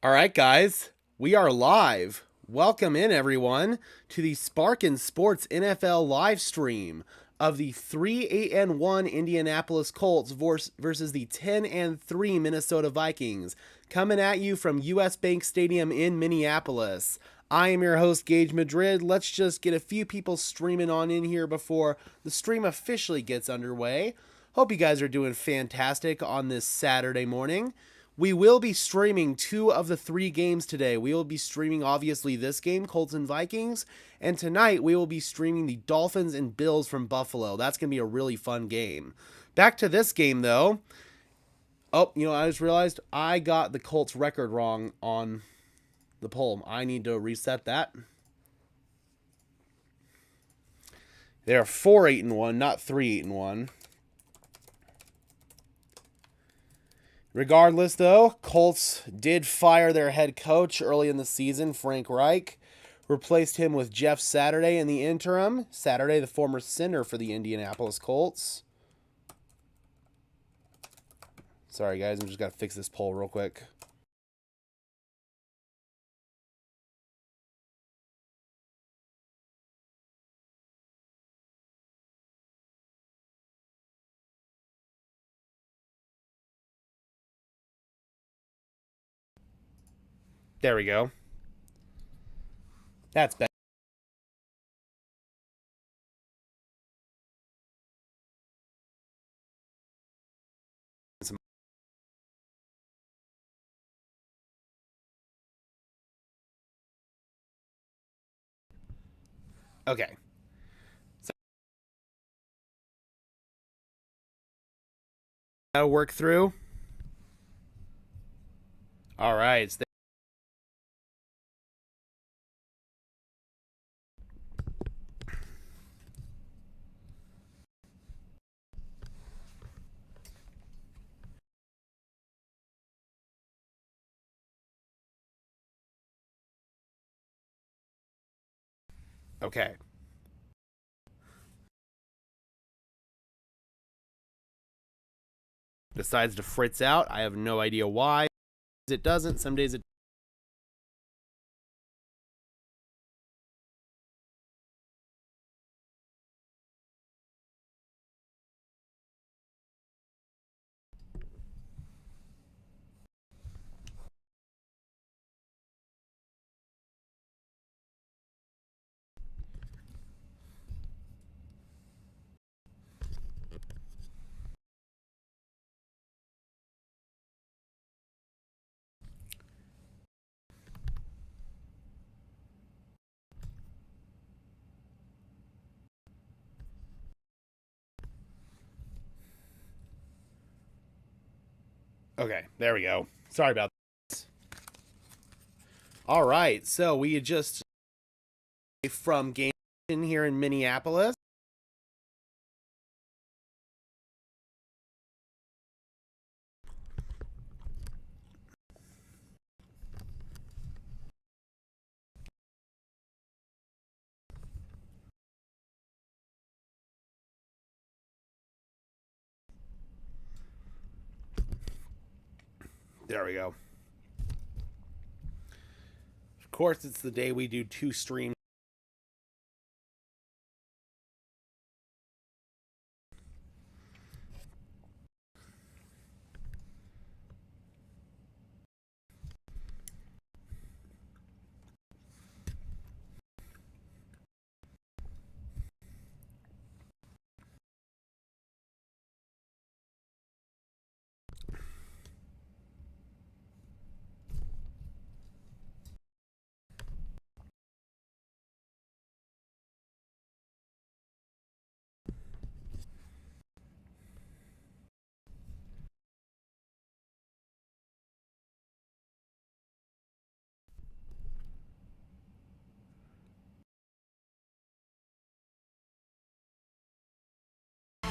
All right, guys, we are live. Welcome in, everyone, to the Sparkin Sports NFL live stream of the 3-8-1 Indianapolis Colts versus the 10-3 Minnesota Vikings, coming at you from US Bank Stadium in Minneapolis. I am your host, Gage Madrid. Let's just get a few people streaming on in here before the stream officially gets underway. Hope you guys are doing fantastic on this Saturday morning. We will be streaming 2 of the 3 games today. We will be streaming, obviously, this game, Colts and Vikings. And tonight, we will be streaming the Dolphins and Bills from Buffalo. That's going to be a really fun game. Back to this game, though. Oh, I just realized I got the Colts record wrong on the poll. I need to reset that. They are 4-8-1, not 3-8-1. Regardless, though, Colts did fire their head coach early in the season, Frank Reich. Replaced him with Jeff Saturday in the interim. Saturday, the former center for the Indianapolis Colts. Sorry, guys, I'm just got to fix this poll real quick. There we go. That's better. Okay. So, work through. All right. Okay. Decides to fritz out. I have no idea why. It doesn't. Some days it. Okay, there we go. Sorry about this. All right, so we just from game in here in Minneapolis. There we go. Of course, it's the day we do 2 streams.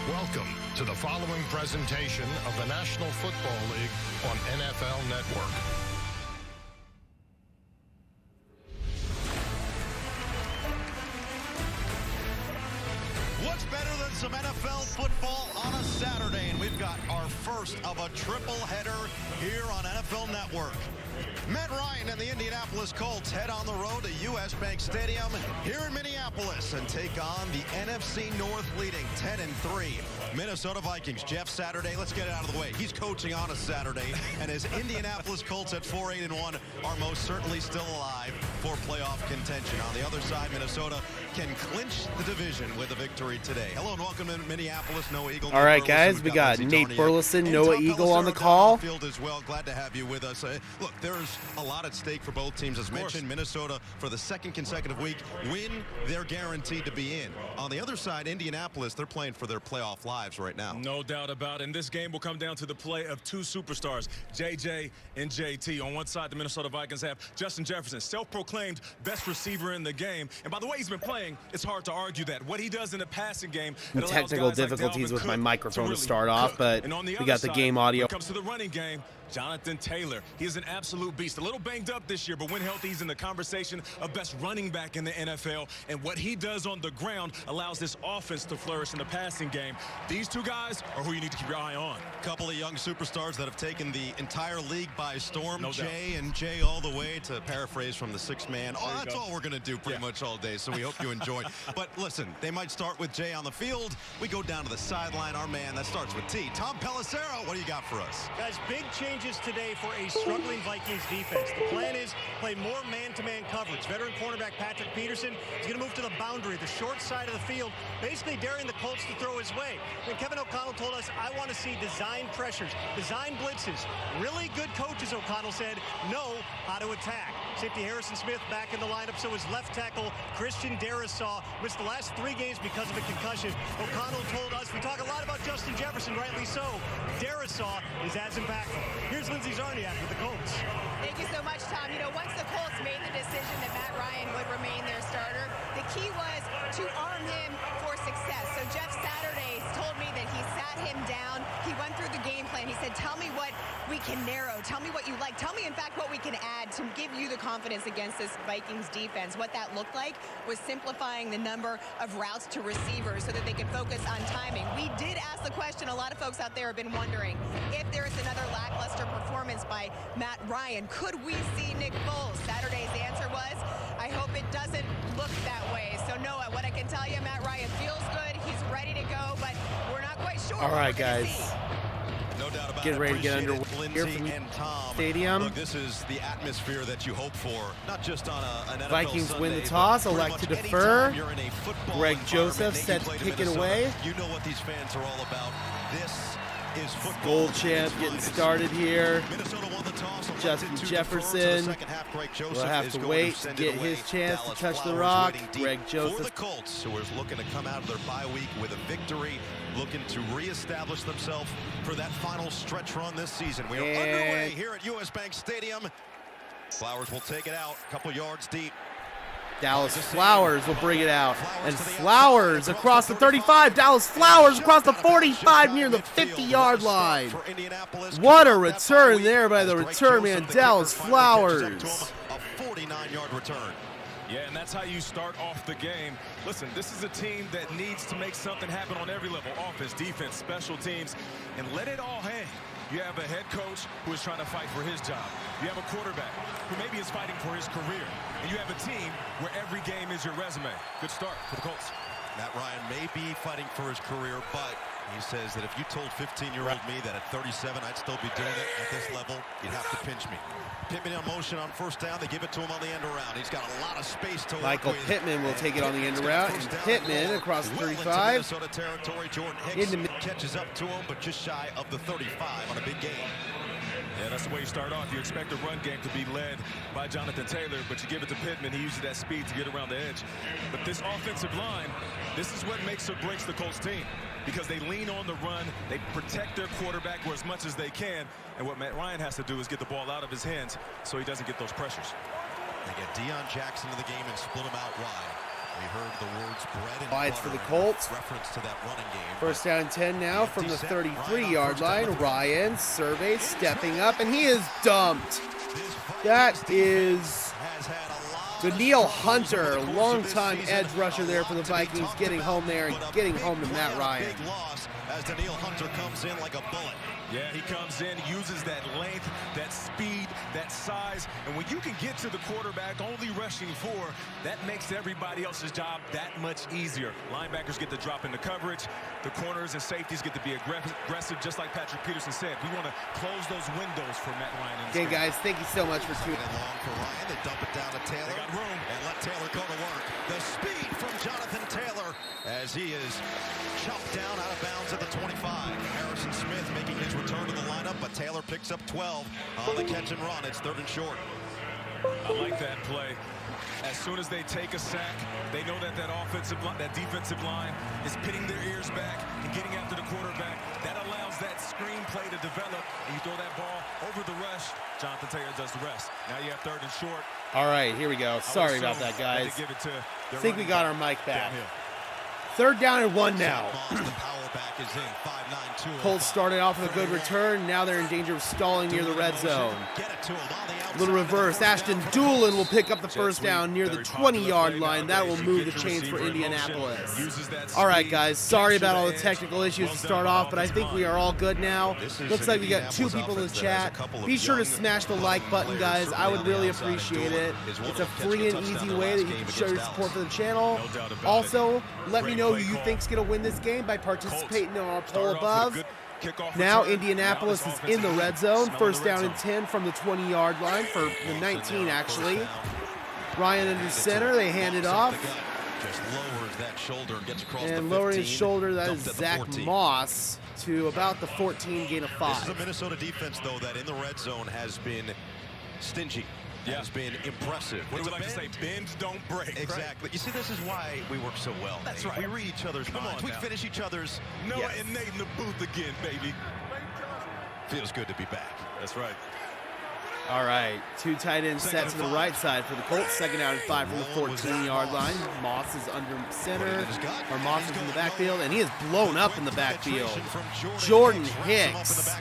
Welcome to the following presentation of the National Football League on NFL Network. What's better than some NFL football on a Saturday? And we've got our first of a triple header here on NFL Network. Matt Ryan and the Indianapolis Colts head on the road to U.S. Bank Stadium here in Minneapolis and take on the NFC North leading 10-3 Minnesota Vikings. Jeff Saturday, let's get it out of the way. He's coaching on a Saturday, and his Indianapolis Colts at 4-8-1 are most certainly still alive for playoff contention. On the other side, Minnesota can clinch the division with a victory today. Hello and welcome to Minneapolis. Noah Eagle. All right, guys, we got Nate Burleson, Noah Eagle on the call. Field as well. Glad to have you with us. Look, there's a lot at stake for both teams. As mentioned, Minnesota for the second consecutive week win, they're guaranteed to be in. On the other side, Indianapolis, they're playing for their playoff lives right now. No doubt about it. And this game will come down to the play of two superstars, JJ and JT. On one side, the Minnesota Vikings have Justin Jefferson, self-proclaimed best receiver in the game. And by the way he's been playing, it's hard to argue that. What he does in the passing game, technical difficulties with my microphone to start off, but we got the game audio. When it comes to the running game, Jonathan Taylor, he is an absolute beast. A little banged up this year, but when healthy, he's in the conversation of best running back in the NFL. And what he does on the ground allows this offense to flourish in the passing game. These two guys are who you need to keep your eye on. A couple of young superstars that have taken the entire league by storm. No doubt. Jay and Jay all the way, to paraphrase from the Sixth Man. Oh, that's all we're going to do pretty much all day, so we hope you enjoy. But listen, they might start with Jay on the field. We go down to the sideline. Our man, that starts with T. Tom Pelissero, what do you got for us? Guys, big changes today for a struggling Vikings defense. The plan is play more man-to-man coverage. Veteran cornerback Patrick Peterson is going to move to the boundary, the short side of the field, basically daring the Colts to throw his way. And Kevin O'Connell told us, I want to see design pressures, design blitzes. Really good coaches, O'Connell said, know how to attack. Safety Harrison Smith back in the lineup, so his left tackle Christian Darrisaw missed the last 3 games because of a concussion. O'Connell told us, we talk a lot about Justin Jefferson, rightly so. Darrisaw is as impactful. Here's Lindsey Zarniak with the Colts. Thank you so much, Tom. You know, once the Colts made the decision that Matt Ryan would remain their starter, the key was to arm him for success. So Jeff Saturday told me that he sat him down. He went through the game plan. He said, tell me what we can narrow. Tell me what you like. Tell me, in fact, what we can add to give you the confidence against this Vikings defense. What that looked like was simplifying the number of routes to receivers so that they could focus on timing. We did ask the question, a lot of folks out there have been wondering, if there is another lackluster performance by Matt Ryan, could we see Nick Foles? Saturday's answer was, I hope it doesn't look that way. So Noah, what I can tell you, Matt Ryan feels good. He's ready to go, but we're not quite sure. All right, guys. No doubt about Get ready to get underway here Lindsey from and Tom. stadium. Look, this is the atmosphere that you hope for, not just on an NFL Vikings Sunday, win the but toss, pretty elect much to defer. anytime you're in a football Greg environment, Joseph Nate, set you played to in kick it Minnesota, away. You know what these fans are all about. This is football. Gold champ getting started here. Minnesota won the toss. Justin To Jefferson second half, Greg Joseph will have is to going wait send to get it away. his chance to Dallas touch the Flowers rock. waiting deep Greg for Joseph. the Colts, who is looking to come out of their bye week with a victory, looking to reestablish themselves for that final stretch run this season. We are underway here at U.S. Bank Stadium. Flowers will take it out, a couple yards deep. Dallas Flowers will bring it out. And Flowers across the 35. Dallas Flowers across the 45 near the 50-yard line. What a return there by the return man, Dallas Flowers. A 49-yard return. Yeah, and that's how you start off the game. Listen, this is a team that needs to make something happen on every level. Offense, defense, special teams, and let it all hang. You have a head coach who is trying to fight for his job. You have a quarterback who maybe is fighting for his career. And you have a team where every game is your resume. Good start for the Colts. Matt Ryan may be fighting for his career, but he says that if you told 15-year-old me that at 37 I'd still be doing it at this level, you'd have to pinch me. Pittman in motion on first down. They give it to him on the end around. He's got a lot of space to Michael work with. Pittman will take it on the end around. And Pittman across the 35. Minnesota territory. Jordan Hicks catches up to him, but just shy of the 35 on a big game. Yeah, that's the way you start off. You expect the run game to be led by Jonathan Taylor, but you give it to Pittman. He uses that speed to get around the edge. But this offensive line, this is what makes or breaks the Colts team, because they lean on the run. They protect their quarterback as much as they can. And what Matt Ryan has to do is get the ball out of his hands so he doesn't get those pressures. They get Deion Jackson to the game and split him out wide. We heard the words bread and Wides butter for the Colts. Reference to that running game. First down and 10 now from the 33-yard line. Ryan Survey stepping up, and he is dumped. That is Daniil Hunter, longtime edge rusher there for the Vikings, getting home there and getting home to Matt Ryan. as Daniil Hunter comes in like a bullet. Yeah, he comes in, uses that length, that speed, that size, and when you can get to the quarterback only rushing 4, that makes everybody else's job that much easier. Linebackers get to drop into coverage. The corners and safeties get to be aggressive, just like Patrick Peterson said. We want to close those windows for Matt Ryan. Okay, guys, thank you so much for tuning in. Long for Ryan, they dump it down to Taylor. They got room. And let Taylor go to work. The speed from Jonathan Taylor as he is chopped down out of bounds at the 25. Harrison Smith making his return to the lineup, but Taylor picks up 12 on the catch and run. It's 3rd and short. I like that play. As soon as they take a sack, they know that that defensive line is pinning their ears back and getting after the quarterback. That allows that screen play to develop, and you throw that ball over the rush. Jonathan Taylor does the rest. Now you have 3rd and short. All right, here we go. Sorry about that, guys. I think we got our mic back. Downhill. 3rd down and 1 now. The power back is in. 5'9", 205. Colts started off with a good return. Now they're in danger of stalling near the red zone. Get it to him on the outside. Little reverse. Ashton Doolin will pick up the first down near the 20-yard line. That will move the chains for Indianapolis. All right, guys. Sorry about all the technical issues to start off, but I think we are all good now. Looks like we got 2 people in the chat. Be sure to smash the like button, guys. I would really appreciate it. It's a free and easy way that you can show your support for the channel. Also, let me know who you think's going to win this game by participating in our poll above. Now Indianapolis is in the red zone. 1st down and 10 from the 20-yard line, for the 19 actually. Ryan under center, they hand it off. Just lowers that shoulder and gets across the 15. And lowering his shoulder, that is Zach Moss to about the 14, gain of 5. This is a Minnesota defense, though, that in the red zone has been stingy. Has been impressive. What do we like to say? Bend, don't break. Exactly. You see, this is why we work so well. That's right. We read each other's minds. We finish each other's. Noah and Nate in the booth again, baby. Feels good to be back. That's right. All right, 2 tight ends set to the right side for the Colts. 2nd down and 5 from the 14-yard line. Moss is under center, or Moss is in the backfield, and he is blown up in the backfield. Jordan Hicks,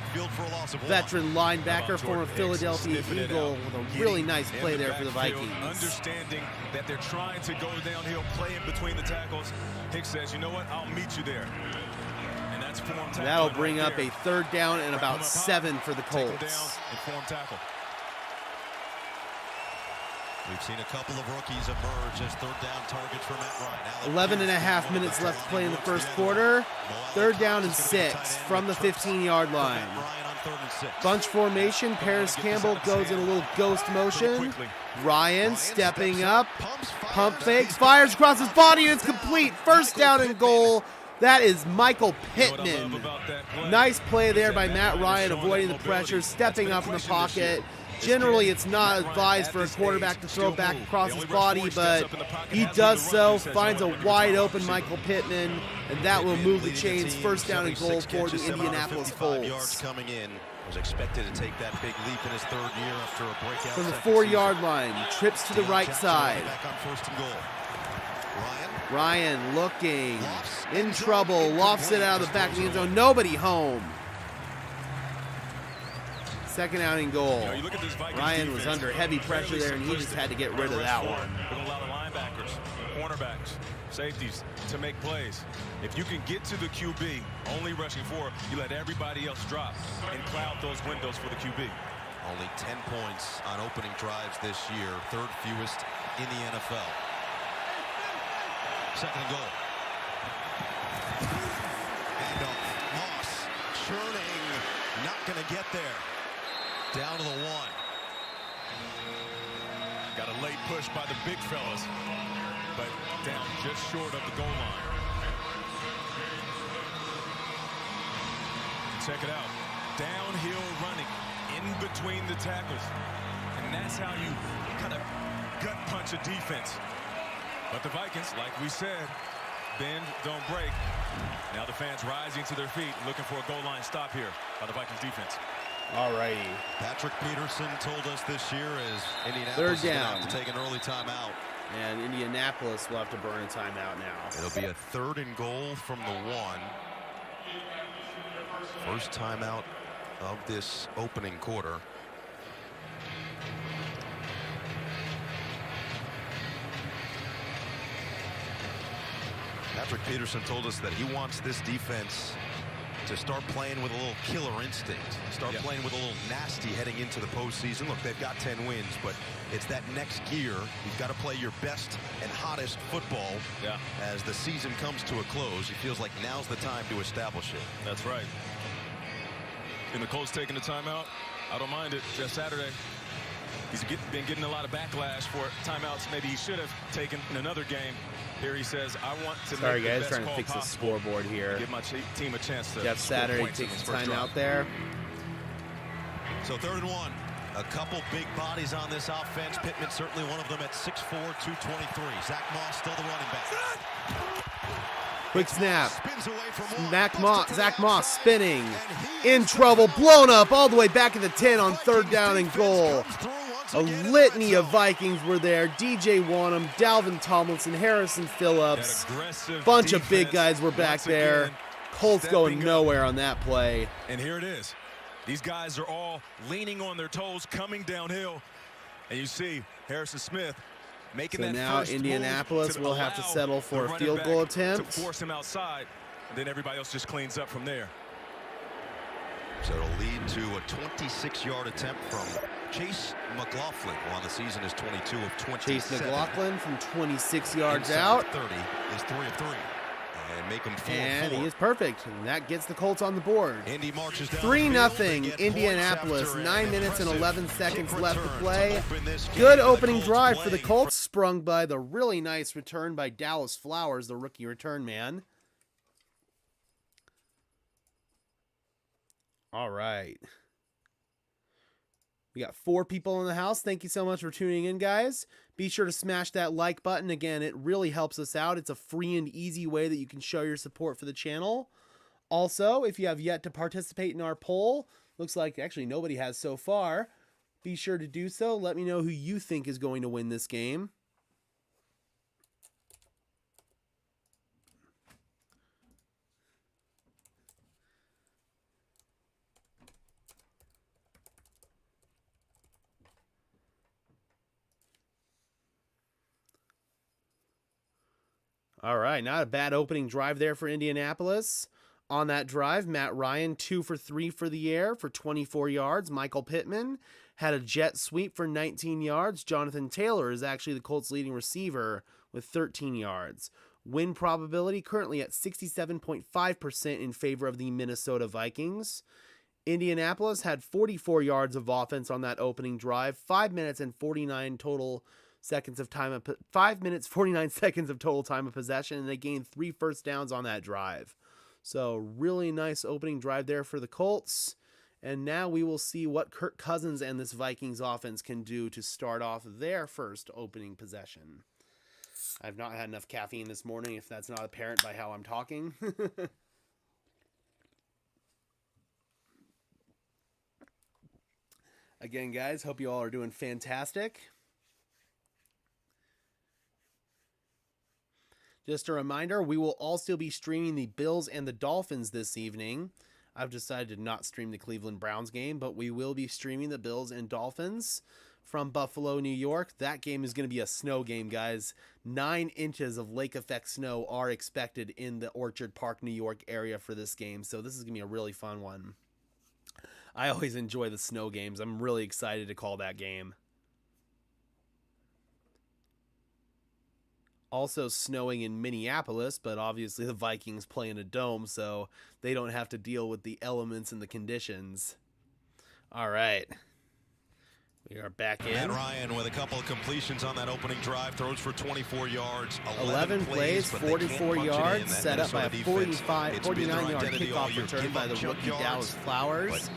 veteran linebacker, former Philadelphia Eagle, with a really nice play there for the Vikings. Understanding that they're trying to go downhill, play in between the tackles. Hicks says, you know what, I'll meet you there. And that's form tackle. That'll bring up a 3rd down and about 7 for the Tackle down Colts. and form tackle. We've seen a couple of rookies emerge as 3rd down targets for Matt Ryan. 11 and a half minutes left to play in the first quarter. 3rd down and 6 from the 15-yard line. Bunch formation. Paris Campbell goes in a little ghost motion. Ryan stepping up. Pump fakes. Fires across his body, and it's complete. 1st down and goal. That is Michael Pittman. Nice play there by Matt Ryan, avoiding the pressure, stepping up in the pocket. Generally, it's not advised for a quarterback to throw back across his body, but he does so, finds a wide-open Michael Pittman, and that will move the chains. 1st down and goal for the Indianapolis Colts. Coming in, was expected to take that big leap in his 3rd year after a breakout. From the 4-yard line, trips to the right side. Back on 1st and goal. Ryan looking in trouble, lofts it out of the back of the end zone. Nobody home. 2nd down and goal. Ryan was under heavy pressure there, and he just had to get rid of that one. We're going to allow the linebackers, cornerbacks, safeties to make plays. If you can get to the QB, only rushing 4, you let everybody else drop and cloud those windows for the QB. Only 10 points on opening drives this year, 3rd fewest in the NFL. 2nd and goal. Handoff. Moss churning, not going to get there. Down to the 1. Got a late push by the big fellas, but down just short of the goal line. Check it out. Downhill running in between the tackles. And that's how you kind of gut punch a defense. But the Vikings, like we said, bend, don't break. Now the fans rising to their feet, looking for a goal line stop here by the Vikings defense. All righty. Patrick Peterson told us this year as Indianapolis 3rd is going to down. have to take an early timeout. And Indianapolis will have to burn a timeout now. It'll be a 3rd and goal from the 1. First timeout of this opening quarter. Patrick Peterson told us that he wants this defense to start playing with a little killer instinct, start playing with a little nasty heading into the postseason. Look, they've got 10 wins, but it's that next gear. You've got to play your best and hottest football as the season comes to a close. It feels like now's the time to establish it. That's right. And the Colts taking the timeout, I don't mind it. Jeff Saturday, he's been getting a lot of backlash for timeouts maybe he should have taken in another game. Here he says, I want to Sorry, make the guys, best trying to call fix the possible. scoreboard here. Give my team a chance to Jeff score Saturday points in takes this the first drive. timeout there. So 3rd and 1. A couple big bodies on this offense. Pittman certainly one of them at 6'4", 223. Zach Moss still the running back. Quick snap. Spins away from Zach Moss spinning. In trouble. Blown up all the way back at the 10 on 3rd down and goal. A litany of Vikings were there. DJ Wanham, Dalvin Tomlinson, Harrison Phillips. Bunch of big guys were back there. Colts going nowhere on that play. And here it is. These guys are all leaning on their toes, coming downhill. And you see Harrison Smith making So that now first Indianapolis move will have to allow settle for the a running field back goal attempt. to force him outside. And then everybody else just cleans up from there. So it'll lead to a 26-yard attempt from Chase McLaughlin, who on the season is 22 of 27. Chase McLaughlin from 26 yards Inside out. 30 is 3 of 3. And make them 4 And of 4. he is perfect. And that gets the Colts on the board. Indy marches down 3-0 Indianapolis. 9 minutes and 11 seconds left to play. Good opening drive for the Colts, sprung by the really nice return by Dallas Flowers, the rookie return man. All right. We got 4 people in the house. Thank you so much for tuning in, guys. Be sure to smash that like button. Again, it really helps us out. It's a free and easy way that you can show your support for the channel. Also, if you have yet to participate in our poll, looks like actually nobody has so far, be sure to do so. Let me know who you think is going to win this game. All right, not a bad opening drive there for Indianapolis. On that drive, Matt Ryan 2 for 3 for the air for 24 yards. Michael Pittman had a jet sweep for 19 yards. Jonathan Taylor is actually the Colts' leading receiver with 13 yards. Win probability currently at 67.5% in favor of the Minnesota Vikings. Indianapolis had 44 yards of offense on that opening drive, 5 minutes and 49 total seconds of time, 5 minutes, 49 seconds of total time of possession, and they gained 3 first downs on that drive. So really nice opening drive there for the Colts. And now we will see what Kirk Cousins and this Vikings offense can do to start off their first opening possession. I've not had enough caffeine this morning, if that's not apparent by how I'm talking. Again, guys, hope you all are doing fantastic. Just a reminder, we will also be streaming the Bills and the Dolphins this evening. I've decided to not stream the Cleveland Browns game, but we will be streaming the Bills and Dolphins from Buffalo, New York. That game is going to be a snow game, guys. 9 inches of lake effect snow are expected in the Orchard Park, New York area for this game, so this is going to be a really fun one. I always enjoy the snow games. I'm really excited to call that game. Also snowing in Minneapolis, but obviously the Vikings play in a dome, so they don't have to deal with the elements and the conditions. All right. We are back in. Matt Ryan with a couple of completions on that opening drive, throws for 24 yards. 11 plays, 44 yards, set up by a 49-yard kickoff return by the rookie Dallas Flowers.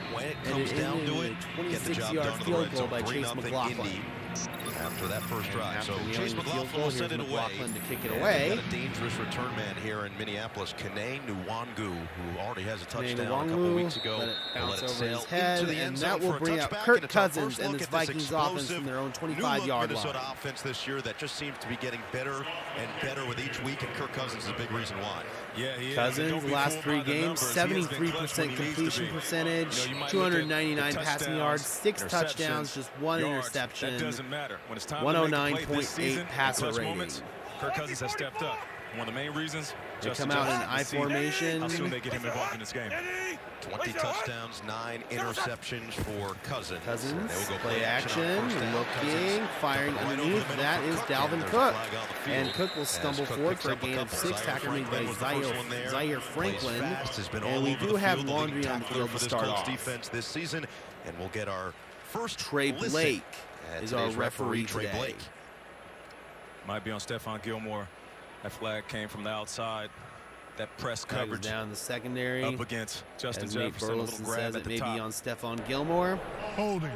And it ended in a 26-yard field goal by Chase McLaughlin. After that first drive. So Chase the field McLaughlin goal, will send here's it away. McLaughlin to kick it And away. got a dangerous return man here in Minneapolis, Kene Nwangu, who already has a touchdown a couple Nwangu weeks ago. let it bounce over sail his head, into the and end that zone will for a bring up touchback, Kirk and it's our Cousins first and look this at this Vikings offense explosive from their own new 25-yard Minnesota line. offense this year that just seems to be getting better and better with each week, and Kirk Cousins is a big reason why. Yeah, he is. Cousins, Don't be last fooled 3 by the games, numbers. He has been clutch 73% when he needs to completion be. percentage, You know, you might look at 299 the passing yards, 6 touchdowns, touchdowns, just 1 yards. interception. That doesn't matter. When it's time to make the play this 109.8 season, passer clutch rating. moments, Kirk Cousins has stepped up. One of the main reasons, They Justin come out in Jefferson, I to see formation. how soon they get him involved in this game. 20 touchdowns, 9 interceptions for Cousins. Cousins, And they will go play action, on first down. looking, Cousins firing right over the underneath. middle That for is Cook, Dalvin and there's a Cook. flag on the And field Cook will as stumble Cook forward picks for a up gain of couple. 6, tackled made by Franklin was the first one there. Zaire Plays Franklin. fast, has been all And we over do the have field, the laundry leading on the tackler field for to this start Colts off. defense this season, and we'll get our first Trey listen Blake at is our today's referee Trey today. Blake. Might be on Stephon Gilmore. That flag came from the outside. That press Flag is coverage down in the secondary. up against Justin As Nate Jefferson. A little Burleson grab says at it the may top. be on Stephon Gilmore. Holding.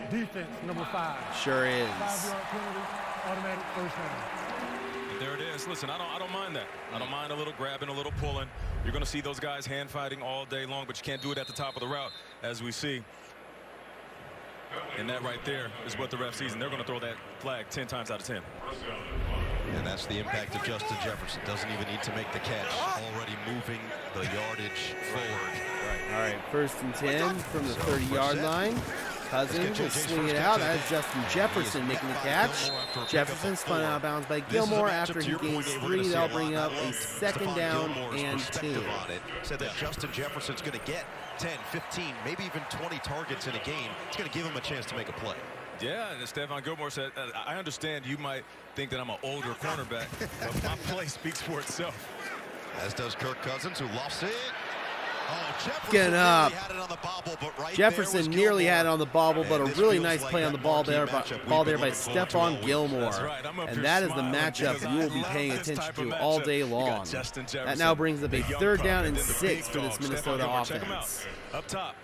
Defense, number 5. Sure is. 5-yard penalty, automatic first down. And there it is. Listen, I don't mind that. I don't mind a little grabbing, a little pulling. You're going to see those guys hand fighting all day long, but you can't do it at the top of the route, as we see. And that right there is what the ref sees, and they're going to throw that flag 10 times out of 10. And that's the impact of Justin Jefferson. Doesn't even need to make the catch. Already moving the yardage forward. All right, 1st and 10 from the 30-yard line. Cousins will JJ's swing it first out. catch of That is Justin Jefferson making the catch. Jefferson spun out of bounds by Gilmore after he gains 3. That'll bring up a 2nd down and 2. Said that Justin Jefferson's going to get 10, 15, maybe even 20 targets in a game. It's going to give him a chance to make a play. Yeah, and Stephon Gilmore said, I understand you might think that I'm an older cornerback, but my play speaks for itself. As does Kirk Cousins, who lofts it. Oh, Jefferson Get up. nearly had it on the bobble, but right Jefferson there was nearly Gilmore. had it on the bobble, but a And this really feels nice like play on that the ball marquee there, matchup we've ball been there by looking forward to all Stephon week. Gilmore. That's right. I'm up here And that is the smiling matchup because you will I be love paying this attention type of to all matchup. day You got long. Justin That Jefferson, now brings up a the young 3rd pup, down and then the 6 big for this dog, Minnesota Stephon Gilmore. Check him out. offense. Up top,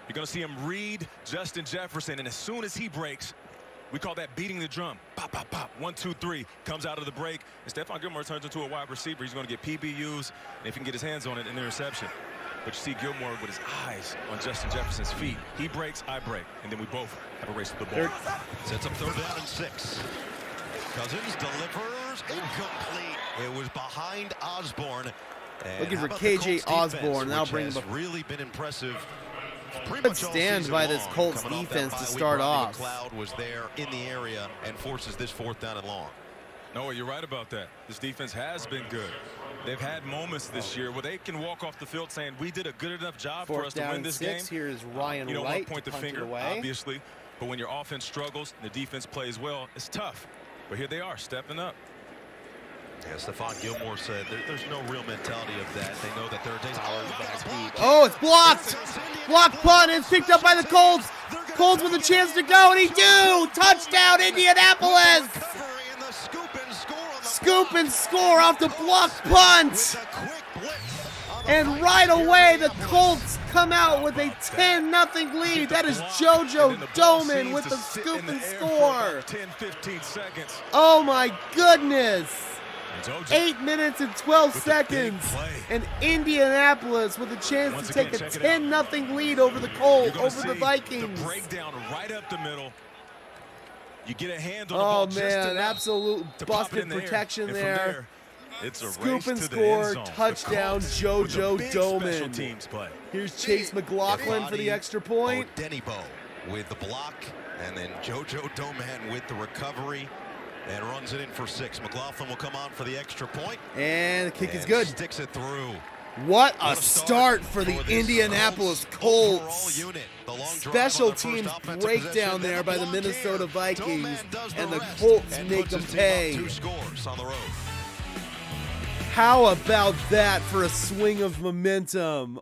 you're going to see him read Justin Jefferson, and as soon as he breaks, we call that beating the drum. Pop, pop, pop. 1, 2, 3. Comes out of the break. And Stephon Gilmore turns into a wide receiver. He's going to get PBUs, and if he can get his hands on it, an interception. But you see Gilmore with his eyes on Justin Jefferson's feet. He breaks, I break. And then we both have a race to the ball. Sets up 3rd down and 6. Cousins delivers incomplete. It was behind Osborne. And Looking how for about the KJ Colts Osborne. defense, That'll which bring has him up. really been impressive. Pretty Good much all stand season by this long. Colts Coming off that defense to bye week, start Rodney off. McLeod was there in the area and forces this 4th down and long. No, you're right about that. This defense has been good. They've had moments this year where they can walk off the field saying, we did a good enough job for 4th us to down win and this 6. game. Here is Ryan You don't Wright want to point to the punt it finger, away. obviously. But when your offense struggles and the defense plays well, it's tough. But here they are, stepping up. Yeah, Stephon Gilmore said there's no real mentality of that. They know that there are days. Oh, it's blocked. Blocked punt is picked up by the Colts. Colts with a chance to go, and he do. Touchdown, Indianapolis. Scoop and score off the blocked punt. And right away, the Colts come out with a 10-000 lead. That is JoJo Doman with the scoop and score. 10, 15 seconds. Oh, my goodness. JoJo 8 minutes and 12 with the big seconds. play. And Indianapolis with a chance Once to take again, a check it out. 10-0 lead over the Colts, You're gonna over the see Vikings. The breakdown right up the middle. You get a hand on the Oh, ball just man, enough absolute to pop it busted in the air. protection And from there. It's a Scoop race and to the score, end zone. The touchdown, Colts JoJo with a big special Doman. teams play. Here's Chase McLaughlin for the extra point. Denibo with the block, and then JoJo Doman with the recovery and runs it in for 6. McLaughlin will come on for the extra point. And the kick is and good. Sticks it through. What a start for the this Indianapolis overall Colts. unit. The long drive Special on the first teams offensive breakdown possession, there then by the block Minnesota here. Vikings, Doman does and the rest Colts and make puts them his team up pay. 2 scores on the road. How about that for a swing of momentum?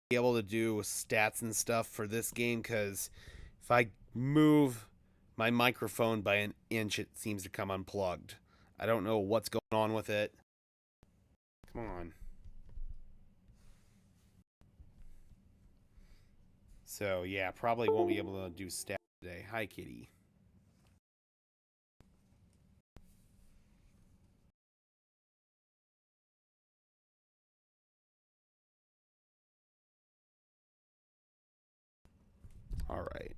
Be able to do stats and stuff for this game, because if I move my microphone by an inch, it seems to come unplugged. I don't know what's going on with it. Come on. So, yeah, probably won't be able to do stats today. Hi, kitty. All right.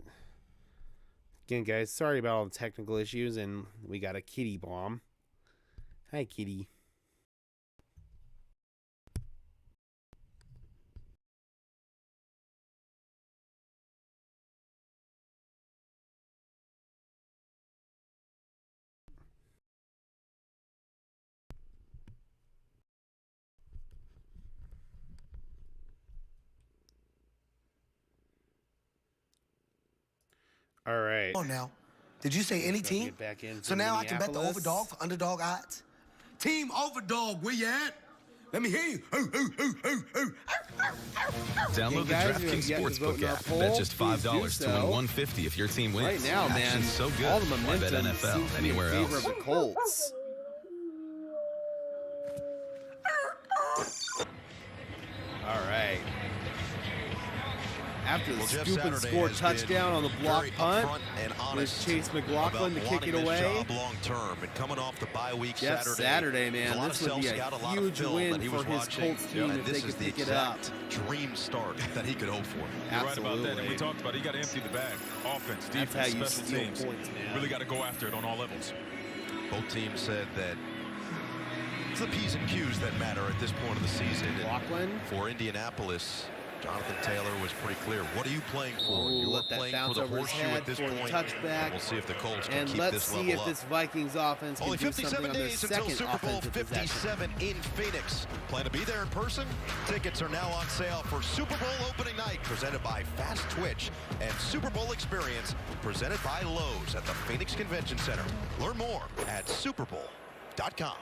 Again, guys, sorry about all the technical issues, and we got a kitty bomb. Hi, kitty. All right. Oh, now, did you say any team? Get back in So now I can bet the overdog for underdog odds? Team overdog, where you at? Let me hear you. Download the DraftKings Sportsbook app. Bet just $5 to win $150 if your team wins. Right now, man, Action's so good. all the Why bet momentum NFL seems to be in anywhere favor else? of the Colts. All right. After the Jeff scoop and Saturday score has touchdown on the been block very punt, upfront and with honest Chase McLaughlin to about kick it wanting this away. job long term, and coming off the bye week Jeff Saturday, man, a lot this of would be a self-scout, a lot of huge film win that he for was his watching, Colts team and if this they is could the pick it up. exact dream start that he could hope for. You're right about that. And Absolutely. we talked about it. You got to empty the bag. Offense, That's how defense, you special steal teams. points, man. Really got to go after it on all levels. Both teams said that it's the P's and Q's that matter at this point of the season. And McLaughlin. for Indianapolis, Jonathan Taylor was pretty clear. What are you playing for? Ooh, You are let that playing bounce for the over his horseshoe head at this for the point. touchback. We'll see if the Colts can And keep let's this see level if up. this Vikings offense can Only do something 57 on their days until second Super Bowl offensive possession. 57 in Phoenix. Plan to be there in person? Tickets are now on sale for Super Bowl opening night, presented by Fast Twitch, and Super Bowl Experience, presented by Lowe's at the Phoenix Convention Center. Learn more at superbowl.com.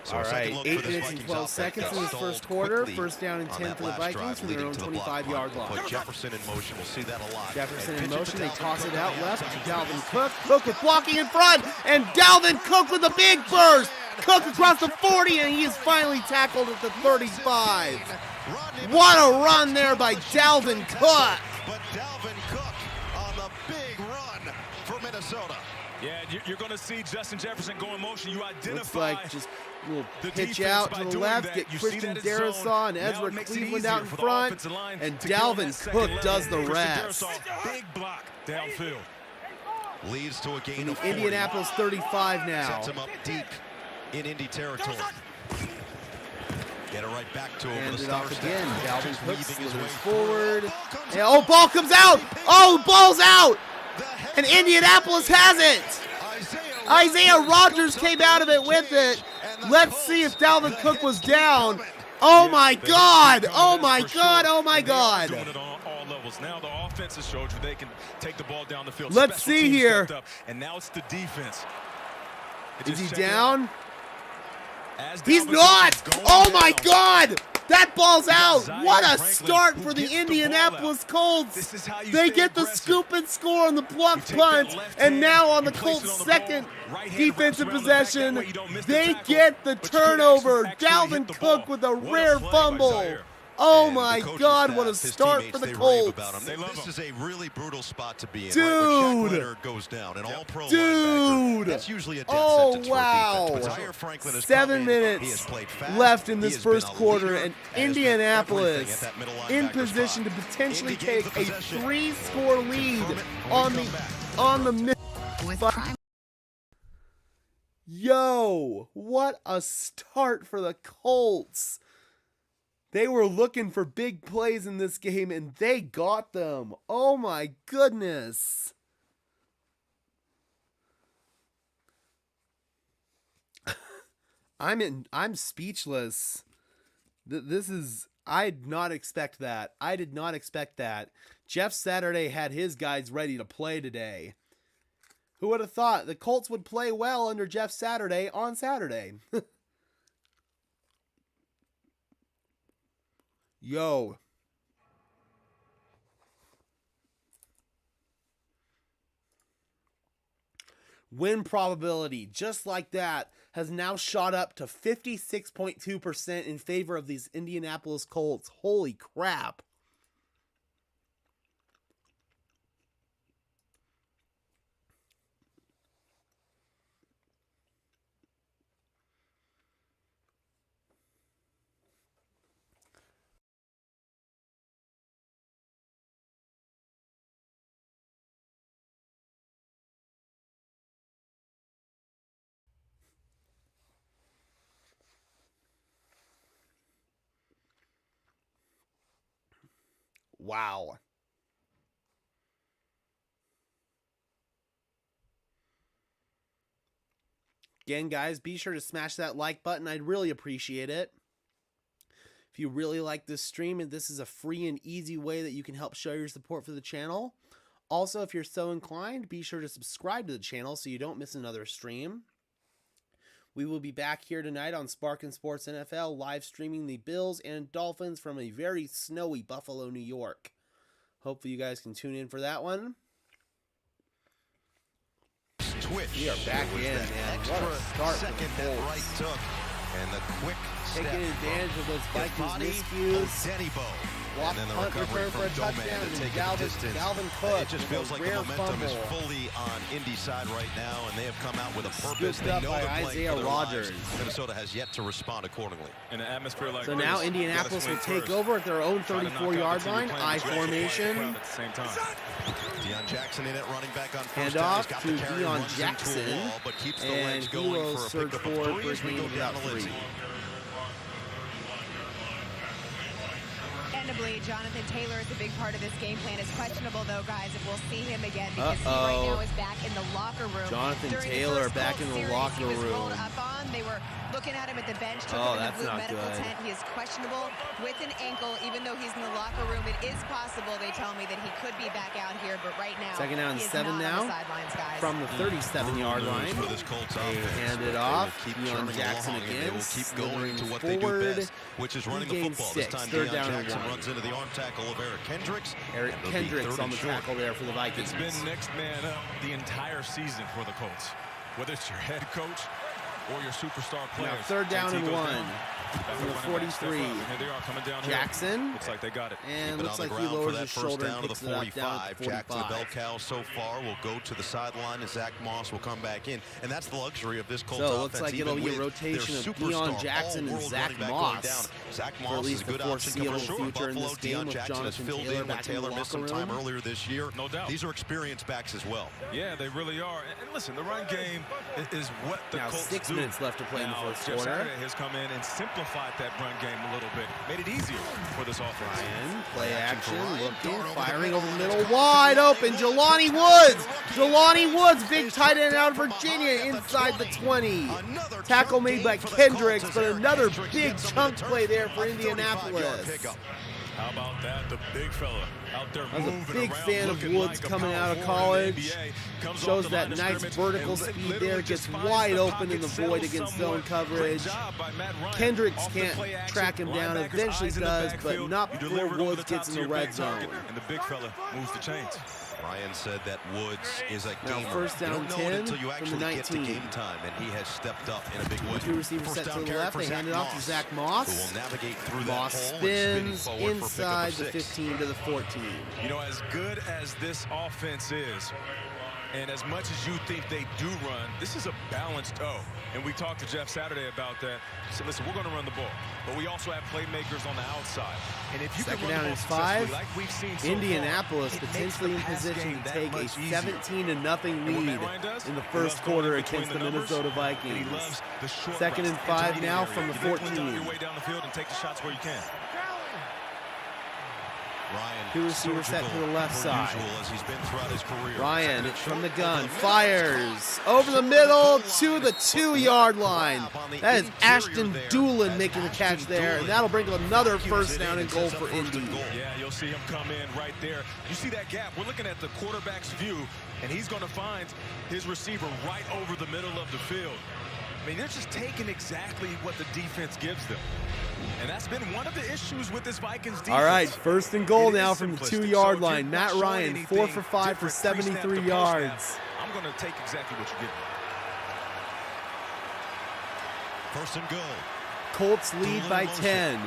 So All a second right, look 8 for this minutes and Vikings 12 offense seconds that in this stalled first quarter. quickly First down and on 10 that for the last Vikings drive, from their leading own to the block 25-yard punt. line. Put Jefferson in motion. We'll see that a lot. Jefferson And in pitch it motion. to They Dalvin toss Cook it on out the left to outside. Dalvin Cook. Cook is blocking in front, and Dalvin Cook with a big burst. Cook across the 40, and he is finally tackled at the 35. What a run there by Dalvin Cook. But Dalvin Cook on the big run for Minnesota. Yeah, you're going to see Justin Jefferson go in motion. You Looks identify like just a little the pitch defense out by to the doing left, that. get You see Christian that it's zone. Darrisaw and Now Ezra it makes it Cleveland easier out in for the front, offensive line and to get on that Dalvin second Cook level. does the Christian rest. Darrisaw, big block downfield. Leads to a gain In the of 40. Indianapolis 35 now. Sets him up deep in Indy territory. Get it right back to him. Hand with a it off star again. step. Dalvin Just Cook weaving his slithers way forward. through. And, oh, ball comes out. Oh, ball's out. And Indianapolis has it. Isaiah Rodgers came out of it with it. Let's see if Dalvin Cook was down. Oh, my God. Oh, my God. Oh, my God. Doing it on all levels. Now the offense has showed you they can take the ball down the field. Let's Special see teams here. stepped up, and now it's the defense. Is he Just check it down? out. As He's Dalvin not. Cook is going Oh, my down. God. That ball's out. Zion What a Franklin, start who for the gets the ball Indianapolis out. Colts. This is how you They stay get the aggressive. scoop and score on the block You take punt. that left And hand, now on you the place it Colts' on the second ball, right hand defensive wraps around the back, that possession, way you don't miss the they tackle, get the but you can turnover. actually hit Dalvin the Cook ball. with a What a rare play by fumble. Zaire. Oh And my the coaching God, what a staff, his start teammates, for the they rave Colts. about him. They love This him. is a really brutal spot to be in. Dude. Right? When Shaq Leonard goes down, an all-pro linebacker, Dude. that's usually a death Oh, sentence wow. for a defense. But Zaire Franklin has 7 come in, he minutes has played fast, left in he this has been first a quarter, leader, and has been everything Indianapolis at that middle in linebacker position to spot. potentially Indy gains take the a possession. 3-score lead Confirm it when we on come the back. With prime. Yo, what a start for the Colts. They were looking for big plays in this game, and they got them. Oh my goodness. I'm speechless. This is, I did not expect that. I did not expect that. Jeff Saturday had his guys ready to play today. Who would have thought the Colts would play well under Jeff Saturday on Saturday? Yo. win probability, just like that, has now shot up to 56.2% in favor of these Indianapolis Colts. Holy crap. Wow. Again, guys, be sure to smash that like button. I'd really appreciate it. If you really like this stream, and this is a free and easy way that you can help show your support for the channel. Also, if you're so inclined, be sure to subscribe to the channel so you don't miss another stream. We will be back here tonight on Sparkin Sports NFL, live streaming the Bills and Dolphins from a very snowy Buffalo, New York. Hopefully you guys can tune in for that one. Twitch. We are back in, man. What a start for the that Colts. Wright took, and the quick Taking advantage of those Vikings miscues. Walk, and then the punt, recovery return for a from Doman touchdown, to and take Dalvin Cook. It just feels like the momentum is fully on Indy's side right now, and they have come out with a purpose. Scooped up by Isaiah Rodgers. Minnesota has yet to respond accordingly. In an atmosphere like So now Indianapolis will take over at their own 34-yard line, I formation. At the same time. Deion Jackson in it, running back on first Hand down. off to Deion Jackson, but keeps the and legs he going will for a surge pickup of forward 3 for as a we gain go of down about to 3. Lindsay. Understandably, Jonathan Taylor is a big part of this game plan. It's questionable, though, guys, if we'll see him again because he right now is back in the locker room. Jonathan During Taylor the back in the locker he was room. rolled up on. They were looking at him at the bench, took Oh, him in that's the blue not medical good. tent. He is questionable with an ankle, even though he's in the locker room. It is possible, they tell me, that he could be back out here, but right now, Second down and he is 7 not now on the sidelines, guys. from the 37-yard line. For this Colts They offense. hand it They off. will keep Deion churning Jackson along, and again. They will keep going to what they do forward. best, which is running He the gains football. 6, This time, third Deion down and Jackson 1. runs into the arm tackle of Eric Kendricks. Eric and they'll be Kendricks 3rd on the and short. tackle there for the Vikings. It's been next man up the entire season for the Colts. Whether it's your head coach or your superstar players. Now, third down and 1. From the 43. Here they are coming down Jackson. Looks like they got it. And Keep it looks on the like he ground for lowers that his first shoulder down and to the picks it up down at 45. the Jack to the bell 45. cow so far will go to the sideline as Zach Moss will come back in. And that's the luxury of this Colts So it offense. looks like even it'll be a with rotation their of Deion superstar, Jackson and all-world Zach running back Moss going down. Zach for Moss at is least a the good option coming foreseeable from future in Buffalo. this game Deion with Jackson has Jonathan filled Taylor in when back in the Taylor missed some locker time room. earlier this year. No doubt. These are experienced backs as well. Yeah, they really are. And listen, the run game is what the Now Colts 6 do. minutes left to play in the Now, first Jeff quarter. Saturday has come in and simplified that run game a little bit. Made it easier for this offense. Ryan, play action, Ryan, looking, dart over firing the over the middle. middle, wide open, Jelani Woods! Jelani Woods, big tight end out of Virginia, inside the 20. Tackle made by Kendricks, but another big chunk play there for Indianapolis. How about that? The big fella out there I was a moving big around, fan of looking Woods like a coming power out of forward in the college. NBA. Comes Shows off the that line of nice scrimmage vertical and speed literally there, just gets finds wide the open in the pocket, void settles against somewhere. zone coverage. Great job by Matt Ryan. Kendricks Off the can't play action, track him down. linebackers, Eventually eyes in the does, but backfield. not You before deliver it over Woods the gets top in to the your red big target, zone. and the big fella moves the chains. Ryan said that Woods is a Now gamer. first down you don't know 10 it until you from the actually get to 19. game time, and he has stepped up in a big way. Two receivers First set to down the carry left. for They Zach hand it off to Moss, Zach who Moss. will navigate through Moss that hole and spins spinning forward for a inside pickup the of 6. 15 to the 14. You know, as good as this offense is, and as much as you think they do run, this is a balanced O. And we talked to Jeff Saturday about that. He said, listen, we're going to run the ball, but we also have playmakers on the outside. And if you Second can run down the ball is successfully 5. like we've seen so Indianapolis far, it potentially in makes the pass position game to that take a much easier. 17-0 And what lead Matt Ryan does, in the he first loves going quarter between against the numbers, Minnesota and he Vikings. loves the short Second and routes, 5 intermediate now area. from the You can punch out 14. your way down the field and take the shots where you can. Ryan, Two receivers set to the left per side. usual, as he's been throughout his career. Ryan Second from the and gun short, fires over the middle to the 2-yard line. That is Ashton Doolin making the catch there, and that'll bring another first down and goal for Indy. Yeah, you'll see him come in right there. You see that gap? We're looking at the quarterback's view, and he's going to find his receiver right over the middle of the field. I mean, they're just taking exactly what the defense gives them. And that's been one of the issues with this Vikings defense. All right, first and goal It is now from the simplistic. 2-yard So if line. you're Matt not showing Ryan, 4 anything for 5 for different pre-snap to 73 post-snap, yards. I'm going to take exactly what you give me. 1st and goal. Colts lead by 10.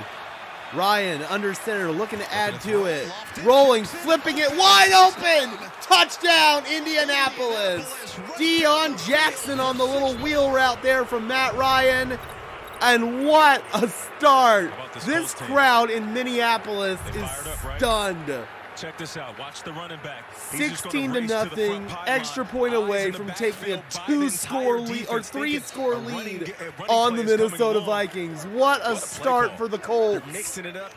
Ryan under center, looking to add to it. Rolling, flipping it wide open. Touchdown, Indianapolis. Deion Jackson on the little wheel route there from Matt Ryan. And what a start. This crowd in Minneapolis is stunned. Check this out. Watch the running back. 16-0, extra point away from taking a 2-score lead or 3-score lead on the Minnesota Vikings. What a start for the Colts. Mixing it up,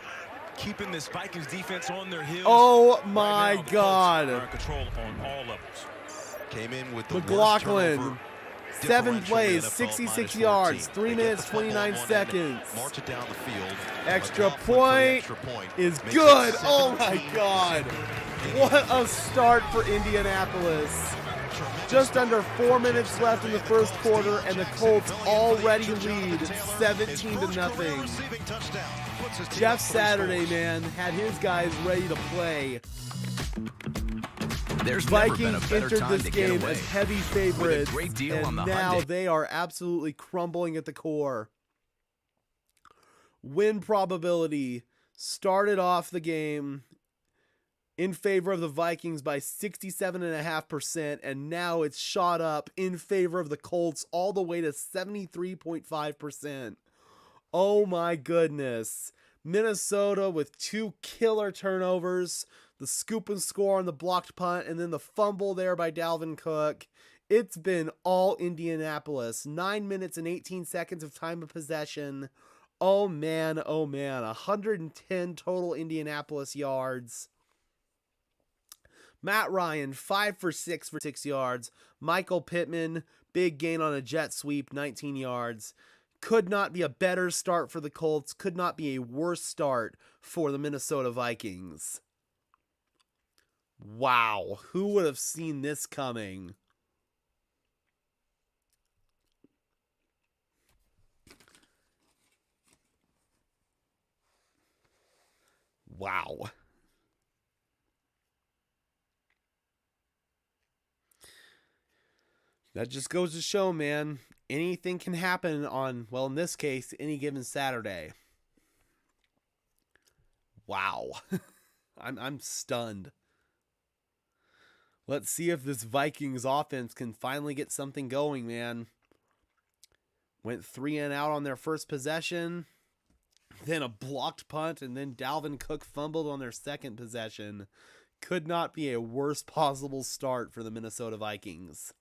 keeping this Vikings defense on their heels. Oh my God. Control on all levels. Came in with the McLaughlin. 7 plays, 66 yards, 3 minutes, 29 seconds. March it down the field. Extra point is good. Oh my God. What a start for Indianapolis. Just under 4 minutes left in the first quarter, and the Colts already lead 17-0. Jeff Saturday, man, had his guys ready to play. There's Vikings entered this game as heavy favorites, and now they are absolutely crumbling at the core. Win probability started off the game in favor of the Vikings by 67.5%, and now it's shot up in favor of the Colts all the way to 73.5%. Oh my goodness. Minnesota with 2 killer turnovers, the scoop and score on the blocked punt, and then the fumble there by Dalvin Cook. It's been all Indianapolis. 9 minutes and 18 seconds of time of possession. Oh man, 110 total Indianapolis yards. Matt Ryan, 5 for 6 for 6 yards. Michael Pittman, big gain on a jet sweep, 19 yards. Could not be a better start for the Colts. Could not be a worse start for the Minnesota Vikings. Wow, who would have seen this coming? Wow. That just goes to show, man, anything can happen on, well, in this case, any given Saturday. Wow. I'm stunned. Let's see if this Vikings offense can finally get something going, man. Went 3 and out on their first possession, then a blocked punt, and then Dalvin Cook fumbled on their second possession. Could not be a worse possible start for the Minnesota Vikings.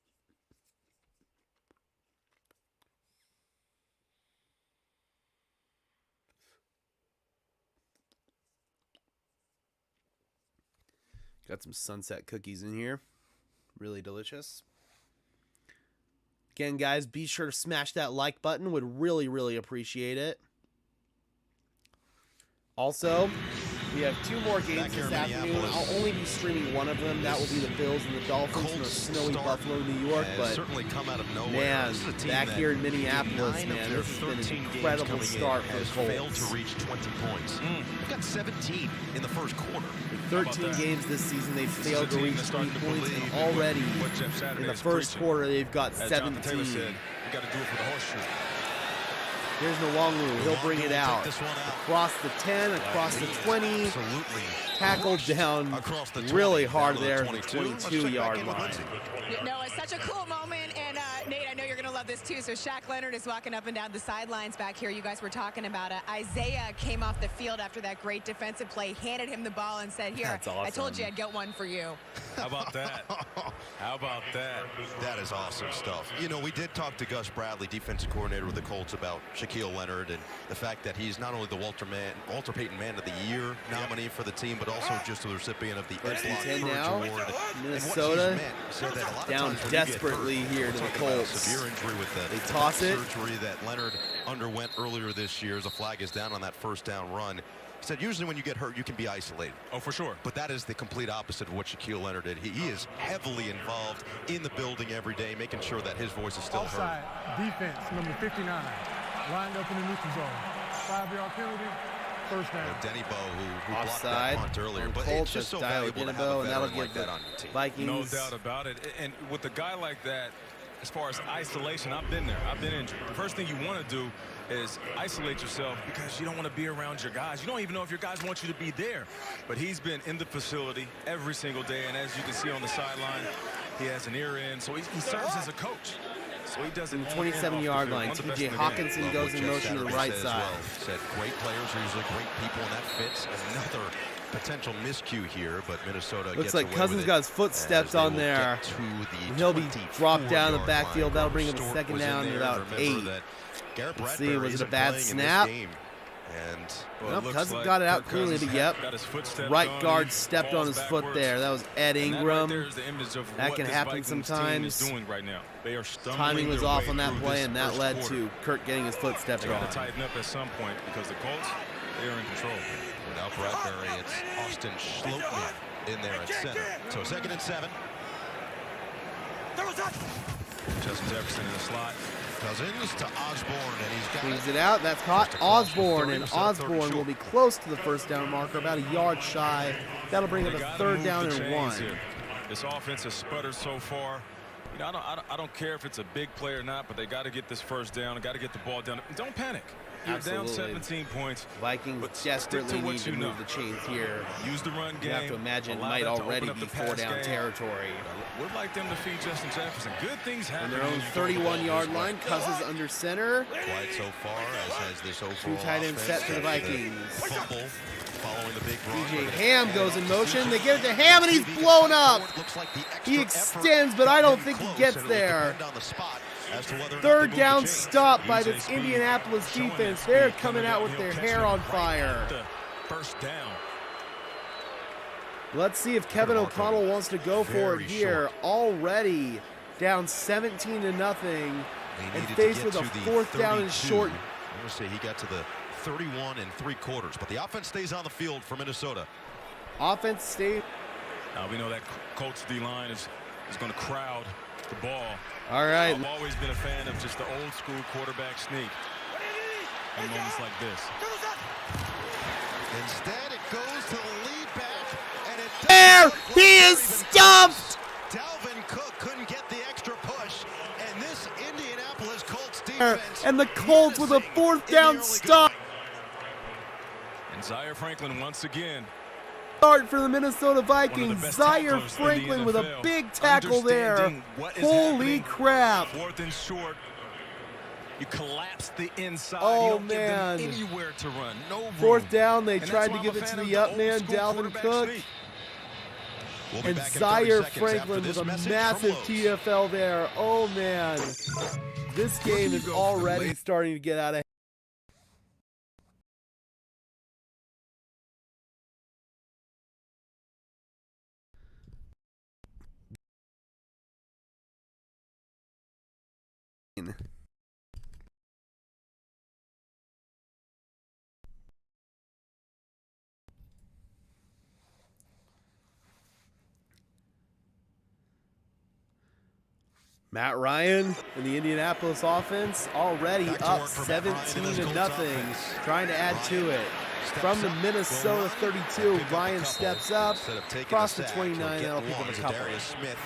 Got some sunset cookies in here. Really delicious. Again, guys, be sure to smash that like button. Would really, really appreciate it. Also, we have 2 more games this afternoon. I'll only be streaming one of them. That will be the Bills and the Dolphins from snowy Buffalo, New York. But certainly come out of nowhere. Man, back here in Minneapolis, man, this has been an incredible start for the Colts. Failed to reach 20 points. They've got 17 in the first quarter. 13 games this season, they've failed to reach 3 points, and already in the first quarter, they've got 17. You got to do it for the horseshoe. Here's Nwangwu. He'll bring it out. Across the 10, across the 20. Absolutely. Tackled down really hard there at the 22-yard line. No, it's such a cool moment, and Nate, I know you're going to love this too. So Shaq Leonard is walking up and down the sidelines back here. You guys were talking about it. Isaiah came off the field after that great defensive play, handed him the ball, and said, "Here, awesome. I told you I'd get one for you." How about that? How about that? That is awesome stuff. You know, we did talk to Gus Bradley, defensive coordinator with the Colts, about Shaquille Leonard and the fact that he's not only the Walter Payton Man of the Year nominee for the team, but also just the recipient of the Ed Block Courage Award. Minnesota down desperately here to the Colts. Severe injury with the surgery that Leonard underwent earlier this year. As a flag is down on that first down run. He said usually when you get hurt, you can be isolated. Oh, for sure. But that is the complete opposite of what Shaquille Leonard did. He is heavily involved in the building every day, making sure that his voice is still Outside heard. defense, number 59, lined up in the neutral zone. 5-yard penalty, First down. Denny Bo, who blocked Offside. that punt earlier. But Colts it's just so just dialed valuable to have Denny a and that'll veteran like give that the on your team. Vikings. No doubt about it. And with a guy like that, as far as isolation, I've been there. I've been injured. The first thing you want to do is isolate yourself because you don't want to be around your guys. You don't even know if your guys want you to be there. But he's been in the facility every single day, and as you can see on the sideline, he has an ear in, so he serves as a coach. So he does it on and off the 27-yard field. line. One of the best TJ in the Hawkinson game. goes in Jeff motion to the Saturday right said as side. well. Said great players are usually great people, and that fits. Another potential miscue here, but Minnesota Looks gets like away Cousins with it got his foot as stepped they on will there. get to the He'll be dropped down the 24-yard backfield. line. That'll bring him Stewart second was in down to there. about Remember 8. that Garrett Let's see, Bradbury was it a isn't bad playing in this snap? game. And Well, it Nope, looks Cousins like got it out Kirk cleanly, Cousins but yep. got his foot stepped Right on. guard He stepped falls on his foot backwards. there. That was Ed And that Ingram. right there is the image of That what can this happen Vikings team sometimes. is doing right now. They are stumbling Timing was their off way on that through play, this and that first led quarter. to Kirk getting his foot stepped They got on. to tighten up at some point because the Colts, they are in control. without Bradbury, it's Austin Schlotman in there at center. So 2nd and 7. Justin Jefferson in the slot. Cousins to Osborne, and he's got Swings it. it out. That's caught. Just across the Osborne, 30, and set up 30 Osborne will short. be close to the first down marker, about a yard shy. That'll bring up They a gotta third move down the and chains 1. here. This offense has sputtered so far. You know, I don't care if it's a big play or not, but they got to get this first down and got to get the ball down. Don't panic. You're down Absolutely. 17 points. Vikings but desperately stick to what need to you move know. the chains here. Use the run game. You have to imagine it allow might that to already open up be the pass 4-down game. territory. Would like them to feed Justin Jefferson. Good things happen. On their own when you throw the ball this 31-yard way. line, Cousins under center. Quiet so far, as has this overall Two tight end offense. set for the That's Vikings. Fumble following the big run. DJ Ham goes in motion. They get it to Ham, and he's blown up. He extends, but I don't think he gets there. Third down stop by this Indianapolis defense. They're coming out with their hair on fire. First down. Let's see if Kevin O'Connell wants to go for it here. Already down 17-0 and faced with a 4th down and short. I'm going to say he got to the 31 3/4, but the offense stays on the field for Minnesota. Offense stays. We know that Colts D-line is going to crowd the ball. All right. I've always been a fan of just the old school quarterback sneak in moments like this. Instead, it goes to the lead back, and it There, he is stumped. Dalvin Cook couldn't get the extra push, and this Indianapolis Colts defense. And the Colts with a 4th down stop. And Zaire Franklin once again. Start for the Minnesota Vikings. best Zaire tacklers in the Franklin with a NFL. big tackle there. Understanding what is Holy happening. crap. 4th and short. You collapse the inside. Oh, you don't man. give them anywhere to run. No room. 4th down, they And tried that's to why give I'm a it to fan the of up old man, school Dalvin quarterback Cook. sneak. We'll be And back in 30 Zaire seconds Franklin after with this a message from massive Lowe's. TFL there. Oh, man. This game is already starting to get out of hand. Matt Ryan and the Indianapolis offense already Back to up work for Matt Ryan and his 17-0, Colts offense. trying to add to it. From the Minnesota 32, Ryan steps up, across the 29, that'll pick up a couple. Darius Smith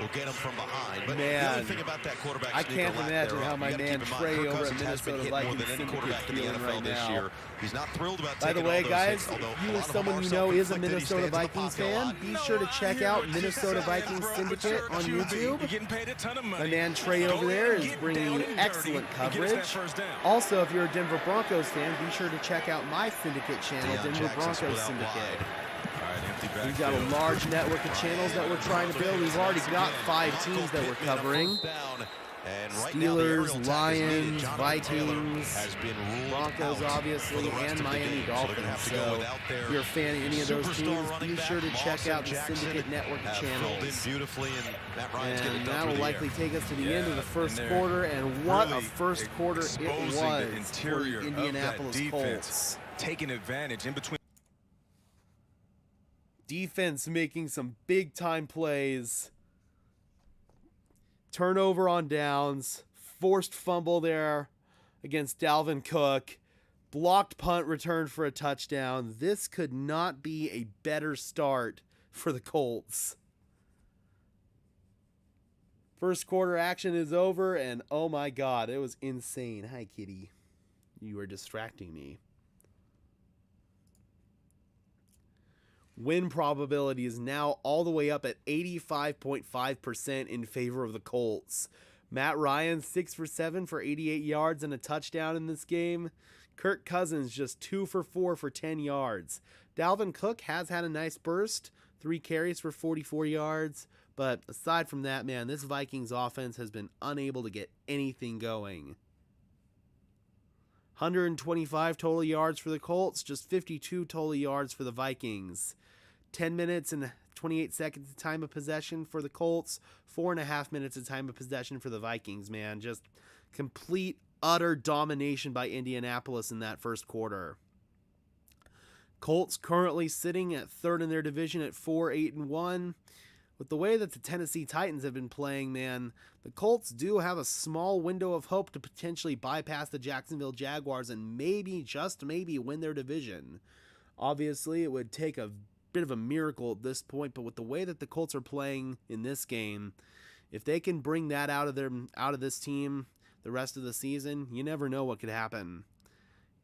will get him from behind. But the Man, other thing about that quarterback I sneak can't or lack imagine thereof, how my you gotta man keep in mind, Trey Kirk over at Cousins has been Minnesota hit more Vikings than any syndicate quarterback in the feeling NFL right this now. year. He's not thrilled about By the taking way, all those guys, hits, although if a you lot as of someone them you are know is a self-inflicted. He Minnesota stays in the Vikings pocket a lot. fan, be sure to check out Minnesota Vikings Syndicate on YouTube. You're getting paid a ton of My money. man Trey Go over in there and is get bringing down you and excellent dirty and get us that coverage. first down. Also, if you're a Denver Broncos fan, be sure to check out my syndicate channel, Deion Denver Jackson Broncos split out Syndicate. wide. All right, empty We've got a backfield. large network of channels that we're trying to build. We've already got 5 teams that we're covering. And right now, the aerial Steelers, attack is Lions, needed. Jonathan Taylor Vikings, has been ruled Broncos, out obviously, for the rest and of the Miami game. So they're gonna Dolphins. have to go So without their if you're a fan of any of those superstar teams, running be back, sure to check Lawson out the Jackson Syndicate network of have filled in channels. beautifully, and Matt Ryan's getting And done that'll through the likely air. take us to the end of the first and quarter. they're And what a really first quarter it exposing was the for interior the of that Indianapolis defense, Colts. taking advantage in between. Defense making some big-time plays. Turnover on downs. Forced fumble there against Dalvin Cook. Blocked punt returned for a touchdown. This could not be a better start for the Colts. First quarter action is over, and oh my God, it was insane. Hi, kitty. You are distracting me. Win probability is now all the way up at 85.5% in favor of the Colts. Matt Ryan, 6 for 7 for 88 yards and a touchdown in this game. Kirk Cousins, just 2 for 4 for 10 yards. Dalvin Cook has had a nice burst, 3 carries for 44 yards. But aside from that, man, this Vikings offense has been unable to get anything going. 125 total yards for the Colts, just 52 total yards for the Vikings. 10 minutes and 28 seconds of time of possession for the Colts, 4.5 minutes of time of possession for the Vikings, man. Just complete, utter domination by Indianapolis in that first quarter. Colts currently sitting at third in their division at 4-8-1. With the way that the Tennessee Titans have been playing, man, the Colts do have a small window of hope to potentially bypass the Jacksonville Jaguars and maybe, just maybe, win their division. Obviously, it would take a bit of a miracle at this point, but with the way that the Colts are playing in this game, if they can bring that out of this team the rest of the season, you never know what could happen.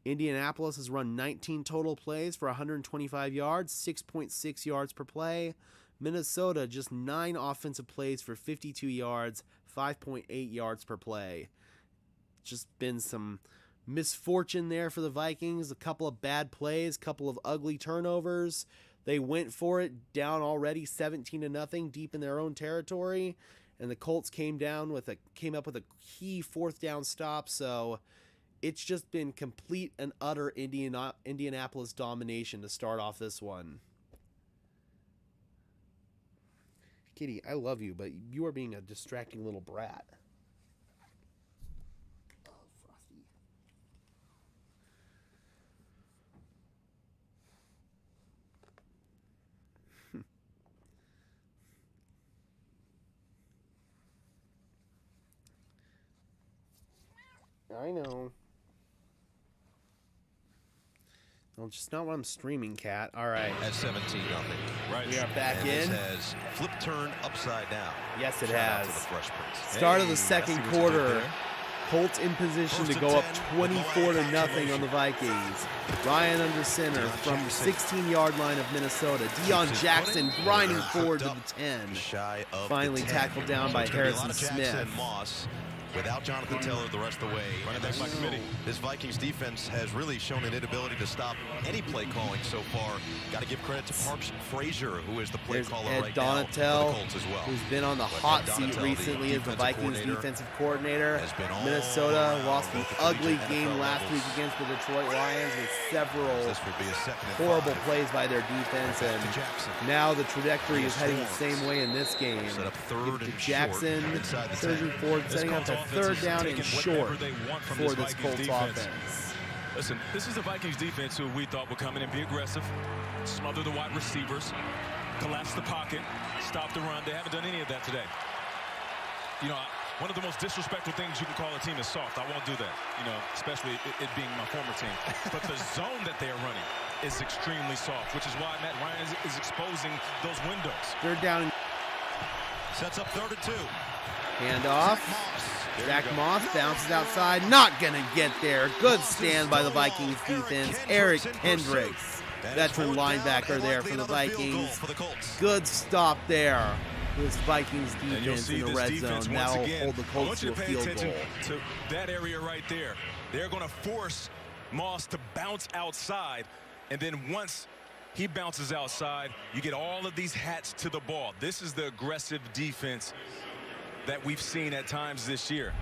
Indianapolis has run 19 total plays for 125 yards, 6.6 yards per play. Minnesota, just 9 offensive plays for 52 yards, 5.8 yards per play. Just been some misfortune there for the Vikings. A couple of bad plays, couple of ugly turnovers. They went for it, down already 17-0 deep in their own territory, and the Colts came up with a key fourth down stop. So it's just been complete and utter Indianapolis domination to start off this one. Kitty, I love you, but you are being a distracting little brat. Oh, Frosty. I know. Well, just not what I'm streaming, Cat. All right. At 17-0. Right. We are back and in. This has flip turn upside down. Yes, it Shout out has. to the Fresh Prince. Start of the second I see what you did quarter. there. Colts in position First to and go up 10, 24-0 on the Vikings. Ryan under center from the 16-yard line of Minnesota. Deion Jackson grinding forward to the 10. Shy of Finally the 10. tackled down So by it's gonna be a lot Harrison of Jackson Smith. and Moss. Without Jonathan Taylor the rest of the way. Running back by committee. This Vikings defense has really shown an inability to stop any play calling so far. Got to give credit to Parks Frazier, who is the play There's caller Ed right now for the Donatel, Colts as well. who's been on the But hot Ed seat Donatel, recently the as the Vikings defensive defensive coordinator. has been all Minnesota around lost an both the ugly collegiate game NFL last week levels. against the Detroit Lions with several This would be a second and horrible 5. plays by their defense, Back and to Jackson. now the trajectory is heading the Storms. same way in this game. Set up third Give it and to Jackson, short inside the third 10. and fourth, This setting up Colts a offense third is down taking and whatever short they want from for this this Vikings Colts defense. offense. Listen, this is the Vikings defense who we thought would come in and be aggressive, smother the wide receivers, collapse the pocket, stop the run. They haven't done any of that today. You know, one of the most disrespectful things you can call a team is soft. I won't do that, you know, especially it being my former team. But the zone that they are running is extremely soft, which is why Matt Ryan is exposing those windows. Third down and Sets up third and 2. handoff. Zach Moss bounces outside, not going to get there. Good stand by the Vikings defense. Eric Kendricks, veteran linebacker there for the Vikings. Good stop there. This Vikings And you'll defense see in the this red defense zone. once That'll again. hold the I Colts want to you a to pay field attention goal. to that area right there. They're going to force Moss to bounce outside, and then once he bounces outside, you get all of these hats to the ball. This is the aggressive defense that we've seen at times this year.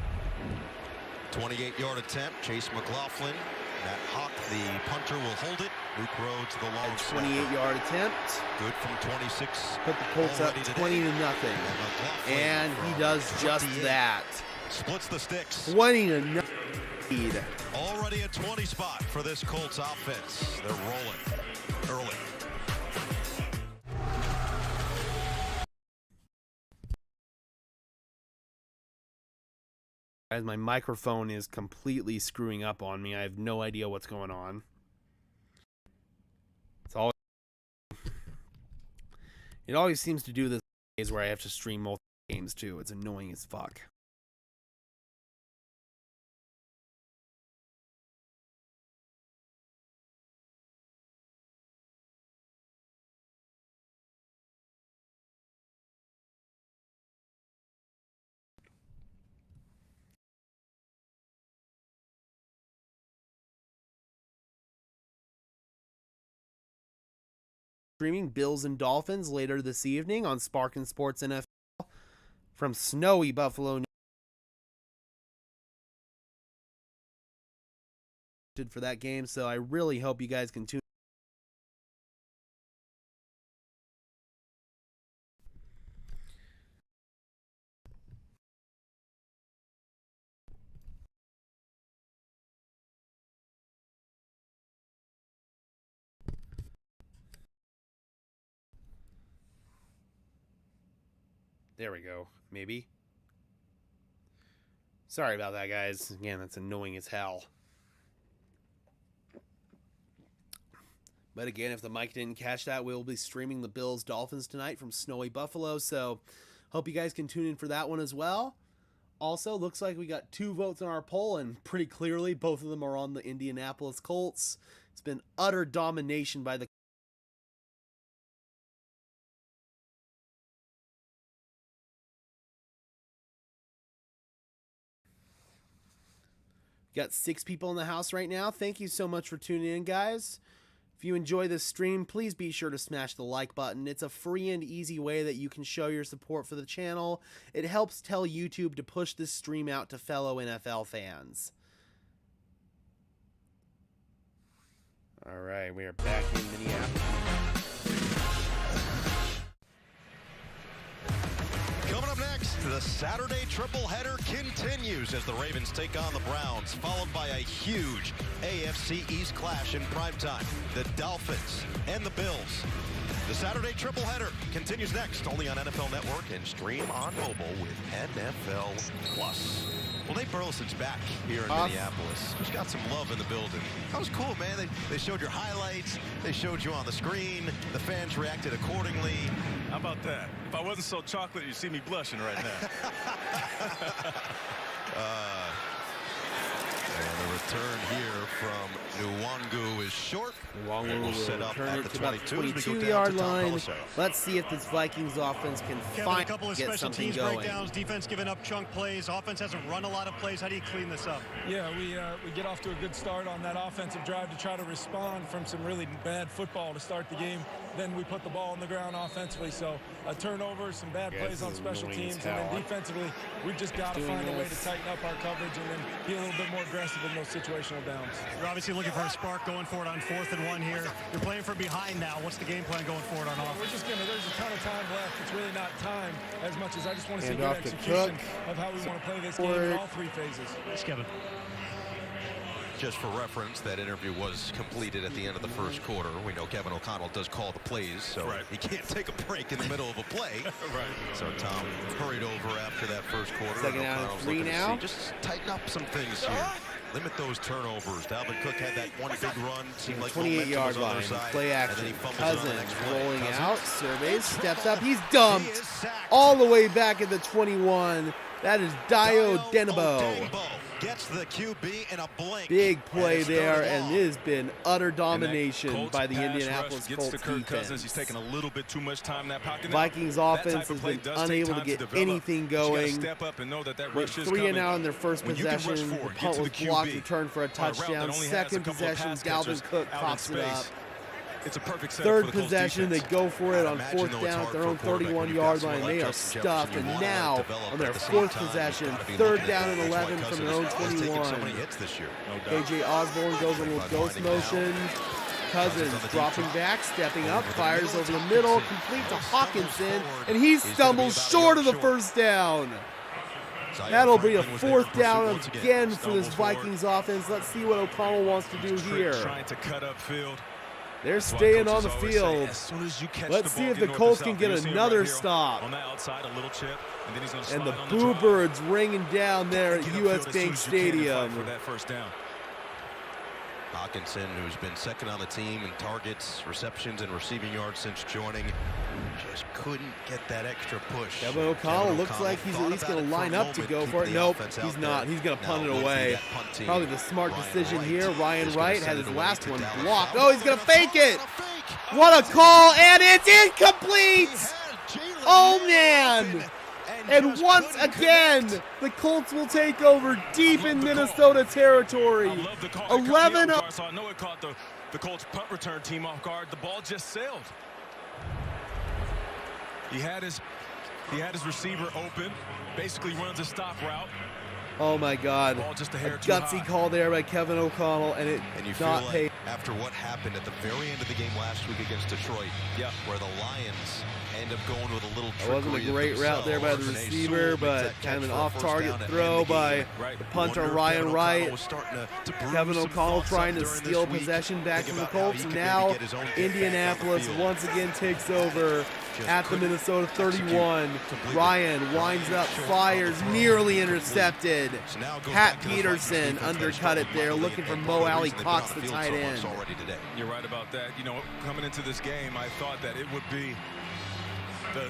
28-yard attempt. Chase McLaughlin. Matt Hawk, the punter, will hold it. Luke Rhodes, the long snapper. 28-yard attempt. Good from 26. Put the Colts up already today. 20-0. McLaughlin And he from does just 28. that. Splits the sticks. 20-0 lead. Already a 20 spot for this Colts offense. They're rolling early. Guys, my microphone is completely screwing up on me. I have no idea what's going on. It always seems to do this days where I have to stream multiple games too. It's annoying as fuck. Streaming Bills and Dolphins later this evening on Sparkin Sports NFL from snowy Buffalo. For that game, so I really hope you guys can tune. There we go. Maybe. Sorry about that, guys. Again, that's annoying as hell. But again, if the mic didn't catch that, we'll be streaming the Bills Dolphins tonight from snowy Buffalo. So hope you guys can tune in for that one as well. Also, looks like we got 2 votes on our poll, and pretty clearly both of them are on the Indianapolis Colts. It's been utter domination by the Got 6 people in the house right now. Thank you so much for tuning in, guys. If you enjoy this stream, please be sure to smash the like button. It's a free and easy way that you can show your support for the channel. It helps tell YouTube to push this stream out to fellow NFL fans. All right, we are back in Minneapolis. Coming up next, the Saturday triple-header continues as the Ravens take on the Browns, followed by a huge AFC East clash in primetime. The Dolphins and the Bills. The Saturday triple-header continues next, only on NFL Network and stream on mobile with NFL Plus. Well, Nate Burleson's back here in Minneapolis. Just got some love in the building. That was cool, man. They showed your highlights. They showed you on the screen. The fans reacted accordingly. How about that? If I wasn't so chocolate, you'd see me blushing right now. And the return here from Nwangu is short. Nwangu will set up return at it the to about 22-yard line. Let's see if this Vikings offense can Kevin, a couple of get special something teams going. breakdowns, defense giving up chunk plays, offense hasn't run a lot of plays. How do you clean this up? Yeah, we get off to a good start on that offensive drive to try to respond from some really bad football to start the game. Then we put the ball on the ground offensively. So a turnover, some bad plays on special teams, and then defensively, we've just got to find a way to tighten up our coverage and then be a little bit more aggressive in those situational downs. You're obviously looking for a spark going forward on 4th and 1 here. You're playing from behind now. What's the game plan going forward on offense? We're just there's a ton of time left. It's really not time as much as I just want to see good off to execution Cook. of how we want to play this game in all 3 phases. Thanks, Kevin. Just for reference, that interview was completed at the end of the first quarter. We know Kevin O'Connell does call the plays, so he can't take a break in the middle of a play. So Tom hurried over after that first quarter. Second down and 3 now. Just tighten up some things here. Limit those turnovers. Dalvin Cook had that one big run. Seemed like 28-yard line. Play action. Cousins rolling out. Surveys. Steps up. He's dumped. All the way back at the 21. That is Dio Denebo. Gets the QB in a blink. Big play there, and it has been utter domination by the Indianapolis Colts defense. He's taking a little bit too much time in that pocket. Vikings offense has been unable to get anything going. With 3 and out in their first possession, the punt was blocked, returned for a touchdown. Second possession, Dalvin Cook pops it up. It's a perfect third possession, they go for it on 4th down at their own 31-yard line. They are stuffed, and now on their 4th possession, 3rd down and 11 from their own 21. A.J. Osborne goes in a little ghost motion. Cousins dropping back, stepping up, fires over the middle, complete to Hawkinson, and he stumbles short of the first down. That'll be a 4th down again for this Vikings offense. Let's see what O'Connell wants to do here. Trying to cut up field. They're staying on the Say, field. as soon as you catch Let's the see ball, if the get Colts north can to get south. You'll see him another right here stop. on the outside, a little chip, and then he's going to And slide the on the Boo drive. Birds ringing down there at Get upfield US as soon Bank as you can and fight Stadium. for that first down. Hawkinson, who's been second on the team in targets, receptions, and receiving yards since joining, just couldn't get that extra push. Kevin O'Connell looks like he's at least going to line up to go for it. Nope, he's not. He's going to punt it away. Probably the smart decision here. Ryan Wright had his last one blocked. Oh, he's going to fake it. What a call, and it's incomplete. Oh, man. And once again, the Colts will take over deep in Minnesota territory. 11. So I know it caught the Colts punt return team off guard. The ball just sailed. He had his receiver open, basically runs a stop route. Oh my God, Ball just a a hair too gutsy high. call there by Kevin O'Connell, and it And you not feel like paid. after what happened at the very end of the game last week against Detroit, where the Lions end up going with a little It wasn't a trickery of great route there by the themselves, and receiver, Sewell makes but that kind of an catch for a off-target first down to throw end the by game. the punter Wonder if Ryan Kevin Wright. O'Connell was starting to brew Kevin some O'Connell thoughts trying up to during steal this week. possession back Think from the about how Colts, he and could maybe now get his own get back on the Indianapolis field. once again takes over at the couldn't Minnesota execute 31. completely. Ryan winds up, fires, nearly intercepted. So now it goes Pat back to the Peterson Vikings defense undercut it there, probably looking for and Mo part of the Alley reason they've been Cox, on the field tight so much end. already today. You're right about that. You know, coming into this game, I thought that it would be the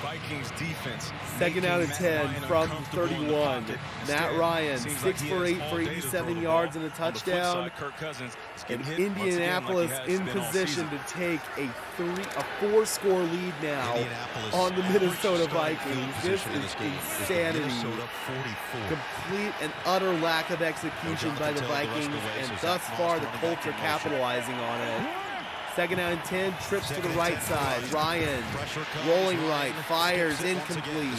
Vikings defense. Second out of making 10 Matt Ryan from uncomfortable in the 31. pocket. Matt Instead, Ryan, seems 6 like he for has 8 all for day to 87 throw the yards ball. and a On the flip touchdown. side, Kirk Cousins is And getting hit once again Indianapolis like he has in been all position season. to take a 4-score lead now Indianapolis on the Minnesota starting field Vikings. This position in is this game is the insanity. Minnesota 44. Complete and utter lack of execution by the Vikings, and thus far the Colts are capitalizing on it. Second out and 10, trips to the right side. Ryan, rolling right, fires, incomplete.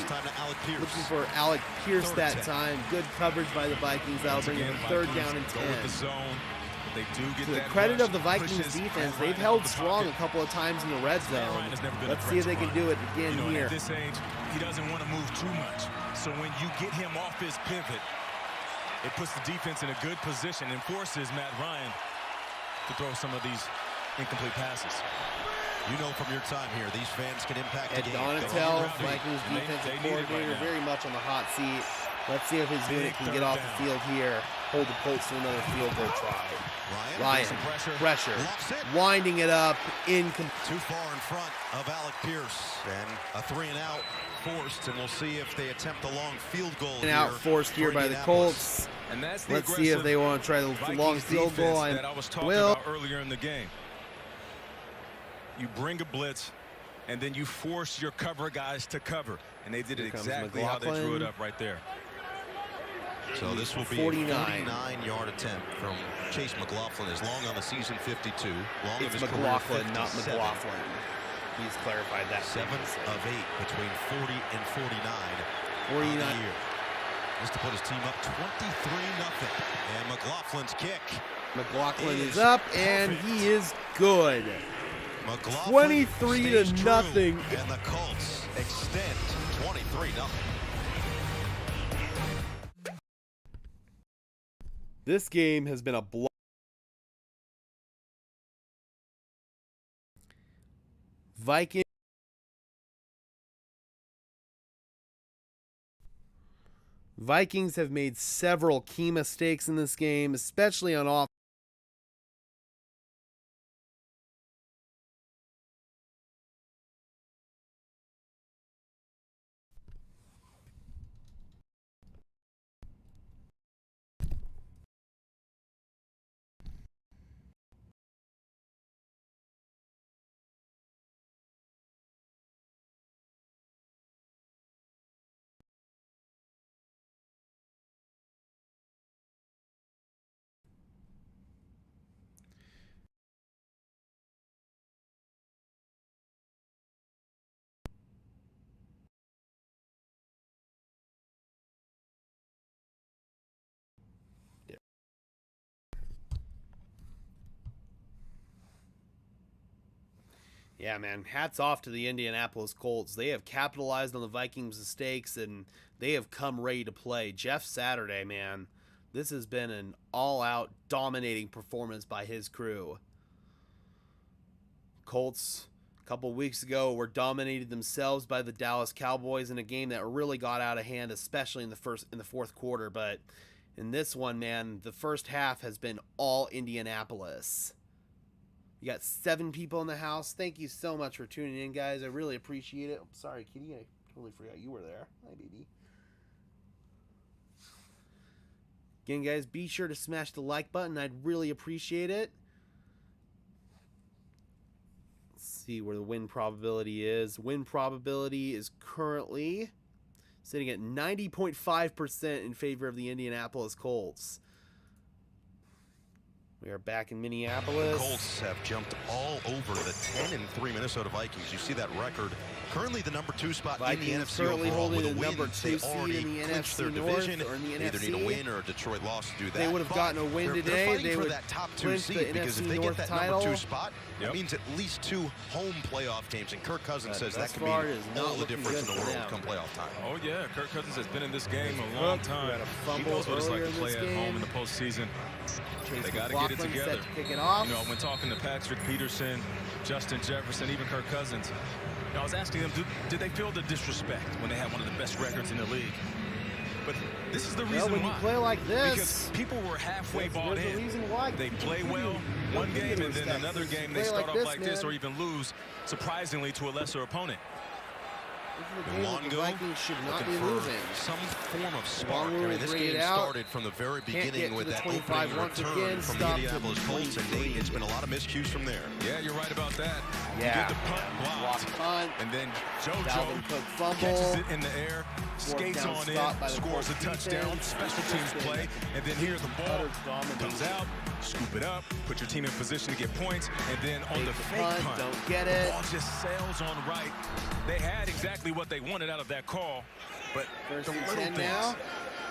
Looking for Alec Pierce that time. Good coverage by the Vikings. That'll bring him a third down and 10. To the credit of the Vikings defense, they've held strong a couple of times in the red zone. Let's see if they can do it again here. At this age, he doesn't want to move too much. So when you get him off his pivot, it puts the defense in a good position and forces Matt Ryan to throw some of these incomplete passes. You know from your time here, these fans can impact the Ed game. Donatel, Vikings defensive coordinator, very much on the hot seat. Let's see if his unit can get off the field here. Hold the Colts to another field goal try. Ryan, pressure, winding it up, incomplete. Too far in front of Alec Pierce, and a 3-and-out forced, and we'll see if they attempt a long field goal. And out forced here by the Colts. And that's the Let's see if they want to try the Vikings long field goal. defense that I was talking Will. about earlier in the game. You bring a blitz, and then you force your cover guys to cover, and they did it exactly how they drew it up right there. So this will be 49. a 49-yard attempt from Chase McLaughlin, is long on the season 52. Long It's of his McLaughlin, career, not 57. McLaughlin. He's clarified that. 7 of 8 between 40 and 49. 49. on the year. Just to put his team up 23-0. And McLaughlin's kick. McLaughlin is up, and he is good. McLaughlin 23 to stays nothing. true, and the Colts extend 23-0. This game has been a blow. Vikings have made several key mistakes in this game, especially on offense. Yeah, man. Hats off to the Indianapolis Colts. They have capitalized on the Vikings' mistakes, and they have come ready to play. Jeff Saturday, man. This has been an all-out dominating performance by his crew. Colts a couple weeks ago were dominated themselves by the Dallas Cowboys in a game that really got out of hand, especially in the fourth quarter. But in this one, man, the first half has been all Indianapolis. You got 7 people in the house. Thank you so much for tuning in, guys. I really appreciate it. Sorry, Kitty. I totally forgot you were there. Hi, baby. Again, guys, be sure to smash the like button. I'd really appreciate it. Let's see where the win probability is. Win probability is currently sitting at 90.5% in favor of the Indianapolis Colts. We are back in Minneapolis. The Colts have jumped all over the 10-3 Minnesota Vikings. You see that record. Currently the number 2 spot Vikings in the NFC currently overall. holding With a the win, number 2 seed in the NFC their North division. or in the They either NFC. need a win or a Detroit loss to do that. They would have gotten a win they're today. fighting They for would that top 2 clinch seed the because NFC if they North get that title. number 2 spot, that means at least 2 home playoff games. And Kirk Cousins says that could be all the difference in the world come playoff time. Oh yeah, Kirk Cousins has been in this game a long time. He knows what it's like to play at home in the postseason. They got to get it together. You know, when talking to Patrick Peterson, Justin Jefferson, even Kirk Cousins, I was asking them, did they feel the disrespect when they had one of the best records in the league? But this is the reason when why. you play like this, because people were halfway bought there's a in. reason why. They play well one game, and then another game they start off like this, or even lose, surprisingly, to a lesser opponent. Longo Vikings should not be looking for losing. some form of spark. Longo I mean, this game started from the very beginning with that opening return from the Indianapolis Colts, and Nate, it's been a lot of miscues from there. Yeah, you're right about that. Yeah. You get the punt blocked, punt, and then Dalvin Cook JoJo catches fumble, it in the air, skates down on stop by in, the scores a Colts touchdown, defense. special teams play, and then here's the ball, Utter dominance. comes out, scoop it up, put your team in position to get points, and then on the fake punt, don't get it. the ball just sails on right. They had exactly what they wanted out of that call, but First the and little 10 things, now.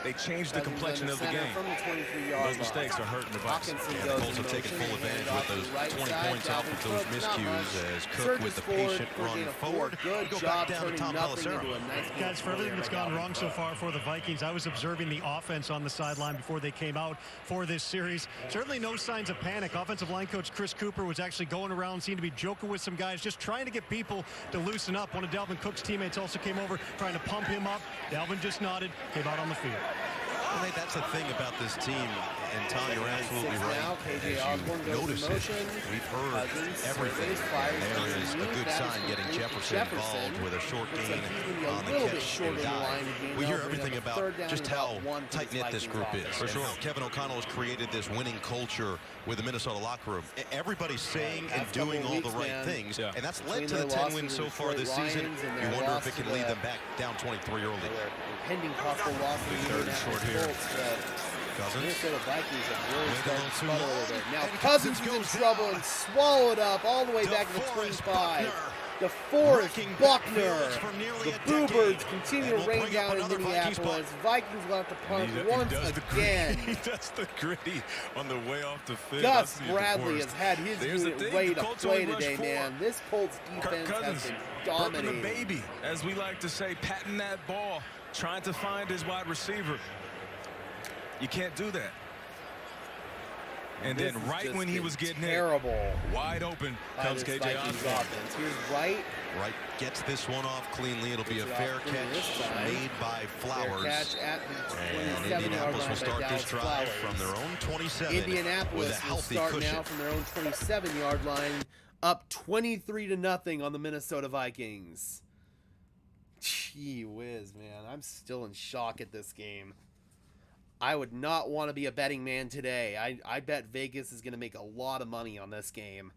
they changed the complexion of the game. From the 23-yard Those mistakes are hurting the Vikings. The Colts have taken full advantage with those 20 points off of those miscues as Cook with the patient run forward. Good Go job back down to turning Tom nothing Pelissero. into a nice Guys, for everything that's gone wrong so far for the Vikings, I was observing the offense on the sideline before they came out for this series. Certainly no signs of panic. Offensive line coach Chris Cooper was actually going around, seemed to be joking with some guys, just trying to get people to loosen up. One of Dalvin Cook's teammates also came over, trying to pump him up. Dalvin just nodded, came out on the field. I think that's the thing about this team, and Tom, you're absolutely right. As you notice it, we've heard everything. There is a good sign getting Jefferson involved with a short gain on the catch and dive. We hear everything about just how tight-knit this group is. For sure. Kevin O'Connell has created this winning culture with the Minnesota locker room. Everybody's saying and doing all the right things, and that's led to the 10 wins so far this season. You wonder if it can lead them back down 23 early. Pending possible loss to the Third and short here. Cousins. Minnesota Vikings have really Went a started little to too sputter a long. little bit. Now And Cousins Cousins was in goes trouble down. and swallowed up all the way back to the DeForest 25. Buckner. DeForest Wrecking Buckner. backfields for nearly The a Boo decade. Birds continue And to we'll rain bring up down in another Vikings Minneapolis. punt. Vikings will have to punt He once does again. he does the gritty on the way off the field. Gus I see Bradley DeForest. has had his There's the unit thing, ready the to Colts play only rushed today, 4. man. This Colts Kirk defense Cousins, has been burping dominating. the baby, as we like to say, patting that ball, trying to find his wide receiver. You can't do that. And This then has right just when he been was getting terrible hit, wide open, by comes this KJ Vikings Osborne. offense. Here's Wright. Wright gets this one off cleanly. It'll be a fair catch made by Flowers. Catch at the And 27-yard Indianapolis line will start by this Dallas drive Flowers. from their own 27 Indianapolis with a will healthy start cushion. now from their own 27-yard line, up 23-0 on the Minnesota Vikings. Gee whiz, man. I'm still in shock at this game. I would not want to be a betting man today. I bet Vegas is going to make a lot of money on this game.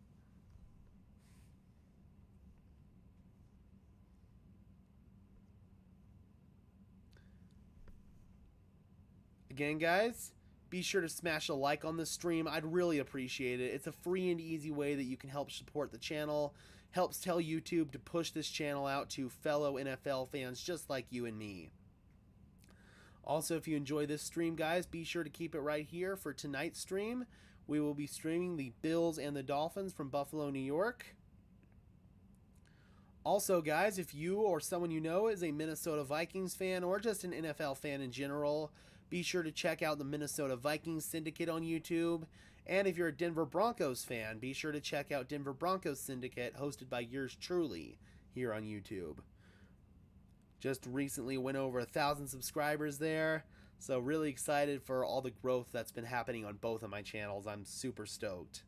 Again, guys, be sure to smash a like on this stream. I'd really appreciate it. It's a free and easy way that you can help support the channel. Helps tell YouTube to push this channel out to fellow NFL fans just like you and me. Also, if you enjoy this stream, guys, be sure to keep it right here for tonight's stream. We will be streaming the Bills and the Dolphins from Buffalo, New York. Also, guys, if you or someone you know is a Minnesota Vikings fan or just an NFL fan in general, Be sure to check out the Minnesota Vikings Syndicate on YouTube. And if you're a Denver Broncos fan, be sure to check out Denver Broncos Syndicate, hosted by yours truly, here on YouTube. Just recently went over 1,000 subscribers there, so really excited for all the growth that's been happening on both of my channels. I'm super stoked.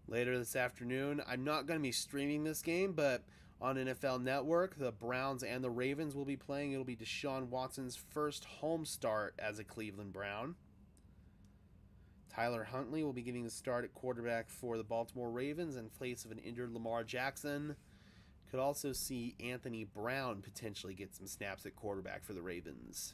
Later this afternoon, I'm not going to be streaming this game, but on NFL Network, the Browns and the Ravens will be playing. It'll be Deshaun Watson's first home start as a Cleveland Brown. Tyler Huntley will be getting the start at quarterback for the Baltimore Ravens in place of an injured Lamar Jackson. Could also see Anthony Brown potentially get some snaps at quarterback for the Ravens.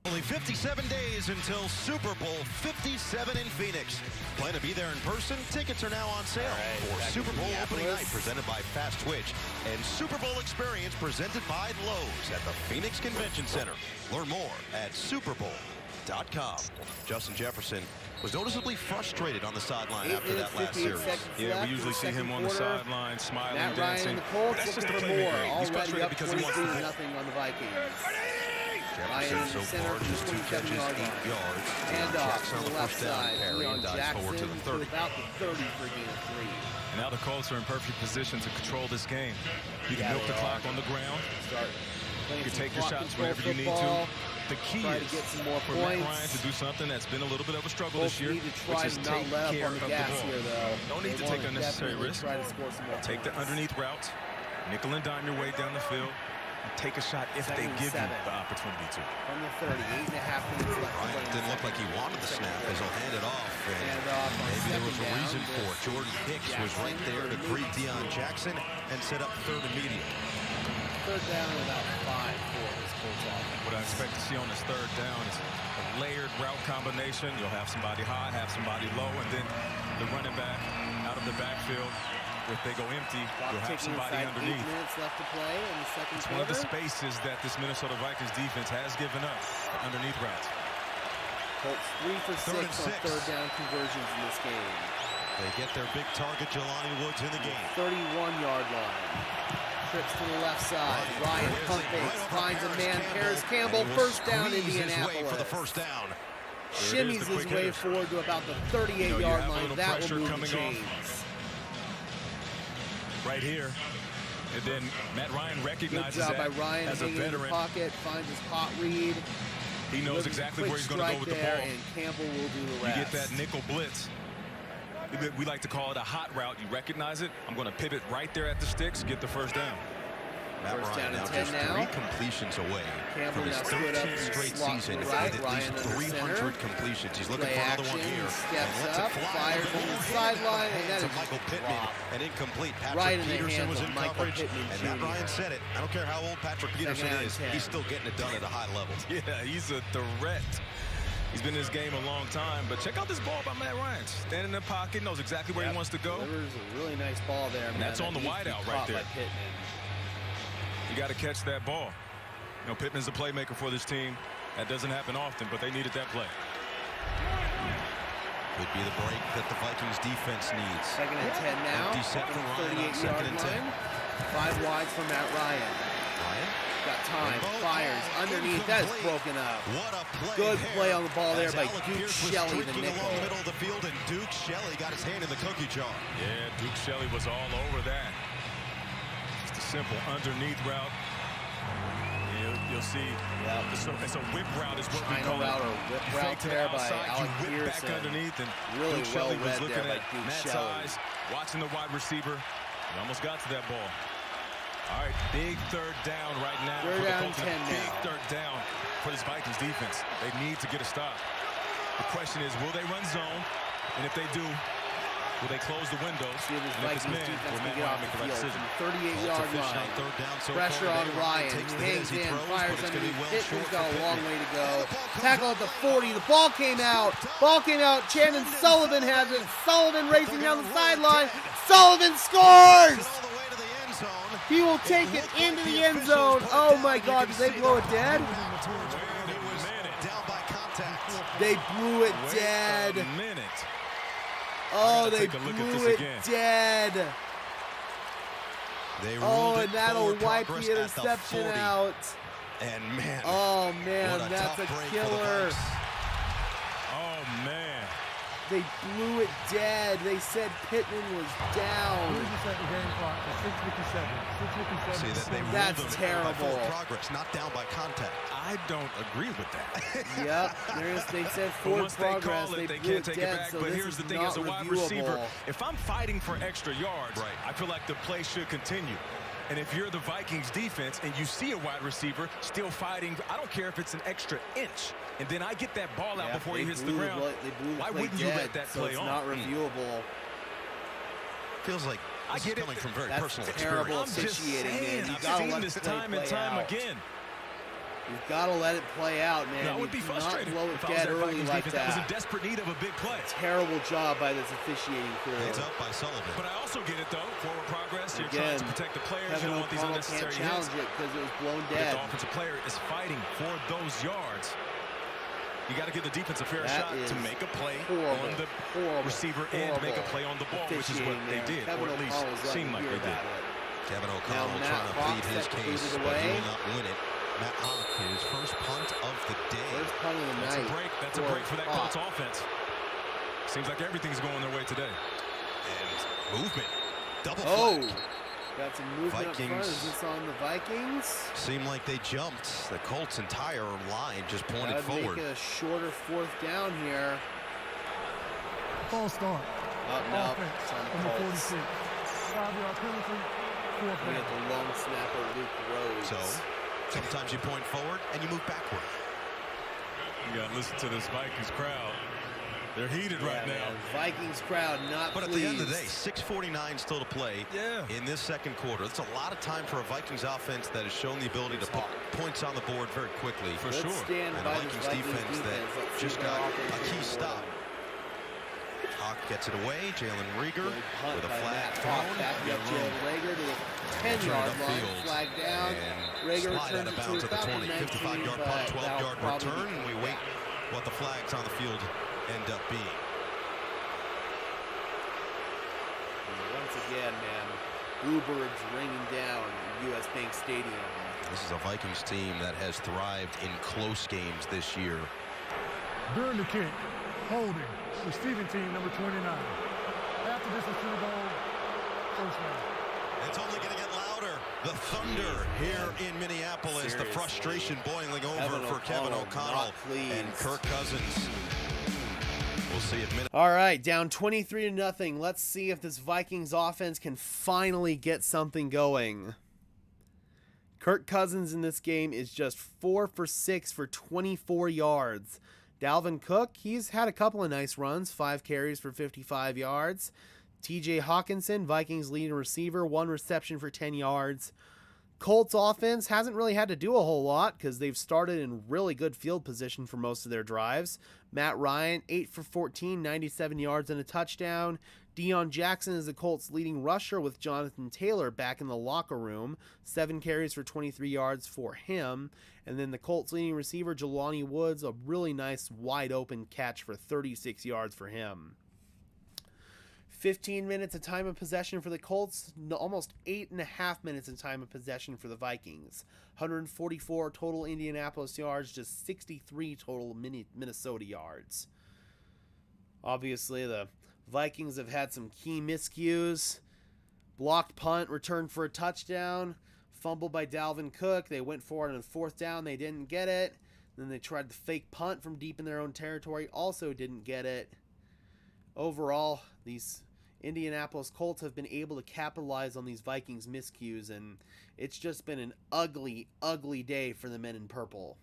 Only 57 days until Super Bowl 57 in Phoenix. Plan to be there in person? Tickets are now on sale for Super Bowl opening night presented by Fast Twitch and Super Bowl experience presented by Lowe's at the Phoenix Convention Center. Learn more at superbowl.com. Justin Jefferson was noticeably frustrated on the sideline after that last series. Yeah, we usually see him on the sideline smiling, Matt dancing. Ryan and the Colts That's just the looking for more. playmaker. He's Already frustrated up because he wants to 23-0 on the Vikings. Jefferson Ryan so in the center far just 2 catches, 8 yards. And off Jackson to on the the left first down side. carry and dives Jackson forward to the 30. about the 30 for gain of 3. And now the Colts are in perfect position to control this game. You can milk the clock on the ground. You can take your shots whenever you need to. The key is get some more for Matt Ryan to do something that's been a little bit of a struggle this year, need to try which is to take not let care up on of the the gas ball. here, though. Don't need to take unnecessary risks. Take the underneath route, nickel and dime your way down the field, and take a shot if they give you the opportunity to. From the 30, 8.5 minutes left. Ryan didn't look like he wanted the snap as he'll hand it off. And maybe there was a reason for it. Jordan Hicks was right there to greet Deion Jackson and set up third and medium. Third down and about 5 for this Colts offense. What I expect to see on this third down is a layered route combination. You'll have somebody high, have somebody low, and then the running back out of the backfield. If they go empty, you'll have somebody underneath. 8 minutes left to play in the second It's quarter. one of the spaces that this Minnesota Vikings defense has given up, underneath routes. Colts 3 for 6 on third down conversions in this game. They get their big target, Jelani Woods, in the game. 31-yard line. Trips to the left side. Ryan pump fakes, finds a man. Paris Campbell, first down, Indianapolis. For the first down. Shimmies his way forward to about the 38-yard line. That will move the chains. Right here. And then Matt Ryan recognizes Good job that by Ryan, as a hanging in the veteran. pocket, finds his hot read. He knows exactly where he's going to go with the ball. And Campbell will do the rest. You get that nickel blitz. We like to call it a hot route. You recognize it. I'm going to pivot right there at the sticks, get the first down. Matt Ryan now just 3 completions away from his 13th straight season with at least 300 completions. He's looking for another one here. Steps up, fires from the sideline, and that is Michael Pittman, an incomplete. Patrick right Peterson was in coverage, Pittman and Matt Ryan said it. I don't care how old Patrick Peterson is, he's still getting it done at a high level. Yeah, he's a threat. He's been in this game a long time, but check out this ball by Matt Ryan. Standing in the pocket, knows exactly where he wants to go. There's a really nice ball there, and that's on the wideout right there. You got to catch that ball. You know, Pittman's a playmaker for this team. That doesn't happen often, but they needed that play. Could be the break that the Vikings defense needs. Second and 10 now. Empty set for Ryan on second and 10. 5 wide for Matt Ryan. Ryan got time, fires underneath. That is broken up. What a play. Good play on the ball there by Duke Shelley, the nickel. Along the middle of the field, and Duke Shelley got his hand in the cookie jar. Yeah, Duke Shelley was all over that. Just a simple underneath route. You'll see. Yeah. It's a whip route is what we call it. Or whip route there by Alec Pearson. Back underneath, and really Duke well Shelley was looking there at by Duke Matt's Shelley. eyes, watching the wide receiver. He almost got to that ball. All right, big third down right now. Third down, 10 big now. third down for this Vikings defense. They need to get a stop. The question is, will they run zone, And if they do, will they close the windows? See if this And if it's Vikings man, defense will can Matt get Ryan off make the the right field. decision? 38-yard Colts line. third down so Pressure far on today. Ryan. Takes He the hit hangs as he in, throws, fires but it's gonna be underneath. well Pittman's short got for a long Pittman. way to go. And the ball comes Tackle at the 40. The ball came out. Ball came out. Chandon Sullivan has it. Sullivan racing down the sideline. Sullivan scores! All the way to the end zone. He will take it into the end zone. Oh my God, did they blow it dead? He was down by contact. They blew it Wait dead. a minute. Oh, gotta they take a look at blew this it again. dead. They Oh, ruled and it that'll forward wipe progress the at the interception 40. out. And man, Oh what man, a that's tough a break for the killer. Vikes. Oh, man. They blew it dead. They said Pittman was down. Who's the second game clock? 6:57. 6:57. See that they ruled That's them by terrible. forward progress, not down by contact. I don't agree with that. Yep, they said But forward once they progress. call They it, they blew can't it take dead. it back. So But this here's is the thing, not as a wide reviewable. receiver, if I'm fighting for extra yards, Right. I feel like the play should continue. And if you're the Vikings defense and you see a wide receiver still fighting, I don't care if it's an extra inch, and then I get that ball out Yeah, before he they hits the blew ground, They blew the why play wouldn't you dead, let that so play it's on? not reviewable. Feels like I this get is it. coming from very That's personal terrible experience. I'm just officiating, man. saying, You I've gotta seen let this the play time and play time out. again. You've got to let it play out, man. No, I would be You do frustrated not blow it if I was dead that early Vikings like defense. I was in that. desperate need of a big play. Terrible job by this officiating crew. It's up by Sullivan. But I also get it, though. Forward progress. You're Again, trying to protect the players. You Kevin don't want these O'Connell can't unnecessary challenge hits. it because it was blown But if dead. the offensive player is fighting for those yards, you got to give the defense a fair That shot to is make a play horrible, on the horrible, receiver and make a horrible play on the ball, which is what officiating they there. did, Kevin or at least O'Connell's letting seemed like you hear they did. about it. Kevin Now O'Connell Matt trying to Hawk plead his set to case, boot it but he away. will not win it. Matt Hawk, his first punt of the day. First punt of the That's night. a break. That's a break for that Colts offense. Seems like everything's going their way today. And movement. Double Oh, flag. got some movement up front. Vikings. Is this on the Vikings? Seemed like they jumped. The Colts' entire line just pointed That'd forward. make it a shorter fourth down here. False start. Oh, no, Offense it's on the from the Colts. 46. 5-yard penalty. Fourth We down. get the long snapper, Luke Rhodes. So, sometimes you point forward and you move backward. You got to listen to this Vikings crowd. They're heated right Yeah, now. man, Vikings crowd not But at pleased. the end of the day, 6:49 still to play in this second quarter. It's a lot of time for a Vikings offense that has shown the ability to put points on the board very quickly. For Let's sure. stand And by a this Vikings Vikings defense that Let's see just what got our offense a can key do. stop. Hawk gets it away. Jalen Rieger Good punt with a by flag Matt thrown. Hawk. Back Yeah, up Jalen Rager to the Turned 10-yard line. upfield Flag down. and Rager slide out returns of it to bounds at the about 20. 19, 55-yard but punt, that'll 12-yard probably return, be and we coming wait back. what the flags on the field end up being. Once again, man, bluebirds raining down at U.S. Bank Stadium. This is a Vikings team that has thrived in close games this year. During the kick, holding, receiving team number 29. After this is to the goal, first down. It's only going to get louder. The thunder here in Minneapolis. Seriously. The frustration boiling over for Kevin O'Connell not pleased. and Kirk Cousins. We'll see if Minnesota. All right, down 23-0. Let's see if this Vikings offense can finally get something going. Kirk Cousins in this game is just 4 for 6 for 24 yards. Dalvin Cook, he's had a couple of nice runs, 5 carries for 55 yards. TJ Hawkinson, Vikings leading receiver, 1 reception for 10 yards. Colts offense hasn't really had to do a whole lot because they've started in really good field position for most of their drives. Matt Ryan, 8 for 14, 97 yards and a touchdown. Deion Jackson is the Colts' leading rusher with Jonathan Taylor back in the locker room. 7 carries for 23 yards for him. And then the Colts' leading receiver, Jelani Woods, a really nice wide open catch for 36 yards for him. 15 minutes of time of possession for the Colts, almost 8.5 minutes of time of possession for the Vikings. 144 total Indianapolis yards, just 63 total Minnesota yards. Obviously, the Vikings have had some key miscues. Blocked punt, returned for a touchdown. Fumble by Dalvin Cook. They went for it on 4th down. They didn't get it. Then they tried the fake punt from deep in their own territory. Also didn't get it. Overall, these Indianapolis Colts have been able to capitalize on these Vikings miscues, and it's just been an ugly, ugly day for the men in purple.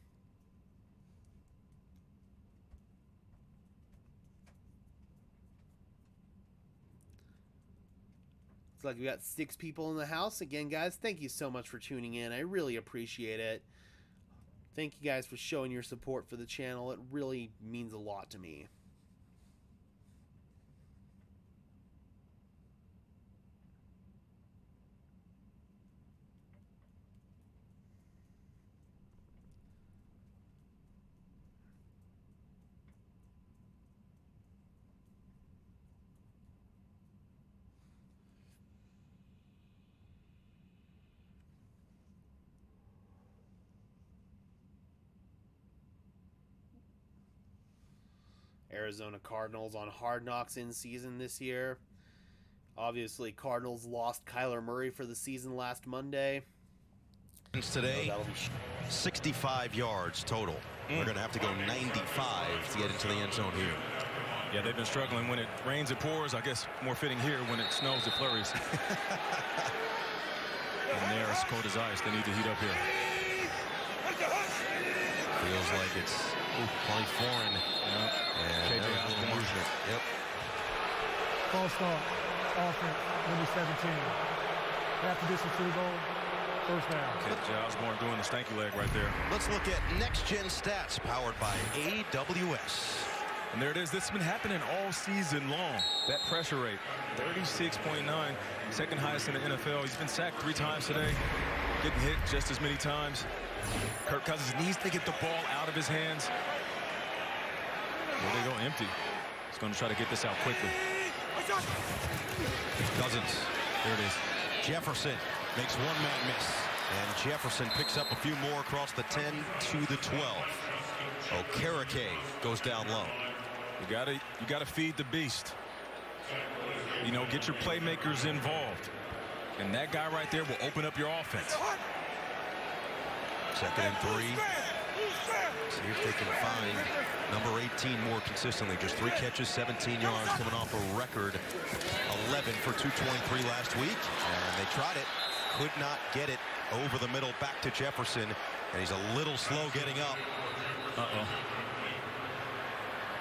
like we got 6 people in the house. Again, guys, thank you so much for tuning in. I really appreciate it. Thank you guys for showing your support for the channel. It really means a lot to me. Arizona Cardinals on Hard Knocks in season this year. Obviously, Cardinals lost Kyler Murray for the season last Monday. Today, 65 yards total. We're going to have to go 95 to get into the end zone here. Yeah, they've been struggling when it rains, it pours. I guess more fitting here when it snows, it flurries. And they're as cold as ice. They need to heat up here. Feels like it's plenty foreign. Yep. And KJ Osborne. Yep. False start. Offense, number 17. Half the distance to the goal. First down. KJ Osborne doing the stanky leg right there. Let's look at next-gen stats powered by AWS. And there it is. This has been happening all season long. That pressure rate, 36.9, second highest in the NFL. He's been sacked 3 times today, getting hit just as many times. Kirk Cousins needs to get the ball out of his hands. There they go, empty. He's going to try to get this out quickly. Cousins. There it is. Jefferson makes one man miss. And Jefferson picks up a few more across the 10 to the 12. Okereke goes down low. You gotta feed the beast. You know, get your playmakers involved. And that guy right there will open up your offense. Second and 3. See if they can find number 18 more consistently. Just 3 catches, 17 yards, coming off a record 11 for 223 last week. And they tried it, could not get it over the middle back to Jefferson. And he's a little slow getting up.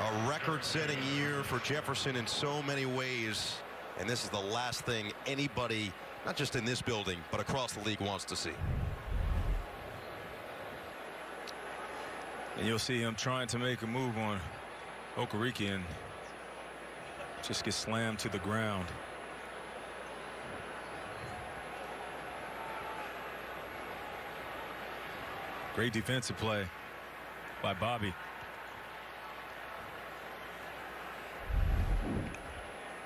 A record-setting year for Jefferson in so many ways. And this is the last thing anybody, not just in this building, but across the league wants to see. And you'll see him trying to make a move on Okereke and just get slammed to the ground. Great defensive play by Bobby.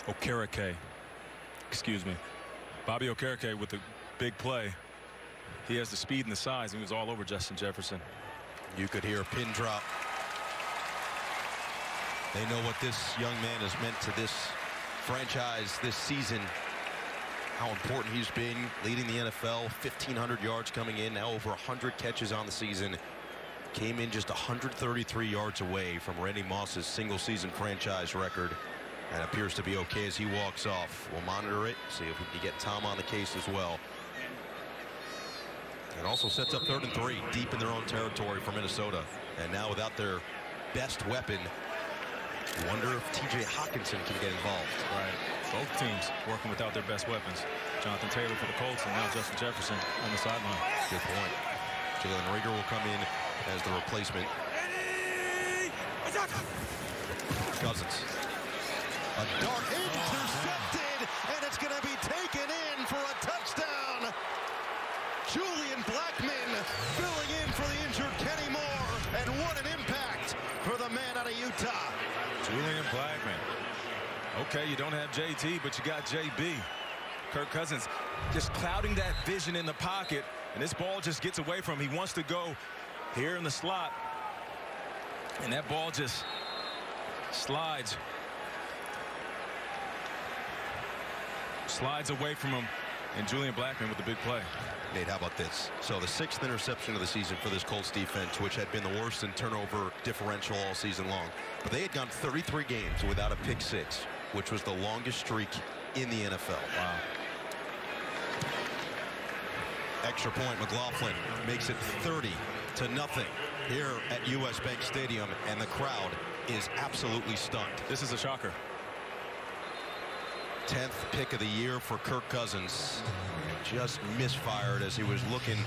Okereke. Excuse me. Bobby Okereke with the big play. He has the speed and the size. He was all over Justin Jefferson. You could hear a pin drop. They know what this young man has meant to this franchise this season. How important he's been leading the NFL. 1,500 yards coming in, now over 100 catches on the season. Came in just 133 yards away from Randy Moss's single-season franchise record, and appears to be okay as he walks off. We'll monitor it, see if we can get Tom on the case as well. It also sets up 3rd and 3, deep in their own territory for Minnesota. And now without their best weapon, you wonder if T.J. Hawkinson can get involved. Right. Both teams working without their best weapons. Jonathan Taylor for the Colts and now Justin Jefferson on the sideline. Good point. Jalen Reagor will come in as the replacement. Cousins. A dart intercepted, and it's going to be taken in for a touchdown. Julian Blackmon filling in for the injured Kenny Moore, and what an impact for the man out of Utah. Julian Blackmon. Okay, you don't have JT, but you got JB. Kirk Cousins just clouding that vision in the pocket, and this ball just gets away from him. He wants to go here in the slot, and that ball just slides away from him, and Julian Blackmon with the big play. Nate, how about this? So the 6th interception of the season for this Colts defense, which had been the worst in turnover differential all season long. But they had gone 33 games without a pick 6, which was the longest streak in the NFL. Wow. Extra point, McLaughlin makes it 30-0 here at US Bank Stadium, and the crowd is absolutely stunned. This is a shocker. 10th pick of the year for Kirk Cousins. Just misfired as he was looking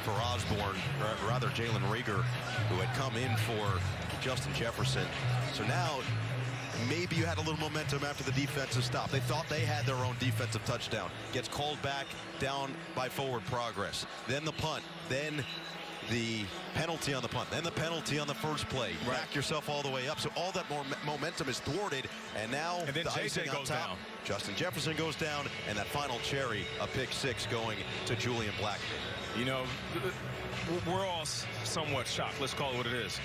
for Osborne, or rather Jalen Reagor, who had come in for Justin Jefferson. So now maybe you had a little momentum after the defensive stop. They thought they had their own defensive touchdown. Gets called back, down by forward progress. Then the punt, then the penalty on the punt, then the penalty on the first play. Back yourself all the way up. So all that more momentum is thwarted, and now then the JJ icing on goes top. down. Justin Jefferson goes down, and that final cherry, a pick 6 going to Julian Blackmon. You know, we're all somewhat shocked. Let's call it what it is.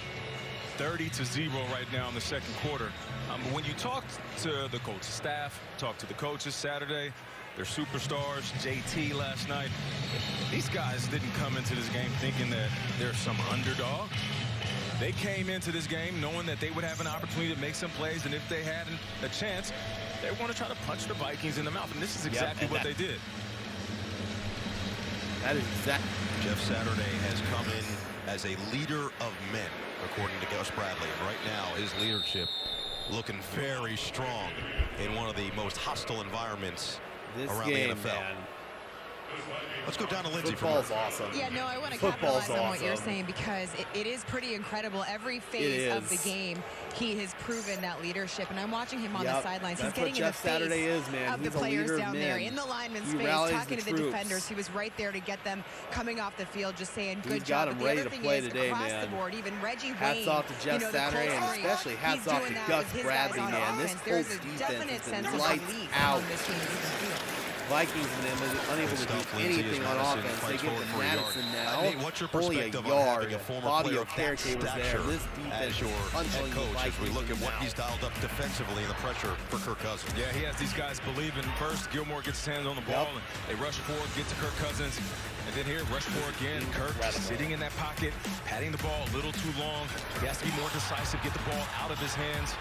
30-0 right now in the second quarter. When you talk to the Colts staff, talk to the coaches Saturday, their superstars, JT last night, these guys didn't come into this game thinking that they're some underdog. They came into this game knowing that they would have an opportunity to make some plays, and if they had a chance, they want to try to punch the Vikings in the mouth, and this is exactly what they did. That is exactly. Jeff Saturday has come in as a leader of men, according to Gus Bradley. And right now, his leadership looking very strong in one of the most hostile environments around the NFL. Man. Let's go down to Lindsay. Football's awesome. Yeah, no, I want to Football's capitalize on what you're awesome. saying, because it is pretty incredible. Every phase of the game, he has proven that leadership, and I'm watching him on the sidelines. He's getting in the face of the players down there, in the lineman's face, talking to the defenders. He was right there to get them coming off the field, just saying good job. But the other thing is, across the board, even Reggie Wayne, hats off to Jeff Saturday, and especially hats off to Gus Bradley, man. This Colts defense has been lights out. Vikings and them are unable to do anything on offense. They get to Madison now. What's your only a perspective on yard. having a former Bobby player of that Okereke was there. stature This defense as your is punching head the coach as we Vikings look at in the what he's mouth. dialed up defensively and the pressure for Kirk Cousins? Yeah, he has these guys believing. First, Gilmore gets his hands on the ball, and they rush forward, get to Kirk Cousins. And then here, rush forward again. Kirk sitting in that pocket, patting the ball a little too long. He has to be more decisive, get the ball out of his hands.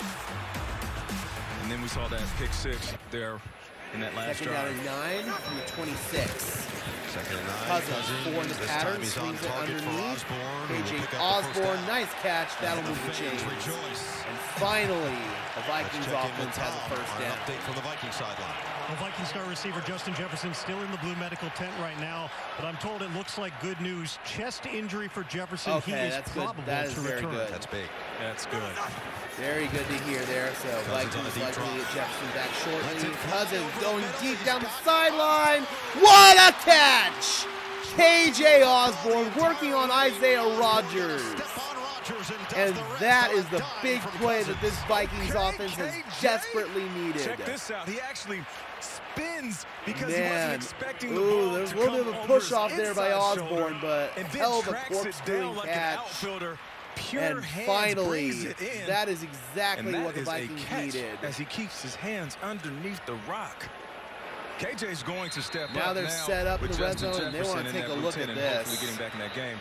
And then we saw that pick 6 there in that last Second down drive. and 9 from the 26. Second and 9. Cousins 4 in the This pattern, time he's on swings it target for underneath. Osborne, who will KJ pick up the first Osborne, down. nice catch. That'll And move the the fans chains. rejoice. And finally, the Let's Vikings check in with offense has a Tom first on an down. update from the Vikings sideline. Well, Viking star receiver Justin Jefferson still in the blue medical tent right now, but I'm told it looks like good news. Chest injury for Jefferson. Okay, he is that's good. probable That is to very return. good. That's big. That's good. Very good to hear there. So Cousins on a Vikings deep likely to drop. get Jefferson back shortly. Lets it fly Cousins over going the middle. deep He's down the got it. sideline. What a catch! KJ Osborne working on Isaiah Rodgers. And that is the big play that this Vikings offense has desperately needed. Check this out. He actually spins because he Man, wasn't expecting the ooh, ball there's to a little come bit of a over push his off there by inside Osborne, shoulder, but and then hell of a tracks it corkscrewing down like an catch. outfielder. Pure And hands finally, brings it in. that is exactly And that what the is a Vikings catch needed. as he keeps his hands underneath the rock. KJ's going to step up Now they're set up in with the red Justin zone, and they want to Jefferson in take a that look routine at and hopefully this. getting back in that game.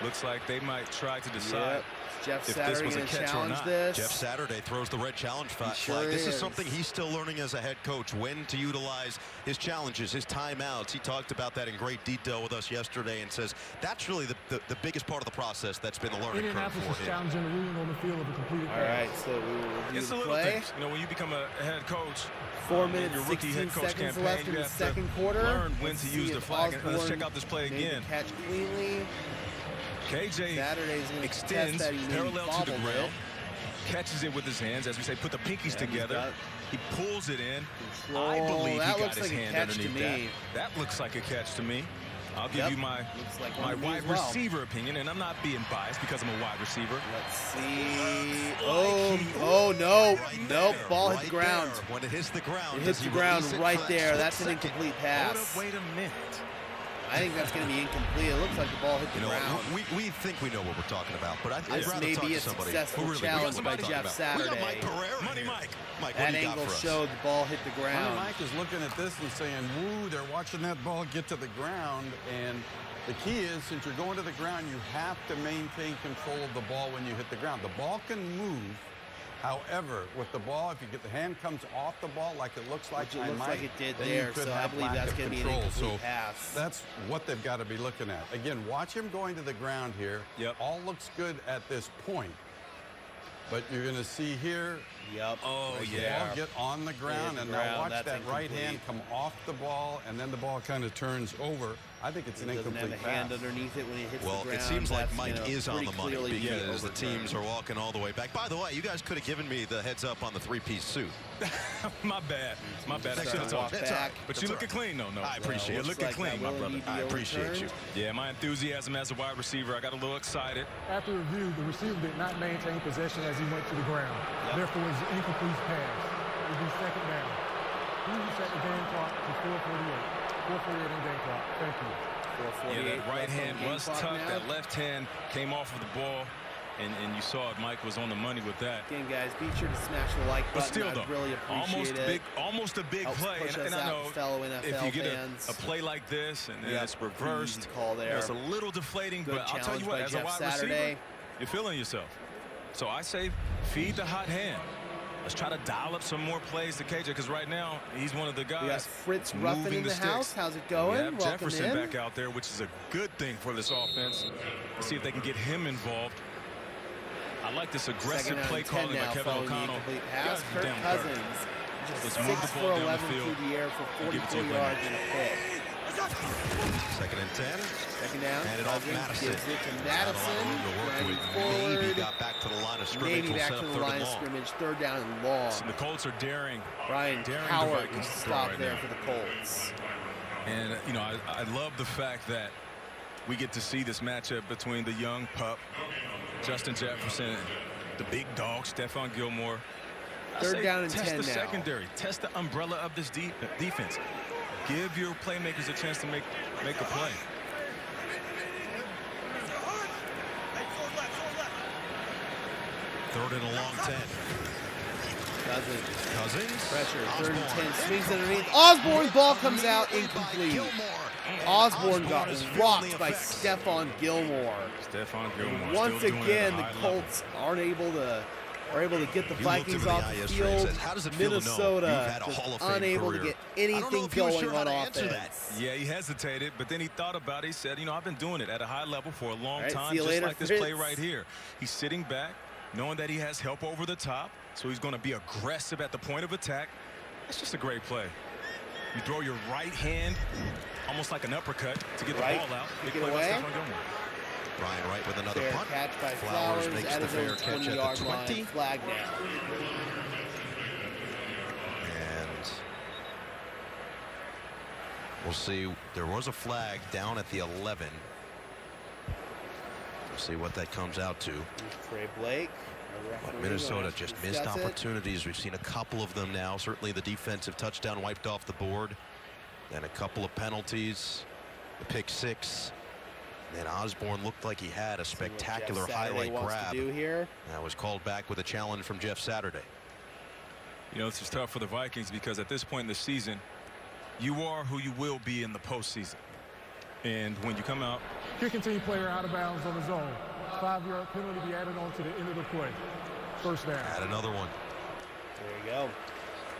Looks like they might try to decide Yep. Jeff if Saturday this was a going to catch or challenge not. this. Jeff Saturday throws the red challenge flag. sure This is is. something he's still learning as a head coach, when to utilize his challenges, his timeouts. He talked about that in great detail with us yesterday and says that's really the biggest part of the process that's been the learning curve Indianapolis for is him. challenging the ruling on the field of a completed All pass. right, so we will review It's the the little play. things. You know, when you become a head coach, 4 in minutes, your rookie 16 head coach seconds campaign, left in you the have to second quarter. learn when Let's to see use the if flag. Let's Osborne check out this play made again. the catch cleanly. KJ Saturday's going to test extends that. He parallel to the bobbled ground, it. catches it with his hands, as we say, put the pinkies together. He pulls it in. Control. I believe That he got looks his like a hand catch to underneath me. that. That looks like a catch to me. I'll give you my Looks like one to me wide as well. receiver opinion, and I'm not being biased because I'm a wide receiver. Let's see. Oh no. Nope, ball hit the ground. There. When it hits the ground, It hits does the he ground release it right for that there. split That's an second? incomplete Hold pass. up, wait a minute. I think that's going to be incomplete. It looks like the ball hit the You know, ground. we think we know what we're talking about, but I'd This rather may talk be to a somebody successful who really challenge knows by what we're Jeff talking about. We got Mike Saturday. Pereira Money here. Mike. Mike, what That do you got angle for us? showed the ball hit the Money ground. Mike is looking at this and saying, woo, they're watching that ball get to the ground. And the key is, since you're going to the ground, you have to maintain control of the ball when you hit the ground. The ball can move. However, with the ball, if you get the hand comes off the ball like it looks like, Which it looks like it did then you there, could so I have believe lack that's of going to be an control. incomplete So pass. that's what they've got to be looking at. Again, watch him going to the ground here. Yep. All looks good at this point. But you're going to see here. Yep. Oh, yeah. Ball get on the ground, and now watch that right hand come off the ball, and then the ball kind of turns over. I think it's an incomplete pass. pass. Hand underneath it when it hits well, the ground. It seems like Mike is on the money because the overturned. teams are walking all the way back. By the way, you guys could have given me the heads up on the three-piece suit. My bad. My bad. I should have told you. But you're looking clean, though. No, I appreciate You're looking clean, my brother. I appreciate you. Yeah, my enthusiasm as a wide receiver, I got a little excited. After review, the receiver did not maintain possession as he went to the ground. Therefore, it's an incomplete pass. It would be second down. Please reset the game clock to 4:48. 4:48 on game clock. Thank you. Yeah, that right hand was tough. That left hand came off of the ball, and you saw it. Mike was on the money with that. Again, guys, be sure to smash the like button. But still, though, I'd really appreciate almost a big Helps play. push us And I out know to fellow NFL if you get fans. a play like this and then it's reversed, call there. It's a little deflating. Good But I'll tell you challenge what, by as a Jeff wide Saturday. receiver, you're feeling yourself. So I say feed the hot hand. Let's try to dial up some more plays to KJ, because right now he's one of the guys. We got Fritz Ruffin in the sticks. house. How's it going? We have Welcome Jefferson in. back out there, which is a good thing for this offense. Let's see if they can get him involved. I like this aggressive play calling by Kevin O'Connell. Pass. Kirk Cousins just 6 for 11 through the air for 44 yards and a pick. Second and 10. Second down. And it off Madison. Gives it to Madison. Maybe got back to the line of scrimmage. Maybe back to the line of scrimmage. Third down and long. So the Colts are daring. Brian Howard can stop there for the Colts. And, you know, I love the fact that we get to see this matchup between the young pup, Justin Jefferson, the big dog, Stephon Gilmore. Third down and 10 now. Test the now. secondary. Test the umbrella of this defense. Give your playmakers a chance to make a play. Third and a long 10. Cousins. Pressure. Third and 10. Swings underneath. Osborne's ball comes out incomplete. Osborne got rocked by Stephon Gilmore. Stephon Gilmore. Once again, the Colts are able to get the Vikings off the field. Minnesota just unable to get anything going on offense. Yeah, he hesitated, but then he thought about it. He said, you know, I've been doing it at a high level for a long time, just later, like this play right here. He's sitting back, knowing that he has help over the top, so he's going to be aggressive at the point of attack. That's just a great play. You throw your right hand, almost like an uppercut, to get the ball out. Big play by Stephon Gilmore. Brian Wright with another fair punt. Catch by Flowers makes the fair catch at the 20. Flag now. And we'll see. There was a flag down at the 11. We'll see what that comes out to. Trey Blake. But Minnesota just missed opportunities. We've seen a couple of them now. Certainly the defensive touchdown wiped off the board. Then a couple of penalties. The pick six. Then Osborne looked like he had a spectacular highlight grab. That was called back with a challenge from Jeff Saturday. You know, this is tough for the Vikings because at this point in the season, you are who you will be in the postseason. And when you come out. Kicking team player out of bounds on his own. 5-yard penalty be added on to the end of the play. First down. Add another one. There you go.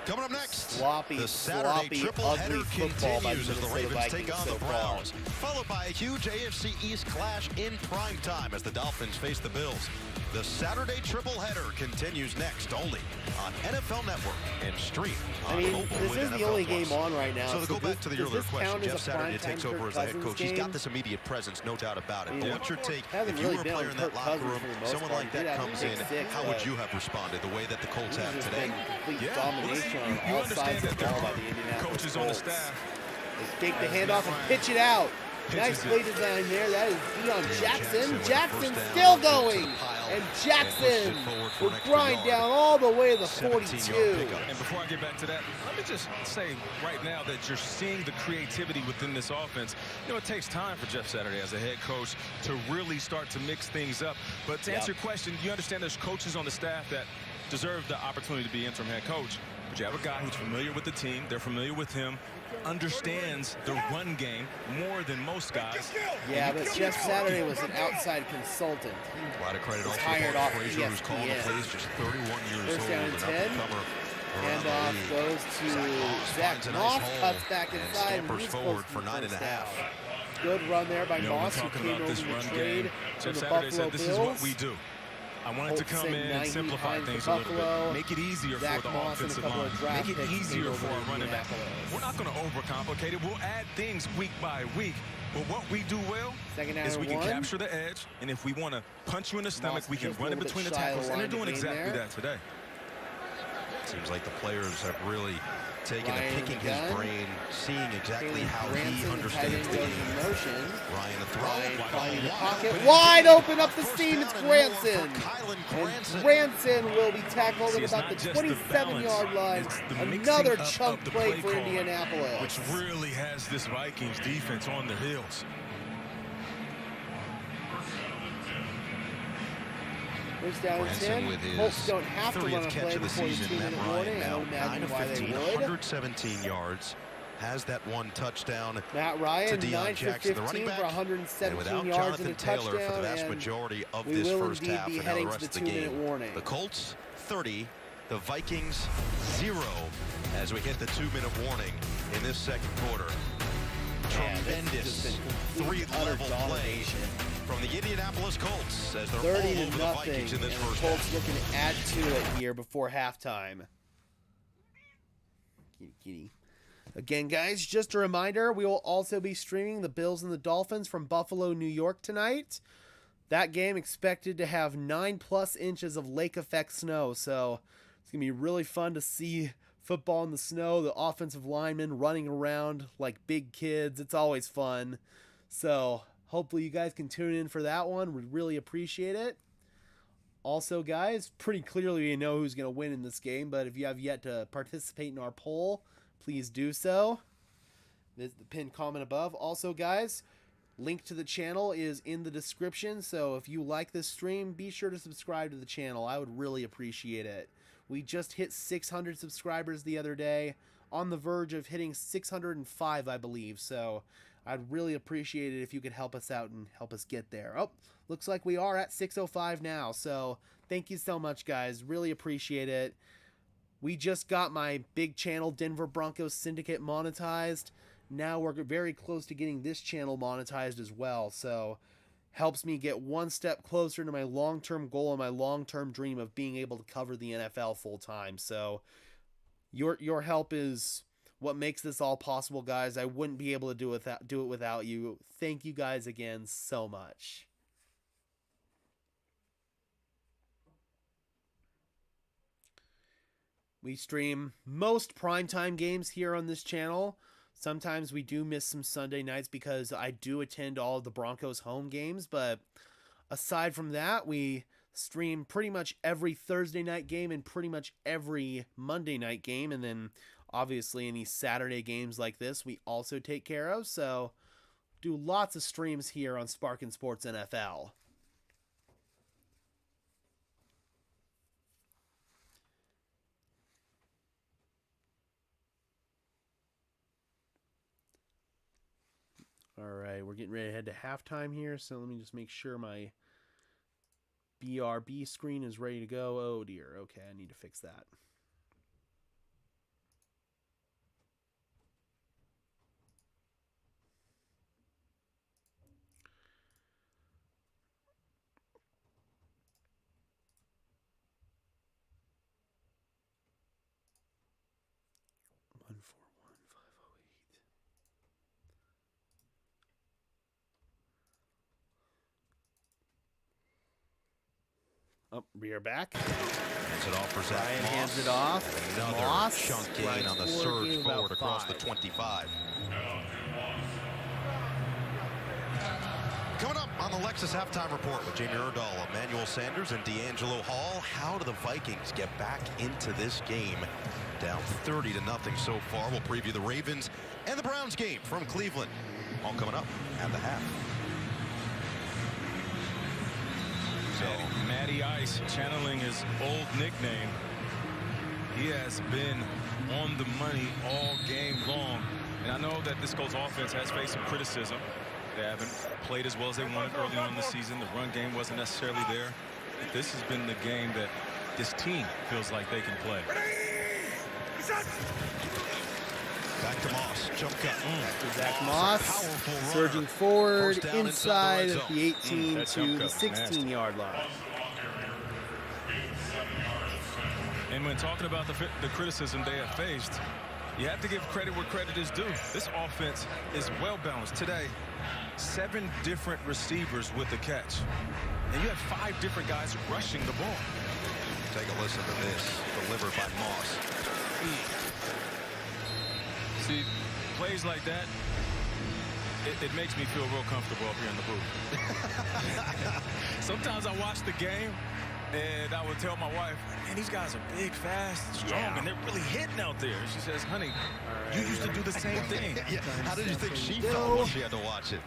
Coming up next, sloppy, the Saturday triple-header continues as the Ravens take on the Browns, followed by a huge AFC East clash in prime time as the Dolphins face the Bills. The Saturday triple-header continues next only on NFL Network and stream on mobile this is the only game on right now. So to go back to the earlier question, Jeff Saturday takes over as the head coach. He's got this immediate presence, no doubt about it. But what's your take? If you were a player in that locker room, someone like that comes in, how would you have responded the way that the Colts have today? Domination on all sides of the ball by the Indianapolis coaches on the staff. They take the handoff and pitch it out. Nice play design there. That is Deion Jackson. Jackson still going. And Jackson will grind down all the way to the 42. And before I get back to that, let me just say right now that you're seeing the creativity within this offense. You know, it takes time for Jeff Saturday as a head coach to really start to mix things up. But to answer your question, you understand there's coaches on the staff that deserve the opportunity to be interim head coach. But you have a guy who's familiar with the team. They're familiar with him. Understands the run game more than most guys. Yeah, but Jeff Saturday was an outside consultant. A lot of credit also hired off Frazier, who's calling the plays, just 31 years First down old. and 10. Handoff goes to Zach Moss, cuts back inside, and he's forward for 9.5. Good run there by Moss, who came over the trade from the Buffalo Bills. This is what we do. I wanted to come in and simplify things a little bit. Make it easier for the offensive line. Make it easier for our running back. We're not going to overcomplicate it. We'll add things week by week. But what we do well is we can capture the edge. And if we want to punch you in the stomach, we can run in between the tackles. And they're doing exactly that today. Seems like the players have really taken to picking his brain, seeing exactly how he understands the game. Ryan the throw. Finding the pocket. Wide open up the seam. It's Granson. And Granson will be tackled at about the 27-yard line. Another chunk play for Indianapolis. Which really has this Vikings defense on their heels. First down and 10. Colts don't have to run a play before the 2-minute warning. I don't imagine why they would. 117 yards. Has that one touchdown. Matt Ryan, to 9 for 15 for 117 yards and a touchdown. For the vast majority of this first half and now the rest of the game. Warning. The Colts 30, the Vikings 0 as we hit the 2-minute warning in this second quarter. Tremendous three-level play from the Indianapolis Colts as they're 30 all over the Vikings in this first half. Colts looking to add to it here before halftime. Kitty. Again, guys, just a reminder, we will also be streaming the Bills and the Dolphins from Buffalo, New York tonight. That game expected to have 9+ inches of lake effect snow, so it's going to be really fun to see football in the snow, the offensive linemen running around like big kids. It's always fun. So hopefully you guys can tune in for that one. We'd really appreciate it. Also, guys, pretty clearly we know who's going to win in this game, but if you have yet to participate in our poll, please do so. There's the pinned comment above. Also, guys, link to the channel is in the description, so if you like this stream, be sure to subscribe to the channel. I would really appreciate it. We just hit 600 subscribers the other day, on the verge of hitting 605, I believe, so I'd really appreciate it if you could help us out and help us get there. Oh, looks like we are at 605 now, so thank you so much, guys. Really appreciate it. We just got my big channel, Denver Broncos Syndicate, monetized. Now we're very close to getting this channel monetized as well, so helps me get one step closer to my long-term goal and my long-term dream of being able to cover the NFL full-time. So your help is what makes this all possible, guys. I wouldn't be able to do it without you. Thank you guys again so much. We stream most primetime games here on this channel. Sometimes we do miss some Sunday nights because I do attend all of the Broncos home games, but aside from that, we stream pretty much every Thursday night game and pretty much every Monday night game, and then obviously any Saturday games like this we also take care of, so do lots of streams here on Sparkin Sports NFL. All right, we're getting ready to head to halftime here, so let me just make sure my BRB screen is ready to go. Oh, dear. Okay, I need to fix that. Oh, we are back. Hands it off for Zach Ryan Moss. hands it off. Another Moss chunk gain on the surge forward across the 25. Coming up on the Lexus Halftime Report with Jamie Erdahl, Emmanuel Sanders, and D'Angelo Hall. How do the Vikings get back into this game? Down 30-0 so far. We'll preview the Ravens and the Browns game from Cleveland. All coming up at the half. So Matty Ice, channeling his old nickname, he has been on the money all game long. And I know that this Colts offense has faced some criticism. They haven't played as well as they wanted early on in the season. The run game wasn't necessarily there. But this has been the game that this team feels like they can play. Back to Moss, jump cut. Zach Moss surging forward inside the 18 to the 16-yard line. And when talking about the criticism they have faced, you have to give credit where credit is due. This offense is well balanced. Today, 7 different receivers with the catch. And you have 5 different guys rushing the ball. Take a listen to this, delivered by Moss. See, plays like that, it makes me feel real comfortable up here in the booth. Sometimes I watch the game, and I would tell my wife, man, these guys are big, fast, strong, and they're really hitting out there. And she says, honey, you used to do the same thing. Yeah. How did you think she felt when she had to watch it?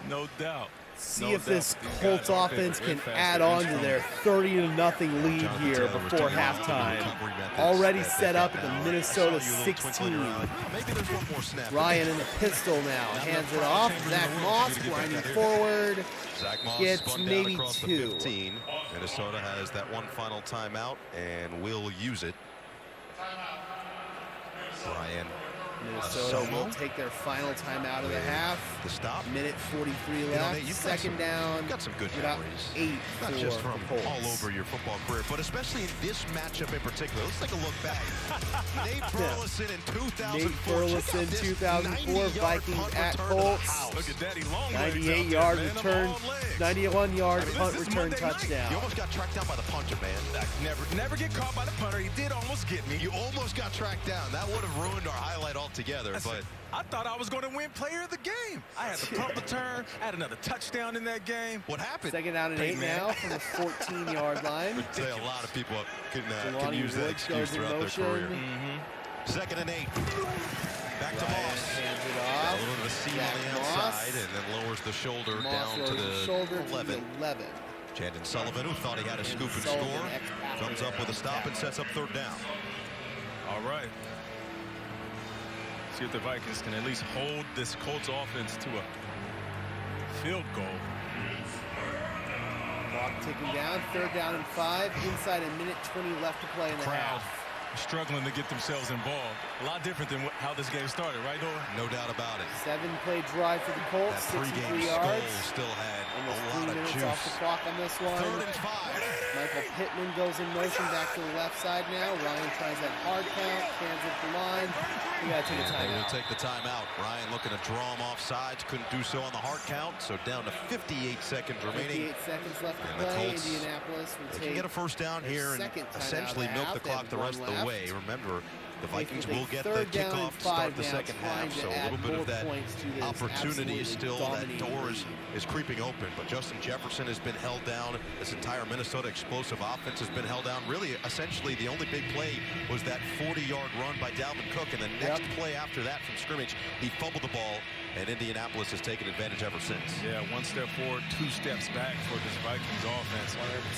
No doubt. See if this Colts offense can add on to their 30-0 lead here before halftime. Already set up at the Minnesota 16. Maybe there's one more snap. Ryan in the pistol now. Hands it off. Zach Moss grinding forward. Zach Moss gets spun maybe down across 2. the 15. Minnesota has that one final timeout and will use it. Ryan. Minnesota will take their final timeout of the half. The stop. Minute 43 left. Second down. Got some good about memories. 8 Not for just from the Colts. all over your football career, but especially in this matchup in particular. Let's take a look back. Nate Burleson in 2004. Nate Burleson, 2004. Vikings at Colts. Look at Daddy Long 98-yard return. 91-yard punt return touchdown. You almost got tracked down by the punter, man. Never get caught by the punter. He did almost get me. You almost got tracked down. That would have ruined our highlight altogether. But I thought I was going to win player of the game. I had the punt return. I had another touchdown in that game. What happened? Second down and 8 now from the 14-yard line. I'd say a lot of people can use that excuse throughout their career. Second and 8. Back to Moss. Hands it off. A little bit of a seam on the outside and then lowers the shoulder Moss down to the shoulder 11. To the 11. Chandon Sullivan, who thought he had a scoop and score, comes up with a stop and sets up 3rd down. All right. See if the Vikings can at least hold this Colts offense to a field goal. Clock ticking down. 3rd down and 5. Inside a minute 20 left to play in the half. Struggling to get themselves involved. A lot different than how this game started, right, Dora? No doubt about it. 7-play drive for the Colts. That 63 pregame yards. skull still had Almost a lot 3 of minutes juice. off the clock on this one. 3rd and 5. Michael Pittman goes in motion back to the left side now. Ryan tries that hard count. Hands at the line. We got to take a They will timeout. take the timeout. Ryan looking to draw him off sides. Couldn't do so on the hard count. So down to 58 seconds remaining. 58 seconds left to And the play. Colts, Indianapolis will they can get a first down here and essentially milk the clock the rest of the way. Remember, the Vikings will get the kickoff to start the second half, so a little bit of that opportunity is still, that door is creeping open. But Justin Jefferson has been held down. This entire Minnesota explosive offense has been held down. Really, essentially, the only big play was that 40-yard run by Dalvin Cook, and the next play after that from scrimmage, he fumbled the ball, and Indianapolis has taken advantage ever since. Yeah, 1 step forward, 2 steps back for this Vikings offense.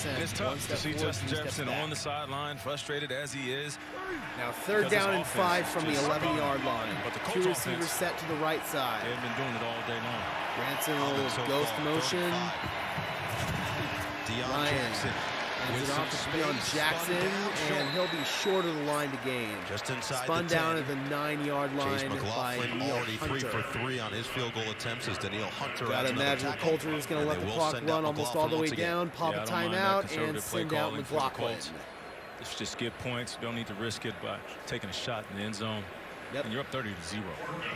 100%. And it's tough to see Justin Jefferson on the sideline, frustrated as he is. Now 3rd down and 5 from the 11-yard line. But the 2 Colts receivers offense, set to the right side. they've been doing it all day long. Granson will ghost motion. Deion Ryan Jackson hands it off to Deion Jackson, and he'll be short of the line to gain. Just inside Spun the 10. down at the 9-yard line Chase by McLaughlin Neil already 3 Hunter. for 3 on his field goal attempts as Daniil Hunter Gotta adds another imagine the tackle. Colts are just going to let And the they will clock send run out almost all the way McLaughlin once again. down, pop Yeah, a I don't mind that timeout, and conservative play send out calling for the McLaughlin. Colts. Let's just get points. You don't need to risk it by taking a shot in the end zone. Yep. And you're up 30-0.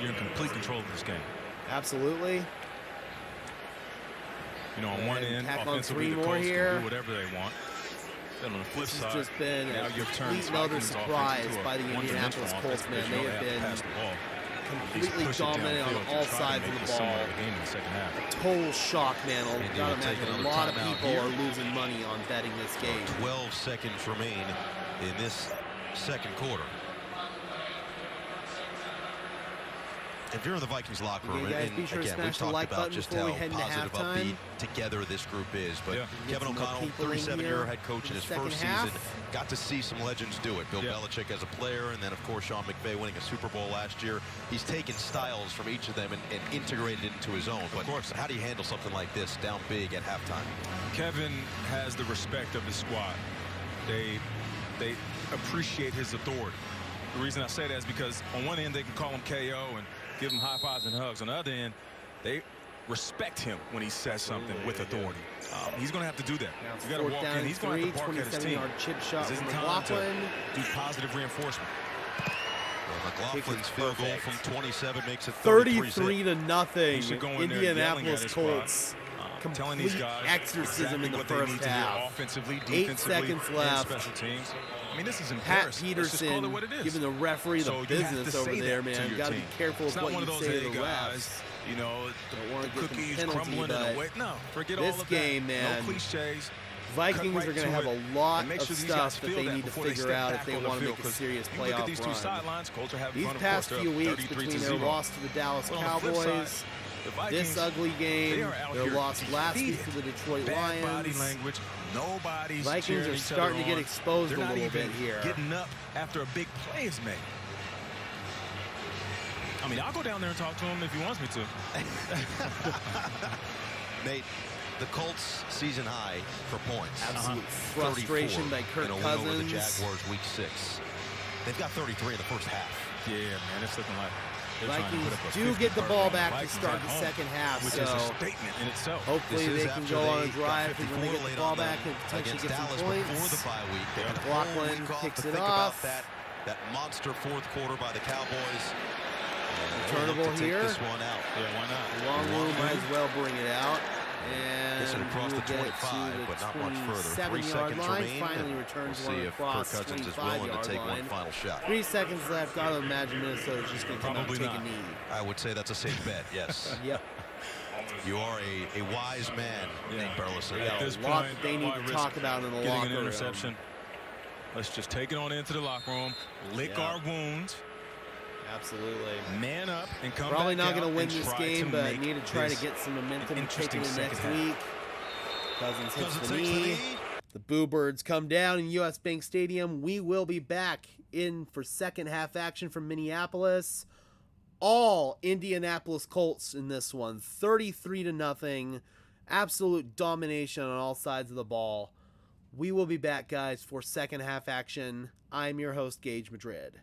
You're in complete control of this game. Absolutely. You know, on one end, tack on offensively, 3 the more Colts here. can do whatever they want. Then on the flip This side, has just been now a you've turned complete and utter Vikings offense surprise into a by the Indianapolis one-dimensional Colts, offense man. because They you have don't been pass the ball. completely Push it dominant on downfield to all try to sides make of the this somewhat ball. of a game in the second half. Total shock, man. I And gotta you'll take imagine a another lot of timeout people here. are losing money on betting this game. 12 seconds remain in this second quarter. If you're in the Vikings locker room, guys, and be sure to again, we've smash the talked like about button just before how we head into positive, halftime. upbeat together this group is. But Yeah. Kevin Get some more O'Connell, people in 37-year here head coach in his in the first second half. season, got to see some legends do it. Bill Yeah. Belichick as a player, and then, of course, Sean McVay winning a Super Bowl last year. He's taken styles from each of them and integrated it into his own. But of course, how do you handle something like this down big at halftime? Kevin has the respect of his squad. They appreciate his authority. The reason I say that is because on one end they can call him KO and give him high fives and hugs. On the other end, they respect him when he says something with authority. He's going to have to do that. You got to walk down in. He's going to have to bark at his team. 27-yard chip shot This from isn't time to McLaughlin. do positive reinforcement. Well, McLaughlin's field goal from 27 makes it 33 to nothing. He should go in there yelling at Indianapolis his Colts. telling these Complete guys exorcism exactly in the what they first need to do half. offensively, 8 defensively, seconds and left. special teams. I mean, this is Pat embarrassing. Let's just call it Peterson what it is. giving the referee So the you have business to over say there, that to man. your Got to be team. careful It's with not what one you of those, say hey, to the guys, refs. you know, Don't want to get some cookies penalty, crumbling but in a way. No, forget this all of game, that. man, No cliches. Vikings Cut are right going to have to a it lot and make of sure these guys stuff that feel they that need to before they figure step out if back they on the want to field, make a serious you look at playoff these two run. sidelines, Colts are having These fun, of past course. few They're weeks 33 between to their 0. loss to the Dallas Well, on the flip Cowboys, side, the Vikings, this ugly they game, are out their here loss last week defeated. to the Detroit Bad body Lions. language. Nobody's Vikings cheering are each starting other to get on. exposed They're a not little even bit here. getting up after a big play is made. I mean, I'll go down there and talk to him if he wants me to. Nate, the Colts season high for points. Absolute frustration by Kirk in a win Cousins. over the Jaguars week 6. They've got 33 in the first half. Yeah, man, it's looking like they're trying to Vikings put up a do 50 get the ball back to Vikings start at the home, second half, which so is a statement in itself. hopefully This is they can after go on a they got drive and when they 54 get the late ball on back and potentially against get some Dallas points. before the bye week. They had a whole McLaughlin week off kicks to it think off. about that monster fourth quarter by the Cowboys. Returnable here. Take this one out. Yeah, why not? Long room might as well bring it out. And This one across we'll the get 25, to the but not much further. 3 27-yard seconds line. remain. Finally returns We'll one see if Kirk across Cousins is willing to 25-yard take line. one final shot. 3 seconds left. I would imagine Minnesota's just going to come out and Probably take not. a knee. I would say that's a safe bet, yes. Yep. You are a wise man, Nate Burleson. At this A lot point, that they need why to risk talk about in the getting locker an room. interception? Let's just take it on into the locker room, lick our wounds, Absolutely. man up, and come Probably back not going out to win and this try game, to but make need to try to this get some momentum an and take it interesting in next second half. week. Cousins hits Cousins the takes the knee. knee. The Boo Birds come down in U.S. Bank Stadium. We will be back in for second half action from Minneapolis. All Indianapolis Colts in this one. 33-0. Absolute domination on all sides of the ball. We will be back, guys, for second half action. I'm your host, Gage Madrid.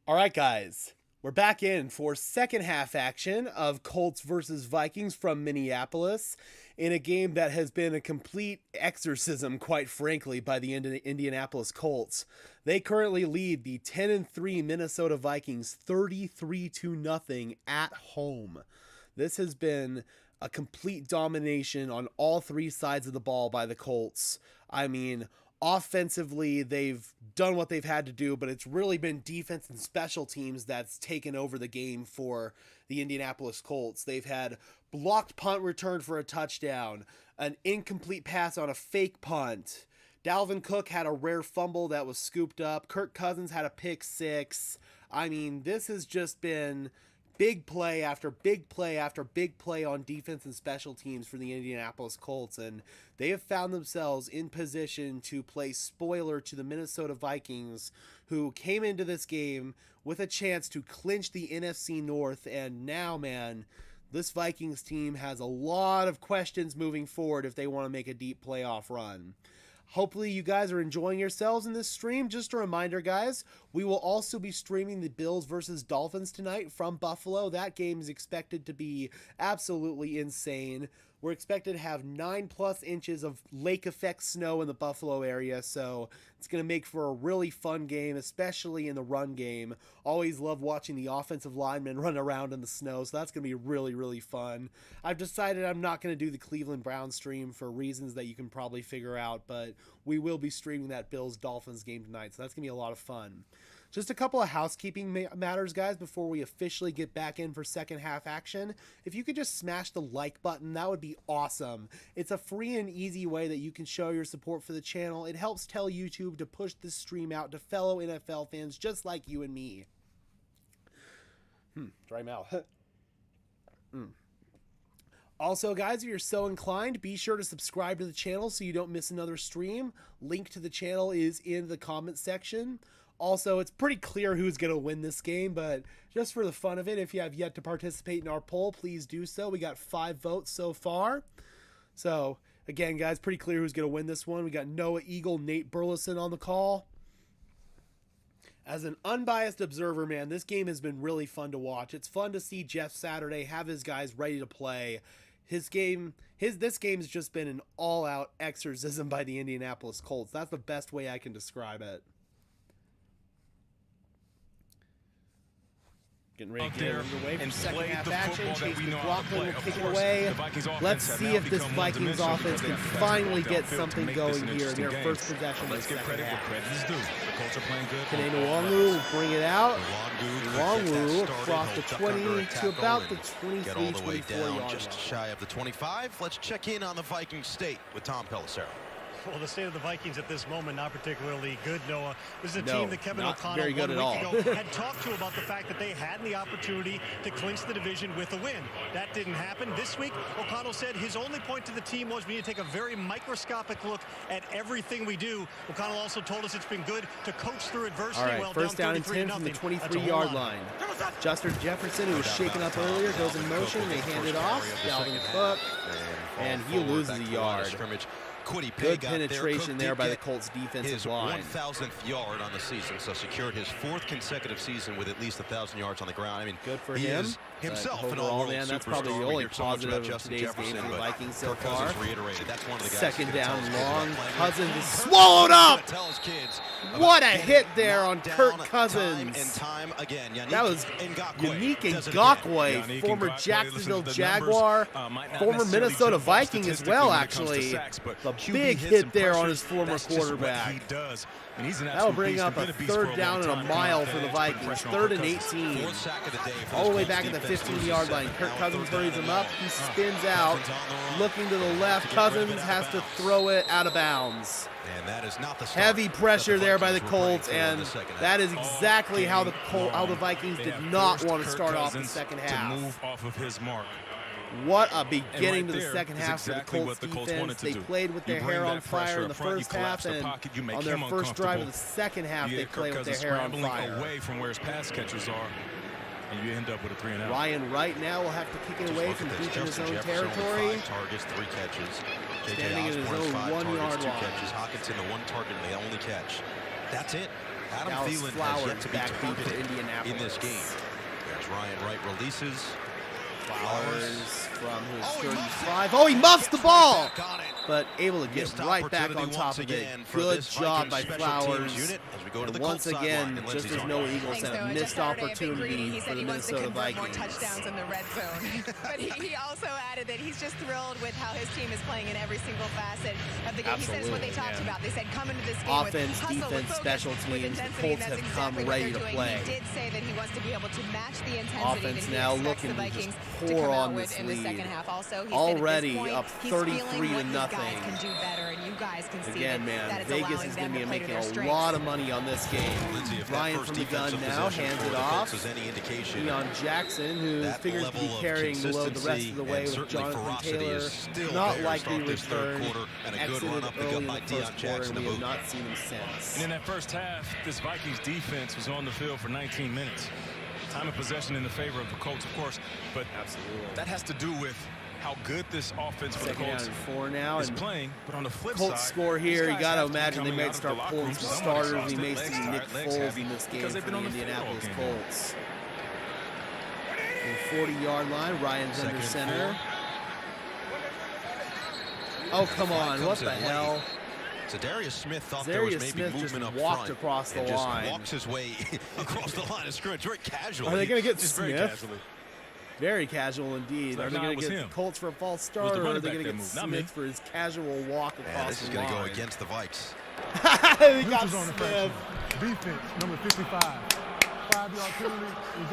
All right, guys, we're back in for second half action of Colts versus Vikings from Minneapolis in a game that has been a complete exorcism, quite frankly, by the Indianapolis Colts. They currently lead the 10-3 Minnesota Vikings 33-0 at home. This has been a complete domination on all three sides of the ball by the Colts. I mean, offensively, they've done what they've had to do, but it's really been defense and special teams that's taken over the game for the Indianapolis Colts. They've had blocked punt return for a touchdown, an incomplete pass on a fake punt. Dalvin Cook had a rare fumble that was scooped up. Kirk Cousins had a pick six. I mean, this has just been big play after big play after big play on defense and special teams for the Indianapolis Colts, and they have found themselves in position to play spoiler to the Minnesota Vikings, who came into this game with a chance to clinch the NFC North, and now, man, this Vikings team has a lot of questions moving forward if they want to make a deep playoff run. Hopefully you guys are enjoying yourselves in this stream. Just a reminder, guys, we will also be streaming the Bills versus Dolphins tonight from Buffalo. That game is expected to be absolutely insane. We're expected to have 9+ inches of lake effect snow in the Buffalo area, so it's going to make for a really fun game, especially in the run game. Always love watching the offensive linemen run around in the snow, so that's going to be really, really fun. I've decided I'm not going to do the Cleveland Browns stream for reasons that you can probably figure out, but we will be streaming that Bills-Dolphins game tonight, so that's going to be a lot of fun. Just a couple of housekeeping matters, guys, before we officially get back in for second half action. If you could just smash the like button, that would be awesome. It's a free and easy way that you can show your support for the channel. It helps tell YouTube to push this stream out to fellow NFL fans just like you and me. Dry mouth. Also, guys, if you're so inclined, be sure to subscribe to the channel so you don't miss another stream. Link to the channel is in the comment section. Also, it's pretty clear who's going to win this game, but just for the fun of it, if you have yet to participate in our poll, please do so. We got 5 votes so far. So, again, guys, pretty clear who's going to win this one. We got Noah Eagle, Nate Burleson on the call. As an unbiased observer, man, this game has been really fun to watch. It's fun to see Jeff Saturday have his guys ready to play. This game has just been an all-out exorcism by the Indianapolis Colts. That's the best way I can describe it. Getting ready to get underway from second half action. Chase McLaughlin will kick it away. Let's see if this Vikings offense can finally get something going here in their first possession of the second half. Kanene Nwangwu will bring it out. Nwangwu across the 20 to about the 23-24 yard just shy of the 25. Let's check in on the Viking state with Tom Pelissero. Well, the state of the Vikings at this moment, not particularly good, Noah. This is a team that Kevin O'Connell very good 1 week ago had talked to about the fact that they had the opportunity to clinch the division with a win. That didn't happen. This week, O'Connell said his only point to the team was we need to take a very microscopic look at everything we do. O'Connell also told us it's been good to coach through adversity. All right, first down and 10 from the 23-yard line. Justin Jefferson, who was shaken up earlier, goes in motion. They hand it off. Dalvin Cook, and he loses a yard. Good penetration there by the Colts defensive line. His 1,000th yard on the season, so secured his 4th consecutive season with at least 1,000 yards on the ground. I mean, good for him. Himself an overall, man, that's probably the only positive of today's game for the Vikings so far. That's one of the guys. Second down, long. Cousins is swallowed up. What a hit there on Kirk Cousins. That was Yannick Ngakoue, former Jacksonville Jaguar, former Minnesota Viking as well, actually. The big hit there on his former quarterback. That'll bring up a third down and a mile for the Vikings. 3rd and 18. All the way back at the 15-yard line. Kirk Cousins hurries him up. He spins out. Looking to the left. Cousins has to throw it out of bounds. And that is not the heavy pressure there by the Colts, and that is exactly how the Vikings did not want to start off the second half. To move off of his mark. What a beginning to the second half for the Colts defense. They played with their hair on fire in the first half, and on their first drive of the second half, they played with their hair on fire. Away from where his pass catchers are, and you end up with a 3-and-out. Ryan Wright now will have to kick it away from deep in his own territory. 5 targets, 3 catches. Standing in his own 1-yard line. 2 catches. Hockenson, the 1 target, and the only catch. That's it. Adam Dallas Thielen Flowers has yet to be backbeat for targeted Indianapolis. in this game. There's Ryan Wright releases. Flowers from his 35. Oh, he muffs the ball! But able to get right back on top of it. Good job by Flowers. And once again, just as no Eagles had a missed opportunity for the Minnesota Vikings. More touchdowns in the red zone. But he also added that he's just thrilled with how his team is playing in every single facet of the game. He said it's what they talked about. They said come into this game offense, with hustle, defense, with focus, special with teams. The intensity, Colts and have that's come exactly what ready they're to doing. play. He did say that he wants to be able to match the intensity Offense that he now expects looking the to Vikings just to come pour out on with this in the lead. second half. Also, he Already said at this point, up he's 33 feeling to what nothing. These guys can do better, and you guys can see Again, that man, it's Vegas allowing is them going to to be play to making their a strengths. lot of money on this game. Ryan from the gun now hands it off. Deion Jackson, who figures to be carrying the load the rest of the way with Jonathan Taylor, not likely return, exited early in the first quarter, and we have not seen him since. And in that first half, this Vikings defense was on the field for 19 minutes. Time of possession in the favor of the Colts, of course, but that has to do with how good this offense for the Colts is playing. But on the flip Colts side, score here. You got to to be imagine they coming might out of the start locker pulling room some somewhat starters. We exhausted, may legs see Nick tired, legs Foles heavy, in this game because they've for been the on the field all Indianapolis game. Colts. The 40-yard line, Ryan's under center. Oh, come on. What the hell? So Darius Smith thought there was maybe movement up walked front across the and line. just walks his way across the line of scrimmage very casually. Are they going to get Just Smith? very casually. Very casual indeed. Are they going to get the Colts for a false start, or are they going to get Smith for his casual walk across the line? This is going to go against the Vikes. He got on the Smith. Defense, number 55. 5-yard penalty.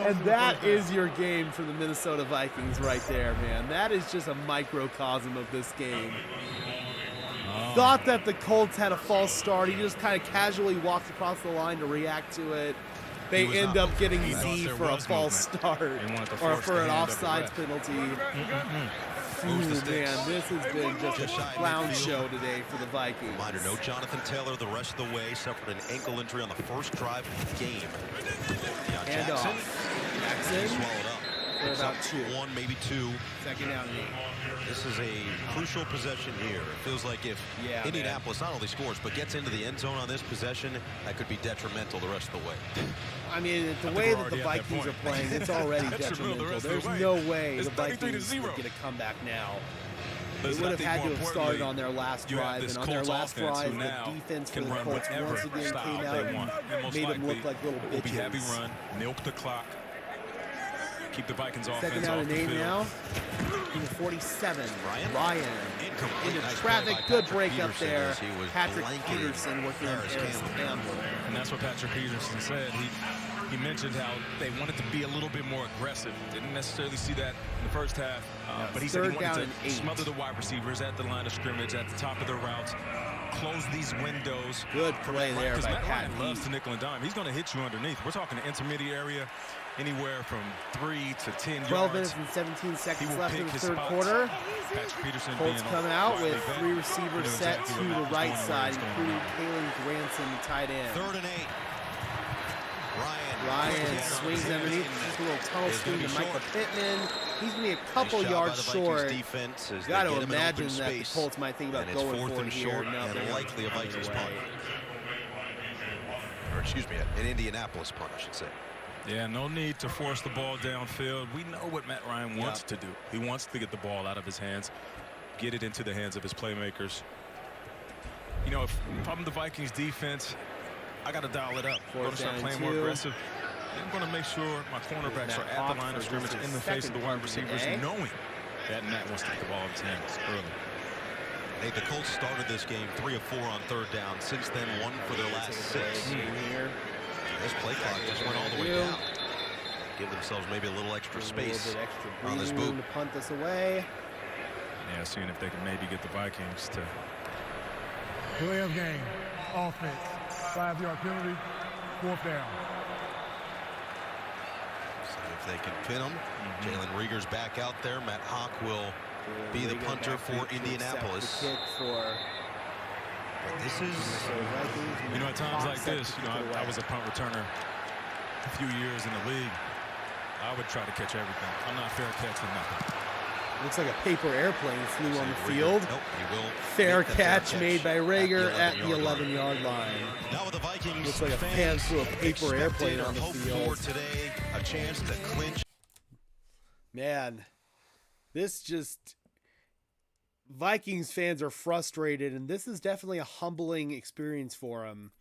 And that is your game for the Minnesota Vikings right there, man. That is just a microcosm of this game. Thought that the Colts had a false start. He just kind of casually walked across the line to react to it. They end up getting Z for a false start or for an offsides penalty. Ooh, man, this has been just a clown show today for the Vikings. Reminder, no Jonathan Taylor the rest of the way. Suffered an ankle injury on the first drive of the game. Hand Jackson. off. He swallowed up. For about two. One, maybe two. Second down and 8. This is a crucial possession here. It feels like if Indianapolis not only scores, but gets into the end zone on this possession, that could be detrimental the rest of the way. I mean, the way that the Vikings are playing, it's already detrimental. There's no way the Vikings would get a comeback now. They would have had to have started on their last drive, and on their last drive, the defense for the Colts once again came out and made them look like little bitches. Heavy run, milk the clock. Keep the Vikings offense Second down off and the 8 field. now. Number 47, Ryan. Into traffic, good break up there. Patrick Peterson working on Harris Campbell. And that's what Patrick Peterson said. He mentioned how they wanted to be a little bit more aggressive. Didn't necessarily see that in the first half. But he said he wanted to smother the wide receivers at the line of scrimmage, at the top of their routes, close these windows. Good play there by Matt Pat. Ryan loves to nickel and dime. He's going to hit you underneath. We're talking the intermediate area, anywhere from 3 to 10 yards. 12 minutes and 17 seconds left in the third quarter. Colts come out with 3 receivers set to the right side, including Kalen Granson, the tight end. 3rd and 8. Ryan swings underneath, just a little tunnel screen to Michael Pittman. He's going to be a couple yards short. Got to imagine that the Colts might think about going for it here. And likely a Vikings punt. Or excuse me, an Indianapolis punt, I should say. Yeah, no need to force the ball downfield. We know what Matt Ryan wants to do. He wants to get the ball out of his hands, get it into the hands of his playmakers. You know, if I'm the Vikings defense, I got to dial it up. Going to start playing more aggressive. I'm going to make sure my cornerbacks are at the line of scrimmage in the face of the wide receivers, knowing that Matt wants to get the ball in his hands early. Hey, the Colts started this game 3 of 4 on 3rd down. Since then, 1 for their last 6. This play clock just went all the way down. Give themselves maybe a little extra space on this boot. To punt this away. Yeah, seeing if they can maybe get the Vikings to. Delay of game. Offense. 5-yard penalty. 4th down. See if they can pin them. Jalen Rieger's back out there. Matt Hawk will be the punter for Indianapolis. But this is, you know, at times like this, you know, I was a punt returner a few years in the league. I would try to catch everything. I'm not fair catching nothing. Looks like a paper airplane flew on the field. Nope, he will Fair catch made by Rager at the 11-yard line. Now with the Vikings, looks like a fan threw a paper airplane on the field. For today, a chance to clinch. Man, this just Vikings fans are frustrated, and this is definitely a humbling experience for them.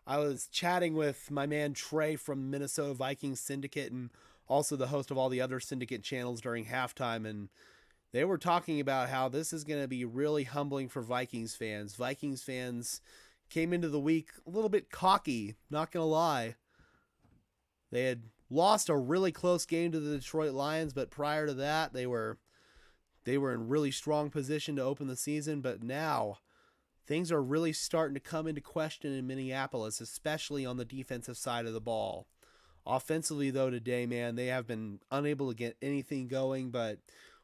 I was chatting with my man Trey from Minnesota Vikings Syndicate and also the host of all the other Syndicate channels during halftime, and they were talking about how this is going to be really humbling for Vikings fans. Vikings fans came into the week a little bit cocky, not going to lie. They had lost a really close game to the Detroit Lions, but prior to that, they were in really strong position to open the season, but now things are really starting to come into question in Minneapolis, especially on the defensive side of the ball. Offensively, though, today, man, they have been unable to get anything going, but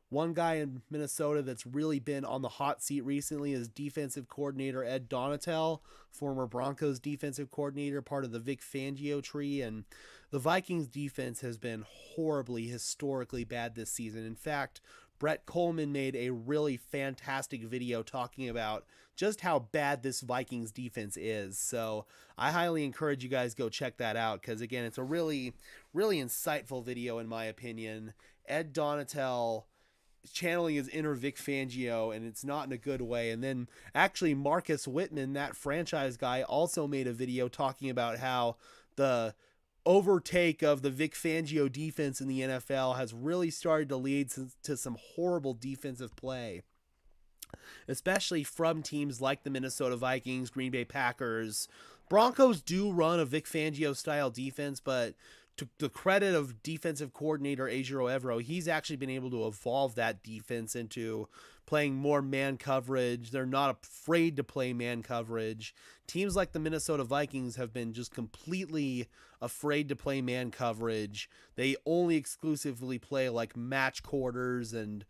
one guy in Minnesota that's really been on the hot seat recently is defensive coordinator Ed Donatel, former Broncos defensive coordinator, part of the Vic Fangio tree, and the Vikings defense has been horribly, historically bad this season. In fact, Brett Coleman made a really fantastic video talking about just how bad this Vikings defense is. So I highly encourage you guys go check that out because, again, it's a really, really insightful video in my opinion. Ed Donatel channeling his inner Vic Fangio, and it's not in a good way. And then actually Marcus Whitman, that franchise guy, also made a video talking about how the overtake of the Vic Fangio defense in the NFL has really started to lead to some horrible defensive play, especially from teams like the Minnesota Vikings, Green Bay Packers. Broncos do run a Vic Fangio style defense, but to the credit of defensive coordinator Ejiro Evero, he's actually been able to evolve that defense into playing more man coverage. They're not afraid to play man coverage. Teams like the Minnesota Vikings have been just completely afraid to play man coverage. They only exclusively play like match quarters and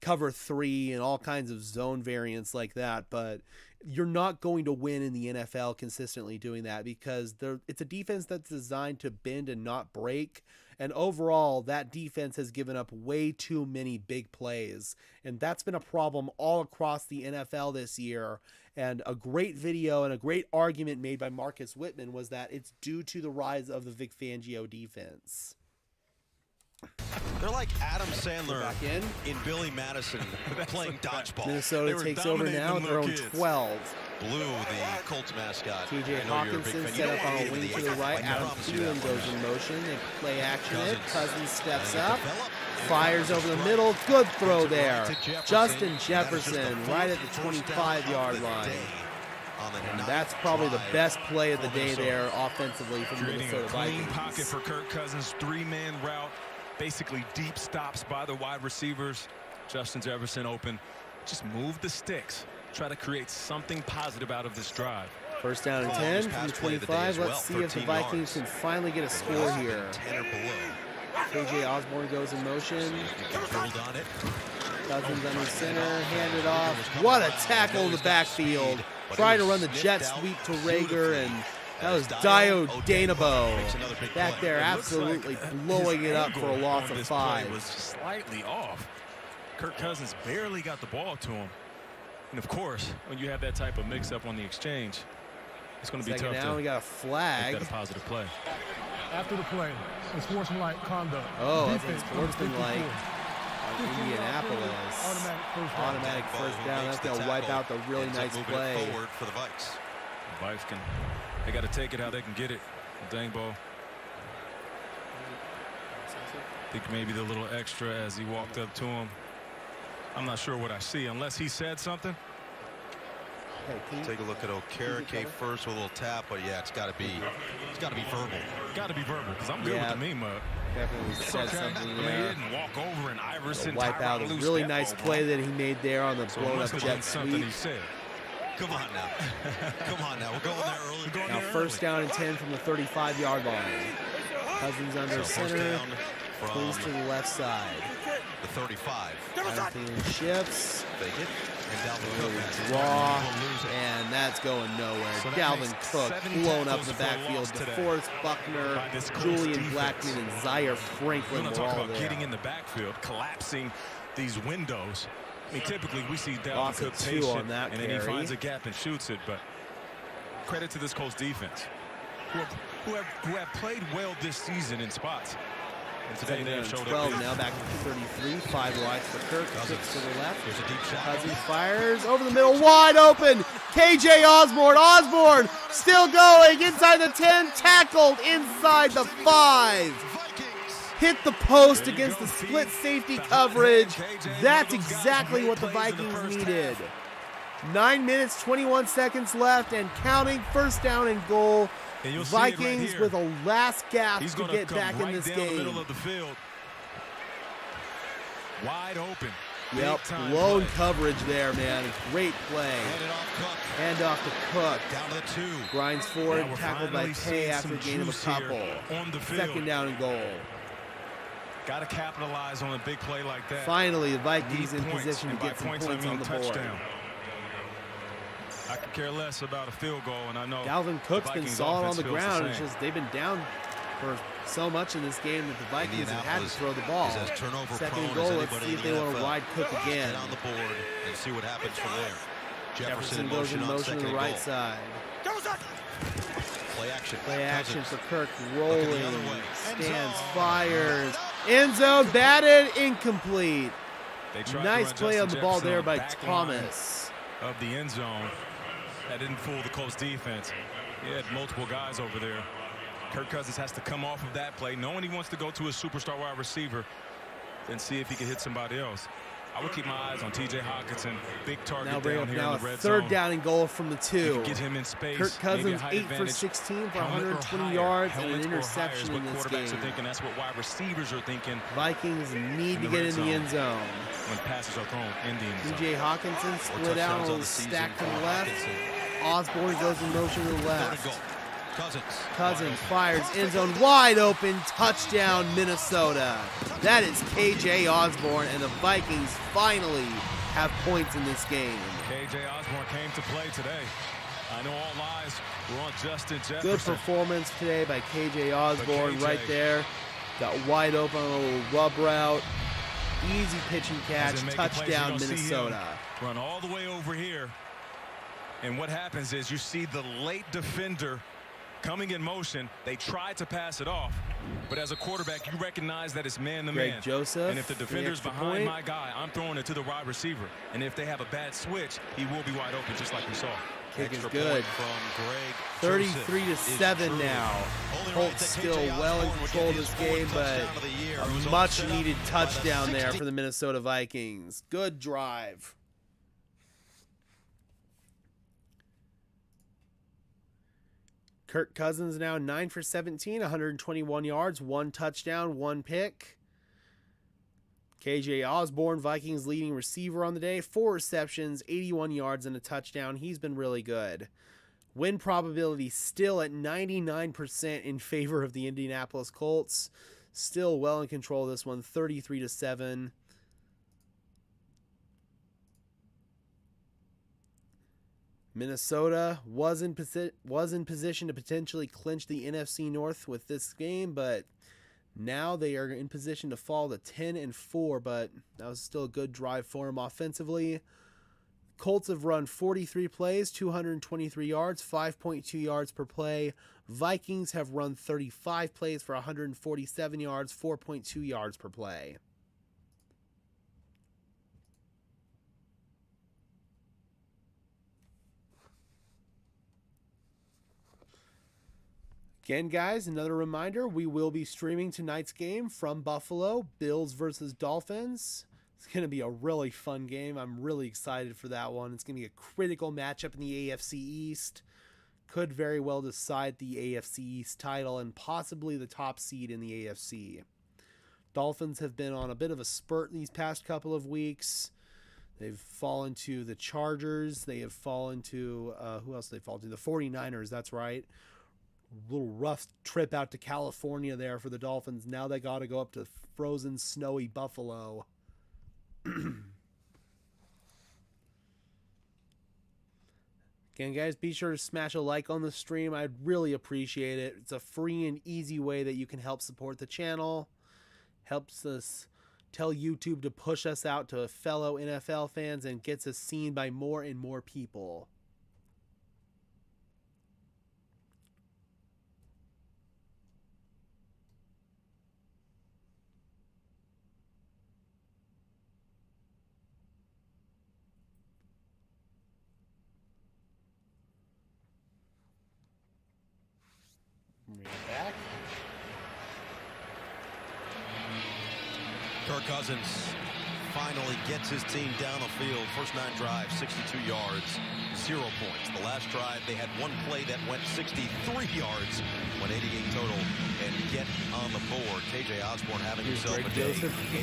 cover 3 and all kinds of zone variants like that, but you're not going to win in the NFL consistently doing that because it's a defense that's designed to bend and not break, and overall that defense has given up way too many big plays, and that's been a problem all across the NFL this year. And a great video and a great argument made by Marcus Whitman was that it's due to the rise of the Vic Fangio defense. They're like Adam Sandler in Billy Madison playing dodgeball. Minnesota takes over now with their own 12. Blue, the Colts mascot. TJ Hawkinson set up on a wing to the right. Adam Thielen goes in motion. They play action it. Cousins steps up. Fires over the middle. Good throw there. Justin Jefferson right at the 25-yard line. And that's probably the best play of the day there offensively from the Minnesota Vikings. Clean pocket for Kirk Cousins. 3-man route. Basically deep stops by the wide receivers. Justin Jefferson open. Just move the sticks. Try to create something positive out of this drive. First down and 10 from the 25. Let's see if the Vikings can finally get a score here. 10 or below. KJ Osborne goes in motion. Hold on it. Cousins under center, handed off. What a tackle in the backfield. Trying to run the jet sweep to Rager, and that was Dio Danabo back there absolutely blowing it up for a loss of 5. Was slightly off. Kirk Cousins barely got the ball to him. And of course, when you have that type of mix-up on the exchange, it's going to be tough to we got a flag. Make that a positive play. After the play, unsportsmanlike conduct. Oh, that's unsportsmanlike on Indianapolis. Automatic first down. That's going to wipe out the really nice play. Forward for the Vikes. The Vikes they got to take it how they can get it. Dangbo. I think maybe the little extra as he walked up to him. I'm not sure what I see unless he said something. Take a look at Okereke first with a little tap, but yeah, it's got to be verbal. Got to be verbal because I'm good with the meme mug. Definitely said something there. He didn't walk over and Iverson wipe out a really nice play that he made there on the blown up jet sweep. He said. Come on now. Come on now. We're going there early. Now first down and 10 from the 35-yard line. Cousins under center. Pulls to the left side. The 35. Anthony shifts. Fake it. And Dalvin Cook draw. And that's going nowhere. So Dalvin Cook blown up in the backfield. DeForest Buckner, Julian Blackman, and Zaire Franklin were all there. Getting in the backfield, collapsing these windows. I mean, typically we see Dalvin Lost Cook two patient, on that and then he carry. finds a gap and shoots it. But credit to this Colts defense, who have played well this season in spots. And today they have showed 12 up. now, back to 33. 5 wides for Kirk. Six to the left. There's a deep shot. Cousins fires over the middle, wide open. KJ Osborne. Osborne still going inside the 10, tackled inside the 5. Hit the post against the split safety coverage. That's exactly what the Vikings needed. 9 minutes, 21 seconds left and counting. First down and goal. Vikings right with a last gasp to get come back right in this down the game. middle of the field. Wide open. Yep, Big-time lone play. coverage there, man. Great play. Handed off Cook. Hand off to Cook. Down to the 2. Grinds forward, Now we're tackled by finally Pay seeing after a some gain of a juice here couple. on the field. Second down and goal. Got to capitalize on a big play like that. Finally, the Vikings Need in points, position to and by get some points, points I mean on the board. touchdown. I could care less about a field goal, and I know Dalvin Cook's been Vikings solid on offense the feels ground. the It's same. just they've been down for so much in this game that the Vikings have had to throw the ball. Is as turnover Second prone and goal. as Let's anybody see if in they the want to NFL. ride Cook again. Get on the board and see what happens from there. Jefferson goes in on motion to second the and right goal. side. Play action. Play action Cousins. for Kirk. Looking the Rolling. other way. End Stands. zone. Fires. End zone. Batted. Incomplete. They tried to Nice run play on Justin the ball Jefferson there on by the back Thomas. line of the end zone. That didn't fool the Colts defense. He had multiple guys over there. Kirk Cousins has to come off of that play, knowing he wants to go to a superstar wide receiver and see if he can hit somebody else. I would keep my eyes on T.J. Hawkinson. Big target Now bring down up here now in a the red third zone. down and goal from the You 2. can get him in space. Kirk maybe a Cousins height 8 for advantage. 16 for Helmet or 120 higher. yards and an Helmet or interception higher is in what this quarterbacks game. are thinking. That's what wide receivers are thinking Vikings need to the get red in the zone. end zone. when passes are thrown in the end zone. T.J. Hawkinson split out, a little stack to the left. Osborne goes in motion to the left. Cousins fires, end zone wide open, touchdown Minnesota. That is KJ Osborne, and the Vikings finally have points in this game. KJ Osborne came to play today. I know all eyes were on Justin Jefferson. Good performance today by KJ Osborne right there. Got wide open on a little rub route. Easy pitch and catch, touchdown Minnesota. Run all the way over here. And what happens is you see the late defender coming in motion. They tried to pass it off, but as a quarterback, you recognize that it's man-to-man. Greg Joseph, and if the defender's behind my guy, I'm throwing it to the wide receiver. And if they have a bad switch, he will be wide open, just like we saw. Kick is good. From Greg 33-7 now. Colts still well in control of this game, but a much-needed touchdown there for the Minnesota Vikings. Good drive. Kirk Cousins now 9 for 17, 121 yards, 1 touchdown, 1 pick. KJ Osborne, Vikings leading receiver on the day, 4 receptions, 81 yards, and a touchdown. He's been really good. Win probability still at 99% in favor of the Indianapolis Colts. Still well in control of this one, 33-7. Minnesota was in position to potentially clinch the NFC North with this game, but now they are in position to fall to 10-4, but that was still a good drive for them offensively. Colts have run 43 plays, 223 yards, 5.2 yards per play. Vikings have run 35 plays for 147 yards, 4.2 yards per play. Again, guys, another reminder, we will be streaming tonight's game from Buffalo, Bills versus Dolphins. It's going to be a really fun game. I'm really excited for that one. It's going to be a critical matchup in the AFC East. Could very well decide the AFC East title and possibly the top seed in the AFC. Dolphins have been on a bit of a spurt these past couple of weeks. They've fallen to the Chargers. They have fallen to, who else did they fall to? The 49ers, that's right. Little rough trip out to California there for the Dolphins. Now they got to go up to frozen, snowy Buffalo. Again, guys, be sure to smash a like on the stream. I'd really appreciate it. It's a free and easy way that you can help support the channel. Helps us Tell YouTube to push us out to fellow NFL fans and gets us seen by more and more people. Bring it back. Kirk Cousins finally gets his team down the field. First 9 drives, 62 yards, 0 points. The last drive, they had one play that went 63 yards, went 88 total, and get on the board. KJ Osborne having himself a day.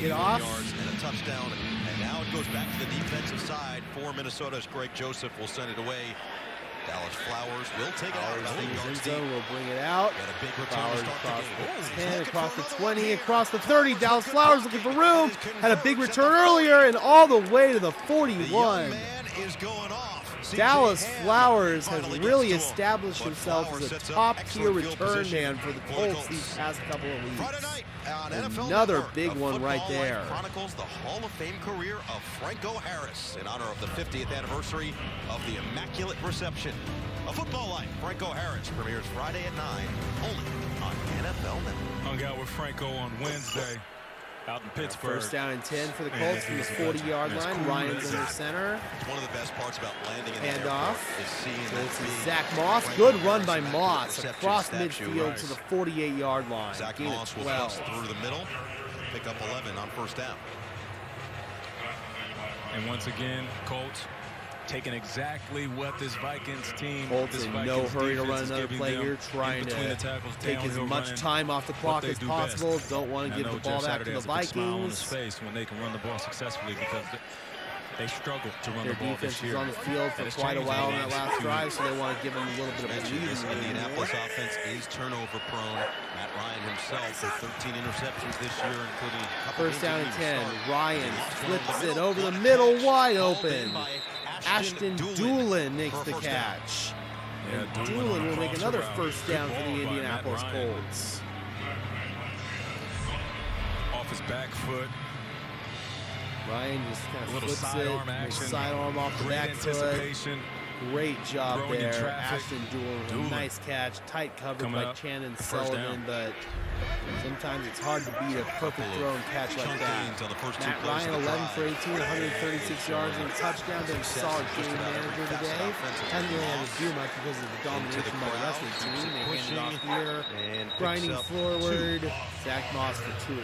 81 yards and a touchdown. And now it goes back to the defensive side for Minnesota as Greg Joseph will send it away. Dallas Flowers will take it out. We'll bring it out. Got a big return Flowers to start across the the game. 10, across the 20, across the 30. Dallas Flowers looking for room. Had a big return earlier and all the way to the 41. The man is going off. Dallas Flowers has really established himself as a top-tier return man for the Colts these past couple of weeks. Another big one right there. Chronicles the Hall of Fame career of Franco Harris in honor of the 50th anniversary of the Immaculate Reception. A Football Life, Franco Harris premieres Friday at 9, only on NFL Network. Hung out with Franco on Wednesday out in Pittsburgh. First down and 10 for the Colts from his 40-yard line. Ryan's under center. One of the best parts about landing in the Handoff. airport is seeing So this that is big Zach Moss. Good run by reception Moss statue across midfield right. to the 48-yard line. Zach Gain of Moss will 12. bust through the middle, pick up 11 on first down. And once again, Colts taking exactly what this Vikings team. Colts this in Vikings no hurry to defense run is another giving play them here, trying in between to the tackles, take as downhill much running, time off the what clock they as do possible. best. Don't want to And give I the know ball Jeff back to Saturday the has a big smile on his Vikings. face when they can run the ball successfully because they struggle to run Their the ball defense this was year. on the field for quite a while on that last drive, so they want to give them a little bit of a lead. This Indianapolis offense is turnover prone. Matt Ryan himself with 13 interceptions this year, including a couple First down and games 10. Ryan flips it over the middle, wide open. Ashton Doolin makes the catch. Yeah, Doolin will make cross another route. first down Good for the ball by Indianapolis Matt Ryan. Colts. Off his back foot. Ryan just kind A of little flips sidearm it, action. sidearm off the Great back foot. anticipation. Great job Throwing in there. traffic. Ashton Doolin with a Doolin. nice catch. Tight coverage Coming by up. Channon First Sullivan, down. but sometimes it's hard to beat a perfect throw and catch like that. Matt Ryan, 11 for 18, 136 yards and a touchdown. Been a solid game manager today. Hasn't really had to do much because of the domination by the rest of the team. They hand it off here, grinding forward. Zach Moss for 2.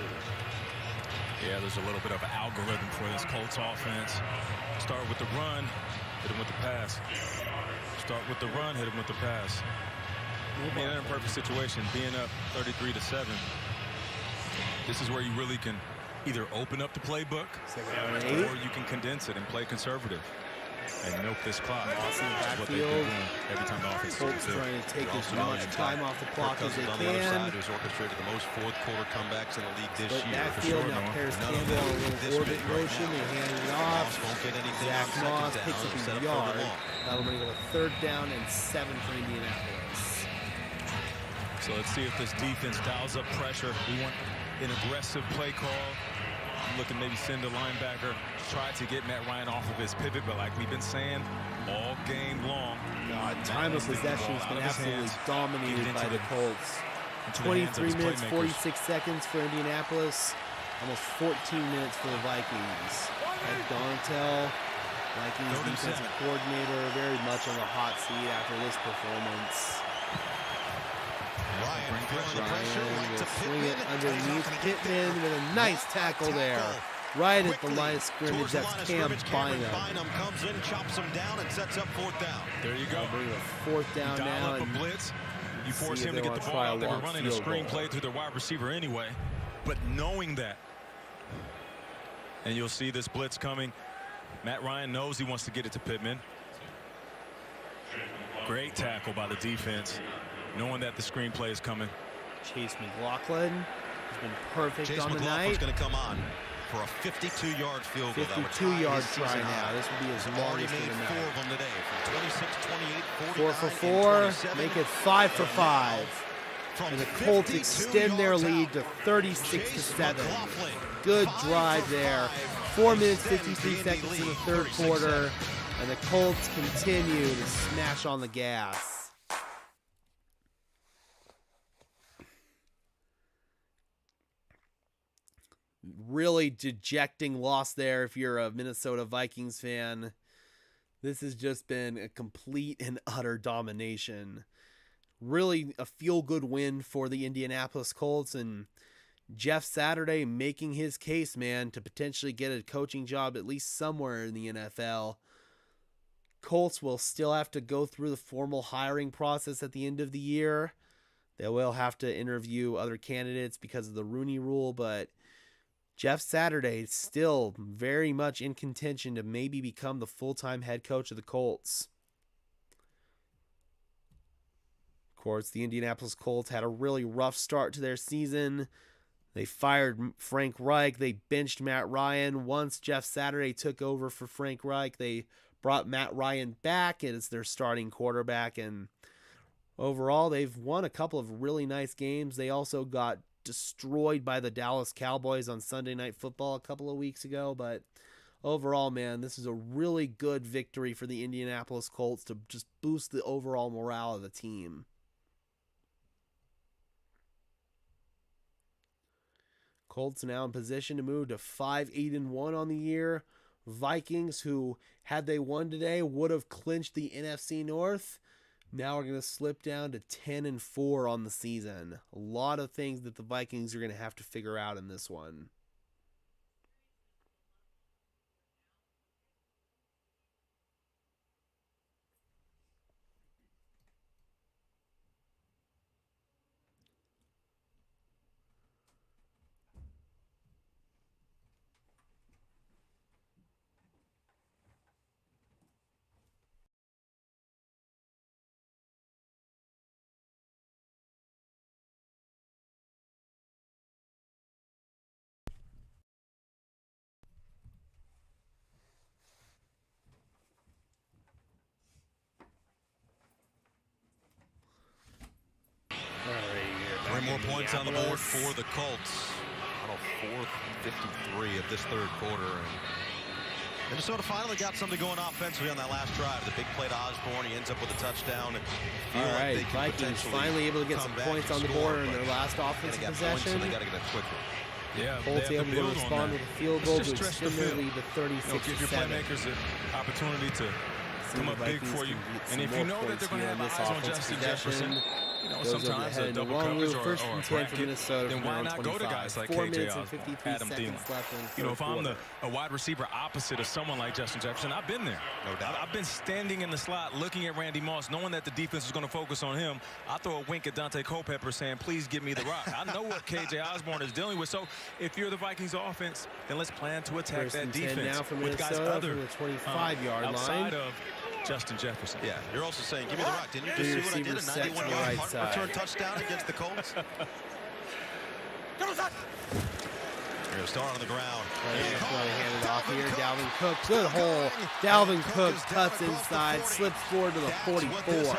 Yeah, there's a little bit of an algorithm for this Colts offense. Start with the run, hit him with the pass. Start with the run, hit him with the pass. Being in a perfect situation, being up 33-7. This is where you really can either open up the playbook or you can condense it and play conservative and milk this clock. Moss in the That's what they've been backfield. doing every time the offense Colts is trying to take as Also much noted time off the clock as they on the other can. side, who's orchestrated the most fourth quarter comebacks in the league this But year. backfield sure, now no. Paris None of Campbell them on a this little orbit big right motion. now. They hand it Moss off. won't get anything Zach on second Moss down. picks up Set a up third yard. and long. That'll bring up a 3rd down and 7 for Indianapolis. So let's see if this defense dials up pressure. We want an aggressive play call. Looking maybe send a linebacker. Try to get Matt Ryan off of his pivot, but like we've been saying all game long. Time of possession has been absolutely dominated by the Colts. 23 minutes, 46 seconds for Indianapolis. Almost 14 minutes for the Vikings. Ed Donatel, Vikings defensive coordinator, very much on the hot seat after this performance. Ryan feeling the pressure, Ryan right to will swing it Pittman. underneath Pittman with a nice tackle there. Right at the line of scrimmage. That's Cam Bynum. Bynum comes in, chops him down, and sets up 4th down. There you go. Bring a 4th down Dial now. up a And blitz. You force see if him they to get wanna the ball try a out. They were long running a field screen goal. play through their wide receiver anyway. But knowing that, and you'll see this blitz coming. Matt Ryan knows he wants to get it to Pittman. Great tackle by the defense, knowing that the screen play is coming. Chase McLaughlin has been perfect Chase on the McLaughlin's night. going to come on for a 52-yard field goal. That would tie 52-yard his try season now. high. This would be his He's already longest of made the 4 night. of them today, from 26, 28, 4 49, for and 4. 27. Make it 5 for 5. from And the Colts 52 extend their yards lead out. to 36-7. McLaughlin, Good 5 drive for there. 5. 4 minutes, Extends 53 the Indy seconds in the lead, third 36-7. quarter. And the Colts continue to smash on the gas. Really dejecting loss there if you're a Minnesota Vikings fan. This has just been a complete and utter domination. Really a feel-good win for the Indianapolis Colts, and Jeff Saturday making his case, man, to potentially get a coaching job at least somewhere in the NFL. Colts will still have to go through the formal hiring process at the end of the year. They will have to interview other candidates because of the Rooney Rule, but Jeff Saturday is still very much in contention to maybe become the full-time head coach of the Colts. Of course, the Indianapolis Colts had a really rough start to their season. They fired Frank Reich. They benched Matt Ryan. Once Jeff Saturday took over for Frank Reich, they brought Matt Ryan back as their starting quarterback. And overall, they've won a couple of really nice games. They also got destroyed by the Dallas Cowboys on Sunday Night Football a couple of weeks ago. But overall, man, this is a really good victory for the Indianapolis Colts to just boost the overall morale of the team. Colts now in position to move to 5-8-1 on the year. Vikings, who had they won today, would have clinched the NFC North. Now we're going to slip down to 10-4 on the season. A lot of things that the Vikings are going to have to figure out in this one. Three more points on the board for the Colts. On a 4:53 of this third quarter. And Minnesota finally got something going offensively on that last drive. The big play to Osborne. He ends up with a touchdown. All right, Vikings finally able to get some points on the board in their last offensive possession. So they got to get it quickly. Yeah, Colts able to respond with a field goal to extend their lead to 36-7. Give your playmakers an opportunity to come up big for you. And if you know that they're going to have eyes on Justin Jefferson, sometimes a double coverage or a bracket, then why not go to guys like KJ Osborne, Adam Thielen? If I'm a wide receiver opposite of someone like Justin Jefferson, I've been there. No doubt. I've been standing in the slot looking at Randy Moss, knowing that the defense is going to focus on him. I throw a wink at Dante Culpepper saying, please give me the rock. I know what KJ Osborne is dealing with. So if you're the Vikings offense, then let's plan to attack that defense with guys other the 25-yard outside line. of Justin Jefferson. Yeah, you're also saying, give me the rock. Didn't you just see what I did? A 91-yard punt return touchdown against the Colts. You're going to start on the ground. Hand it off here. Dalvin Cook, good hole. Dalvin Cook cuts inside, slips forward to the 44.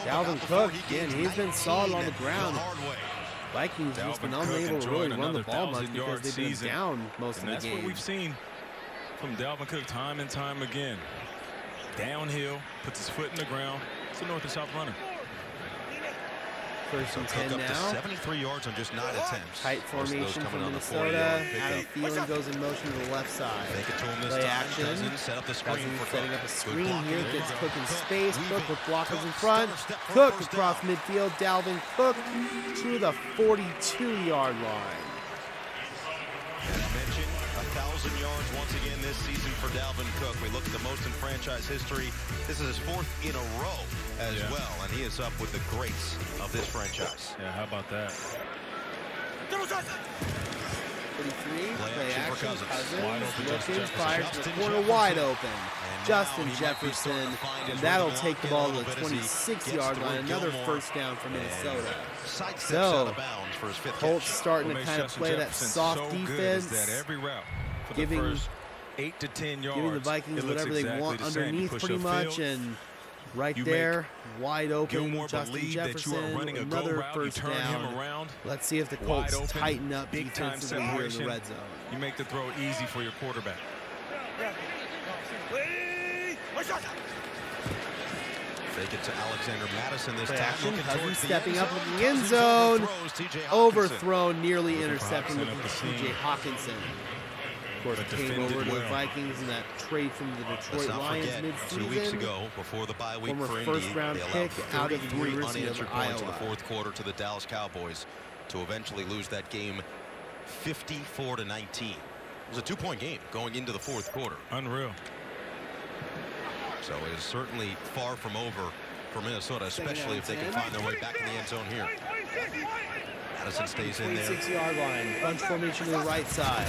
Dalvin Cook, again, he's been solid on the ground. Vikings just been unable to really run the ball much because they've been down most of the game. That's what we've seen from Dalvin Cook time and time again. Downhill, puts his foot in the ground. It's a north and south runner. First and 10 now. 73 yards on just 9 attempts. Tight formation from Minnesota. Adam Thielen goes in motion to the left side. Make it to him this Play time. action. Cousins set up the screen for setting Cook. up a screen here. Gets Cook in space. Cook with blockers in front. Cook across midfield. Dalvin Cook to the 42-yard line. And I mentioned 1,000 yards once again this season for Dalvin Cook. We look at the most in franchise history. This is his 4th in a row as well, and he is up with the greats of this franchise. Yeah, how about that? 33, play action, Cousins. Looking, fires to the corner, wide open. Justin Jefferson, and that'll take the ball to the 26-yard line. Another first down for Minnesota. So, Colts starting to kind of play that soft defense, giving 8 to 10 yards. Giving the Vikings whatever they want underneath pretty much, and Right You there, wide open. Gilmore Justin believe that you Jefferson, are running a go another route. You first turn down. him around. Let's see if the Wide Colts open, tighten up big time defensively here in the separation. red zone. You make the throw easy for your quarterback. Fake it to Alexander Madison this Play time. action. Looking Cousins towards the stepping end up zone. in the end Cousins zone. overthrows T.J. Hawkinson. Overthrown, nearly Looking for intercepted Hawkinson with up the T.J. seam. Hawkinson. Of course, But came defended over to the well. Vikings in that trade from the Let's Detroit not Lions forget, midseason. 2 weeks ago, before the bye week Former for Indy, first-round they allowed pick out of the 33 University of unanswered points in the Iowa. fourth quarter to the Dallas Cowboys to eventually lose that game 54-19. It was a 2-point game going into the fourth quarter. Unreal. So it is certainly far from over for Minnesota, especially if they can find their way back in the end zone here. Madison stays in there. 26-yard line. Bunch formation to the right side.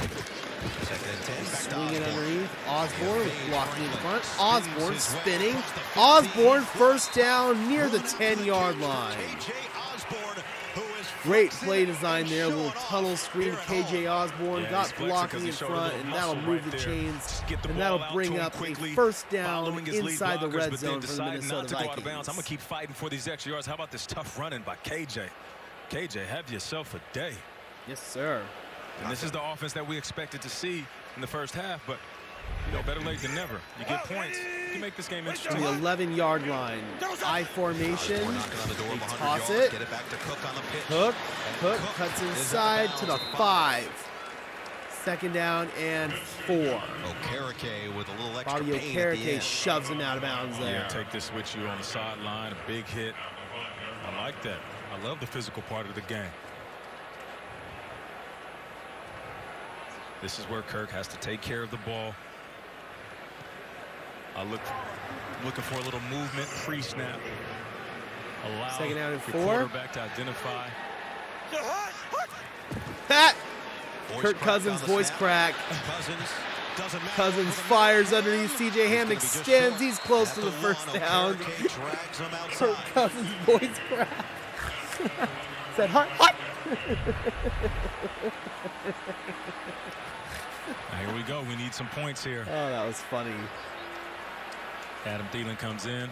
Second and 10. Back to Swinging Osborne. underneath. Osborne with Fade blocking in Franklin. front. Osborne Spins his way spinning. across the 50. Osborne first down near the 10-yard line. KJ Osborne, who is Great flexing play and design there. A little showing tunnel off screen. here at home. KJ Osborne Yeah, he's got flexing blocking 'cause he in showed a front, little and that'll muscle move right the there. chains. Just get the And ball that'll out bring to him up quickly, a first down following his lead inside the blockers, red but zone then for the deciding Minnesota not to go out of Vikings. bounds. I'm going to keep fighting for these extra yards. How about this tough running by KJ? KJ, have yourself a day. Yes, sir. And this is the offense that we expected to see in the first half, but, you know, better late than never. You get points, you can make this game To interesting. the 11-yard line. I formation. Osborne knocking on the door They of 100 toss yards. it. Get it back to Cook on the pitch. Cook. And Cook Cook cuts is inside out of to the bounds at 5. Second down and 4. Okereke with a little extra Bobby pain at the Okereke end. shoves him out of bounds there. Yeah, take this with you on the sideline, a big hit. I like that. I love the physical part of the game. This is where Kirk has to take care of the ball. Looking for a little movement pre-snap. Allow Second down and the 4. quarterback to identify. Pat. Voice Kirk crack Cousins' on the voice snap. crack. Cousins doesn't matter. Cousins Doesn't fires matter. underneath. C.J. Ham He's gonna be just extends. short. He's close At to the the first one, down. Okereke drags him Kirk outside. Cousins' voice crack. Said, hot. Here we go. We need some points here. Oh, that was funny. Adam Thielen comes in.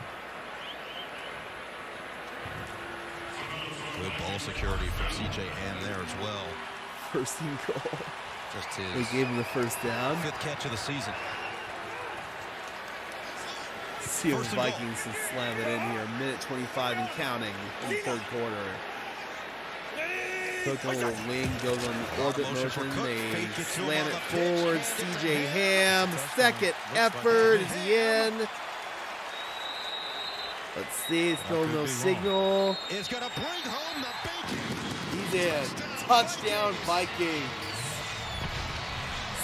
Good ball security from C.J. Ham there as well. First and goal. Just They his gave him the first down. 5th catch of the season. See if First the and goal. Vikings can slam it in here. Minute 25 and counting in the third quarter. Cook on a little wing, goes on the orbit Motion for motion. Cook. They Fake it to him slam on it the pitch. forward. C.J. Ham, second effort. Is he in? Let's see. Still could no be signal. Is going to bring home the bacon. He's in. Touchdown Vikings.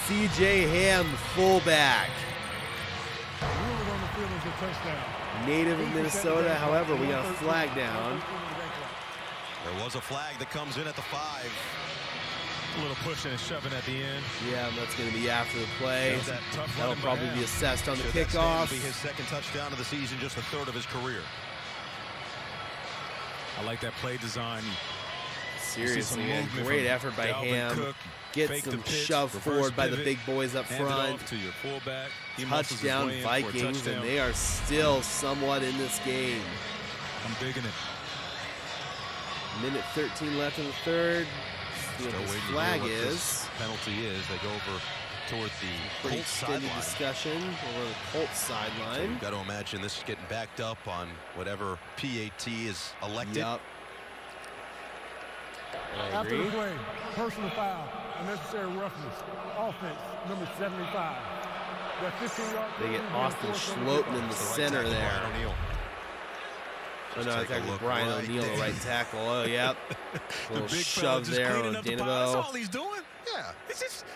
C.J. Ham, fullback. Ruling on the field is a touchdown. Native of Minnesota. However, we got a flag down. There was a flag that comes in at the 5. A little pushing and shoving at the end. Yeah, and that's going to be after the play. There's that tough That'll running by probably Ham. be assessed on the Should that stand kickoff. to be his 2nd touchdown of the season, just the 3rd of his career. I like that play design. Seriously, a movement great from effort by Dalvin Ham. Cook. Gets Fake the them pitch, shoved reverse forward by the pivot, big boys up hand it front. off to your fullback. He muscles his Touchdown way in for a Vikings, touchdown. and they are still somewhat in this game. I'm digging it. Minute 13 left in the third. See Still what this waiting to flag hear what is. this penalty is. They go over toward the Pretty Colts extended sideline. discussion over the Colts sideline. You've got to imagine this is getting backed up on whatever PAT is elected. Yup. I After agree. the play, personal foul, unnecessary roughness, offense, number 75. That 15-yard They get Austin Schloten in the center Tackle there. Brian O'Neill. Oh, Just no, take it's a actually look Brian right O'Neill, there. right tackle. Oh, yep. Little big fella shove just there cleaning on up the pile. That's Dinabo. all he's doing. Yeah.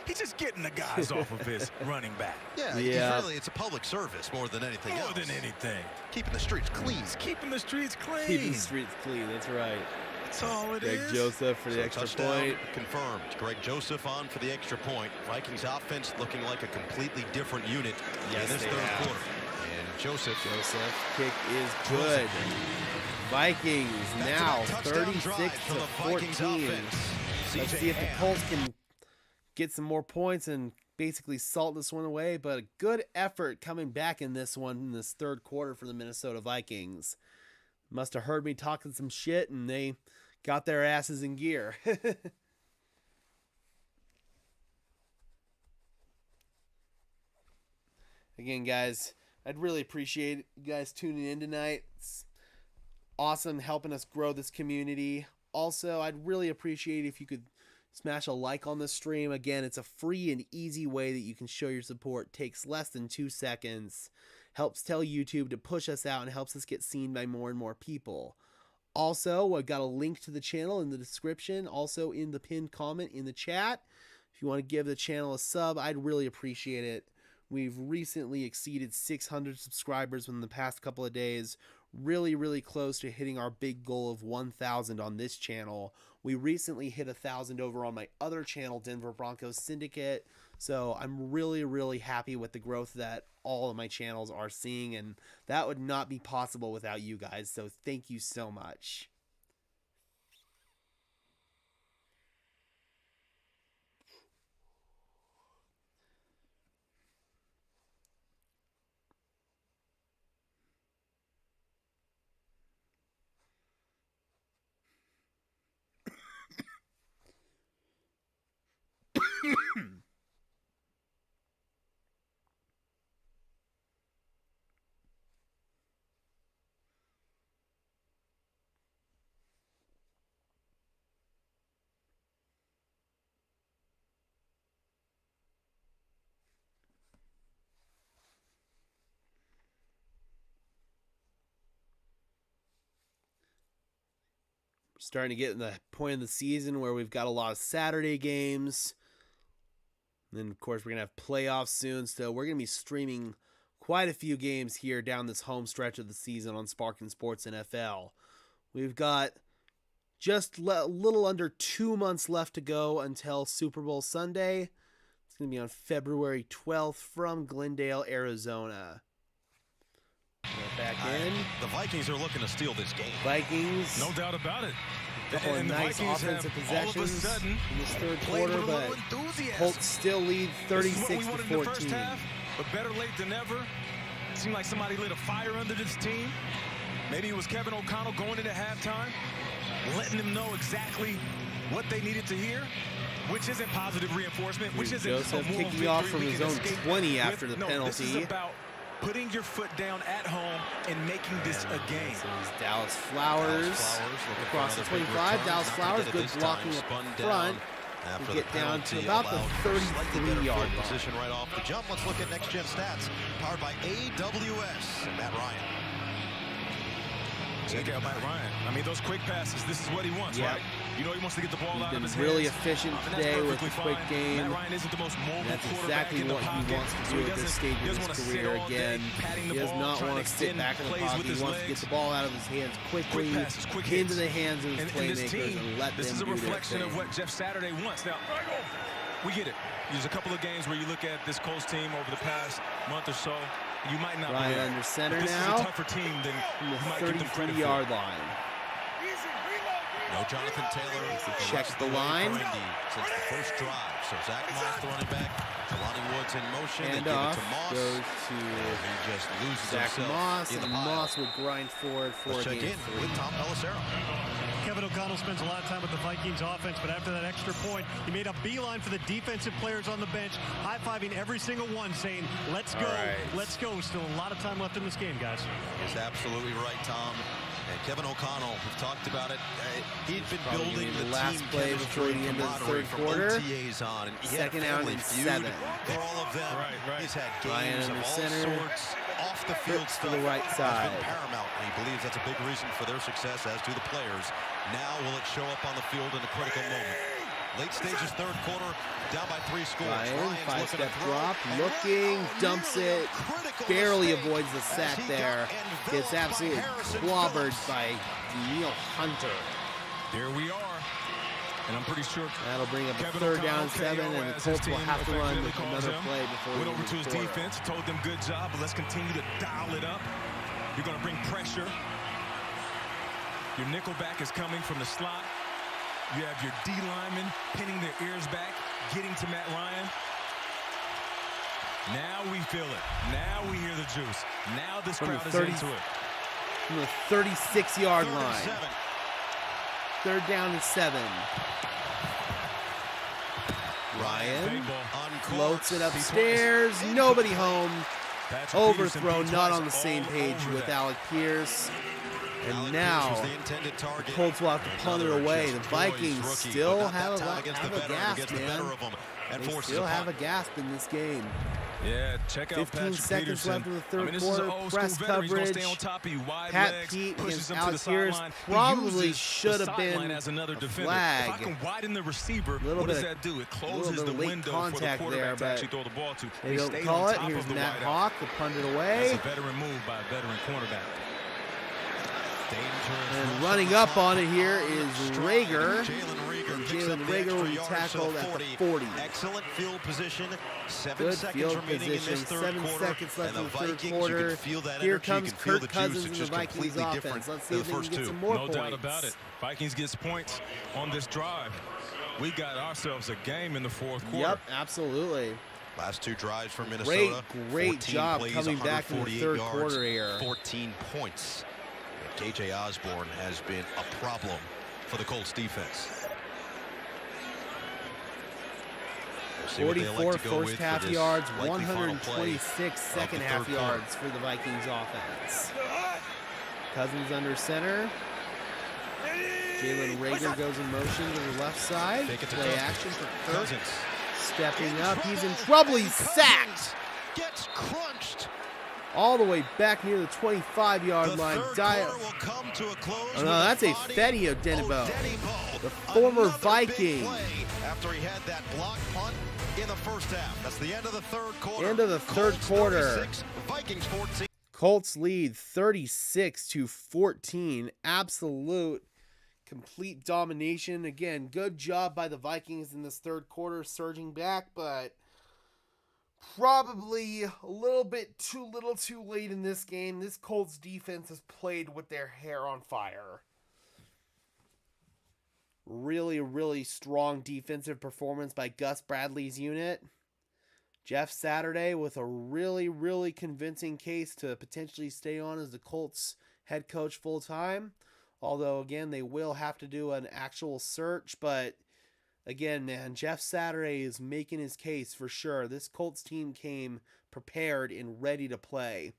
He's just getting the guys off of his running back. Yeah, Yeah. Really, it's a public service more than anything More else. than anything. Keeping the streets clean. He's keeping the streets clean. Keeping the streets clean. That's right. That's all it Greg is. Joseph for the So extra touchdown point. confirmed. Greg Joseph on for the extra point. Vikings offense looking like a completely different unit Yes, in this they third have. quarter. And Joseph Kick is good. Vikings Back-to-back now touchdown 36 drives from to the Vikings 14. offense. Let's C.J. see if the Ham. Colts can get some more points and basically salt this one away, but a good effort coming back in this one in this third quarter for the Minnesota Vikings. Must have heard me talking some shit, and they got their asses in gear. Again, guys, I'd really appreciate you guys tuning in tonight. It's awesome helping us grow this community. Also, I'd really appreciate if you could smash a like on the stream. Again, it's a free and easy way that you can show your support. Takes less than 2 seconds. Helps tell YouTube to push us out and helps us get seen by more and more people. Also, I've got a link to the channel in the description, also in the pinned comment in the chat. If you want to give the channel a sub, I'd really appreciate it. We've recently exceeded 600 subscribers within the past couple of days. Really, really close to hitting our big goal of 1,000 on this channel. We recently hit 1,000 over on my other channel, Denver Broncos Syndicate. So I'm really, really happy with the growth that all of my channels are seeing. And that would not be possible without you guys. So thank you so much. Starting to get in the point of the season where we've got a lot of Saturday games. And then, of course, we're going to have playoffs soon. So we're going to be streaming quite a few games here down this home stretch of the season on Sparkin Sports NFL. We've got just a little under 2 months left to go until Super Bowl Sunday. It's going to be on February 12th from Glendale, Arizona. Back in. The Vikings are looking to steal this game. Vikings. No doubt about it. A couple of nice offensive possessions in this third quarter, but Colts still lead 36-14. But better late than never. It seemed like somebody lit a fire under this team. Maybe it was Kevin O'Connell going into halftime, letting them know exactly what they needed to hear, which isn't positive reinforcement, which isn't Joseph kicking off from his own 20 after the penalty. This is about putting your foot down at home and making this a game. So Dallas Flowers across the 25. Dallas Flowers, good blocking up front. We get down to about the 33-yard line. Position right off the jump. Let's look at Next Gen Stats, powered by AWS and Matt Ryan. Check out Matt Ryan. I mean, those quick passes, this is what he wants, right? You know he wants to get the ball out of his hands. Really efficient today with the quick game. Matt Ryan isn't the most mobile That's exactly what he wants to do at this stage of his career. Again, he does not want to sit back in the pocket. He wants to get the ball out of his hands quickly into the hands of his playmakers and let them do their thing. This is a reflection of what Jeff Saturday wants. Now, we get it. There's a couple of games where you look at this Colts team over the past month or so, you might not Ryan under center now. This is a tougher team than you might give them credit for. 33-yard line. No Jonathan Taylor. Checks the line. Since the first drive. So Zach Moss, the running back. Jelani Woods in motion. And they give off it to Moss. Goes to he just loses Zach himself Moss. in the And pile. Moss will grind forward for Let's a check gain in with Tom Pelissero. Kevin O'Connell spends a lot of time with the Vikings offense, but after that extra point, he made a beeline for the defensive players on the bench, high-fiving every single one, saying, let's go, let's go. Still a lot of time left in this game, guys. He's absolutely right, Tom. And Kevin O'Connell, we've talked about it. He'd been building the last team play before the end of the third quarter. OTAs on, and he Second had a out family and feud 7. for all of them. He's had games of all center. sorts, off the field Flips stuff. to the right side. Has been paramount, and he believes that's a big reason for their success, as do the players. Now will it show up on the field in a critical moment? Late stages, third quarter, down by 3 scores. Ryan, 5-step drop, looking, dumps it, barely avoids the sack there. Gets absolutely clobbered by Neil Hunter. There we are. And I'm pretty sure that'll bring up a third down and 7, and the Colts will have to run another play before went over to his defense, told them good job, but let's continue to dial it up. You're going to bring pressure. Your nickelback is coming from the slot. You have your D linemen pinning their ears back, getting to Matt Ryan. Now we feel it. Now we hear the juice. Now this crowd is into it. From the 36-yard line. 3rd down and 7. Ryan floats it upstairs. Nobody home. Overthrow not on the same page with Alec Pierce. And now the Colts will have to punt it away. The Vikings still have a gasp, man. They still have a gasp in this game. Yeah, check out 15 seconds Peterson. left in the third quarter. Press coverage. Pat Pete against Alex Pierce probably should have been a flag. If I can widen the receiver, A little what bit does that do? It closes the late window contact for the there, quarterback to but actually throw the ball to. they don't call it. Here's Matt Hawk to punt it away. That's a veteran move by a veteran cornerback. And running up on it here is Rager. And Jalen Rager will be tackled at the 40. Excellent field position. 7 Good seconds field remaining position. in this third 7 quarter. seconds left in the third Vikings, quarter. you can feel that Here energy, comes you can feel Kirk the juice. Cousins It's and the just Vikings completely offense. different Let's see than if the they can first get two. some more No points. doubt about it. Vikings gets points on this drive. We got ourselves a game in the fourth quarter. Yep, absolutely. Last 2 drives for Minnesota. Great job plays, coming back in the 148 third yards, quarter here. 14 points. And KJ Osborne has been a problem for the Colts defense. 44 first half yards, 126 second half yards for the Vikings offense. Cousins under center. Jalen Rager goes in motion to the left side. Play action for Kirk. Stepping up. He's in trouble. He's sacked. Gets crunched. All the way back near the 25-yard line. Will come to a close. Oh, no, that's a Fedi Odenigbo, the former Viking. After he had that block punt in the first half. That's the end of the third quarter. End of the third quarter. 36, Vikings 14. Colts lead 36-14. Absolute complete domination. Again, good job by the Vikings in this third quarter, surging back, but probably a little bit too little too late in this game. This Colts defense has played with their hair on fire. Really, really strong defensive performance by Gus Bradley's unit. Jeff Saturday with a really, really convincing case to potentially stay on as the Colts head coach full time. Although, again, they will have to do an actual search. But, again, man, Jeff Saturday is making his case for sure. This Colts team came prepared and ready to play.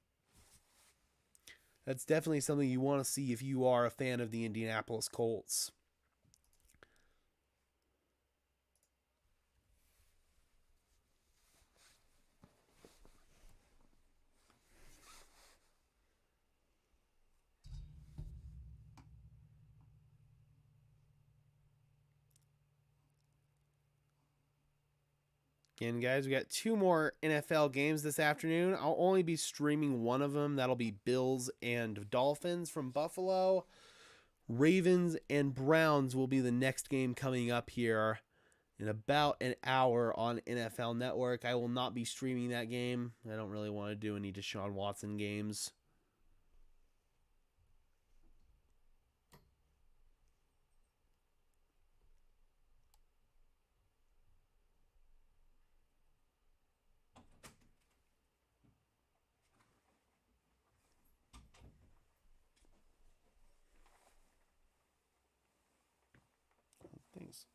That's definitely something you want to see if you are a fan of the Indianapolis Colts. Again, guys, we got 2 more NFL games this afternoon. I'll only be streaming one of them. That'll be Bills and Dolphins from Buffalo. Ravens and Browns will be the next game coming up here in about an hour on NFL Network. I will not be streaming that game. I don't really want to do any Deshaun Watson games. Things.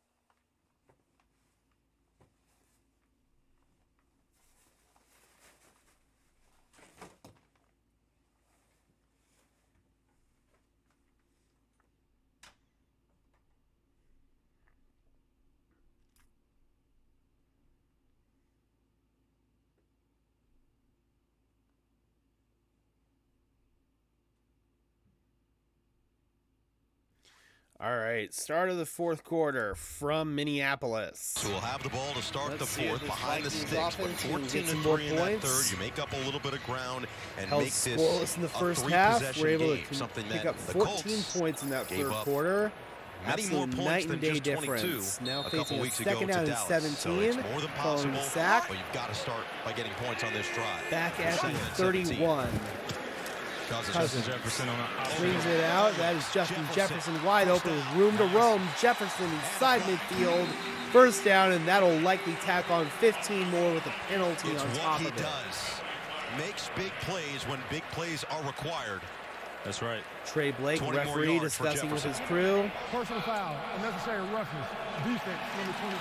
All right, start of the fourth quarter from Minneapolis. So we'll have the ball to start the fourth behind the sticks. But 14-3 in that third, you make up a little bit of ground and held make this scoreless in the first half. We're able to pick up 14 points in that third quarter. Absolute night and day difference. Now facing a second down and 17, following the sack. But you've got to start by getting points on this drive. Back at the 31. Cousins cleans it out. That is Justin Jefferson wide open with room to roam. Jefferson inside midfield. first down, and that'll likely tack on 15 more with a penalty on top of it. Does. Makes big plays when big plays are required. That's right. Trey Blake, referee, discussing with his crew. Personal foul, unnecessary roughness, defense, number 25.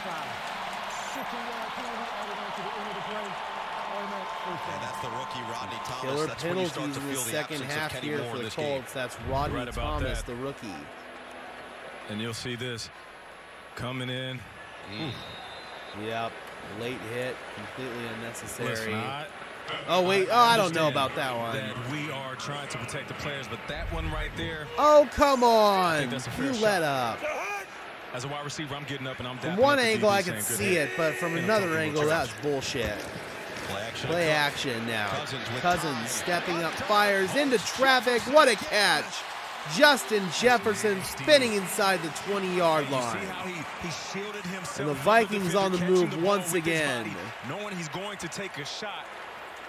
15-yard penalty added on to the end of the play. And that's the rookie, Rodney Thomas. Killer That's when you penalties start to in the feel the second absence half of Kenny here Moore for in the this game. Colts. That's Rodney Right about Thomas, that. the rookie. And you'll see this coming in. Yep, late hit, completely unnecessary. Listen, oh wait, I don't know about that one. That we are trying to protect the players, but that one right there. Oh, come on. think that's a fair You shot. let up. As a wide receiver, I'm getting up and I'm From dapping one up the angle, DB I saying, could "Good see hit." it, but from another angle, that's bullshit. Play action now. Cousins stepping up, fires into traffic. What a catch. Justin Jefferson spinning inside the 20-yard line. See how he shielded himself And the from Vikings on the defender, catching move ball once with his again. body, knowing he's going to take a shot.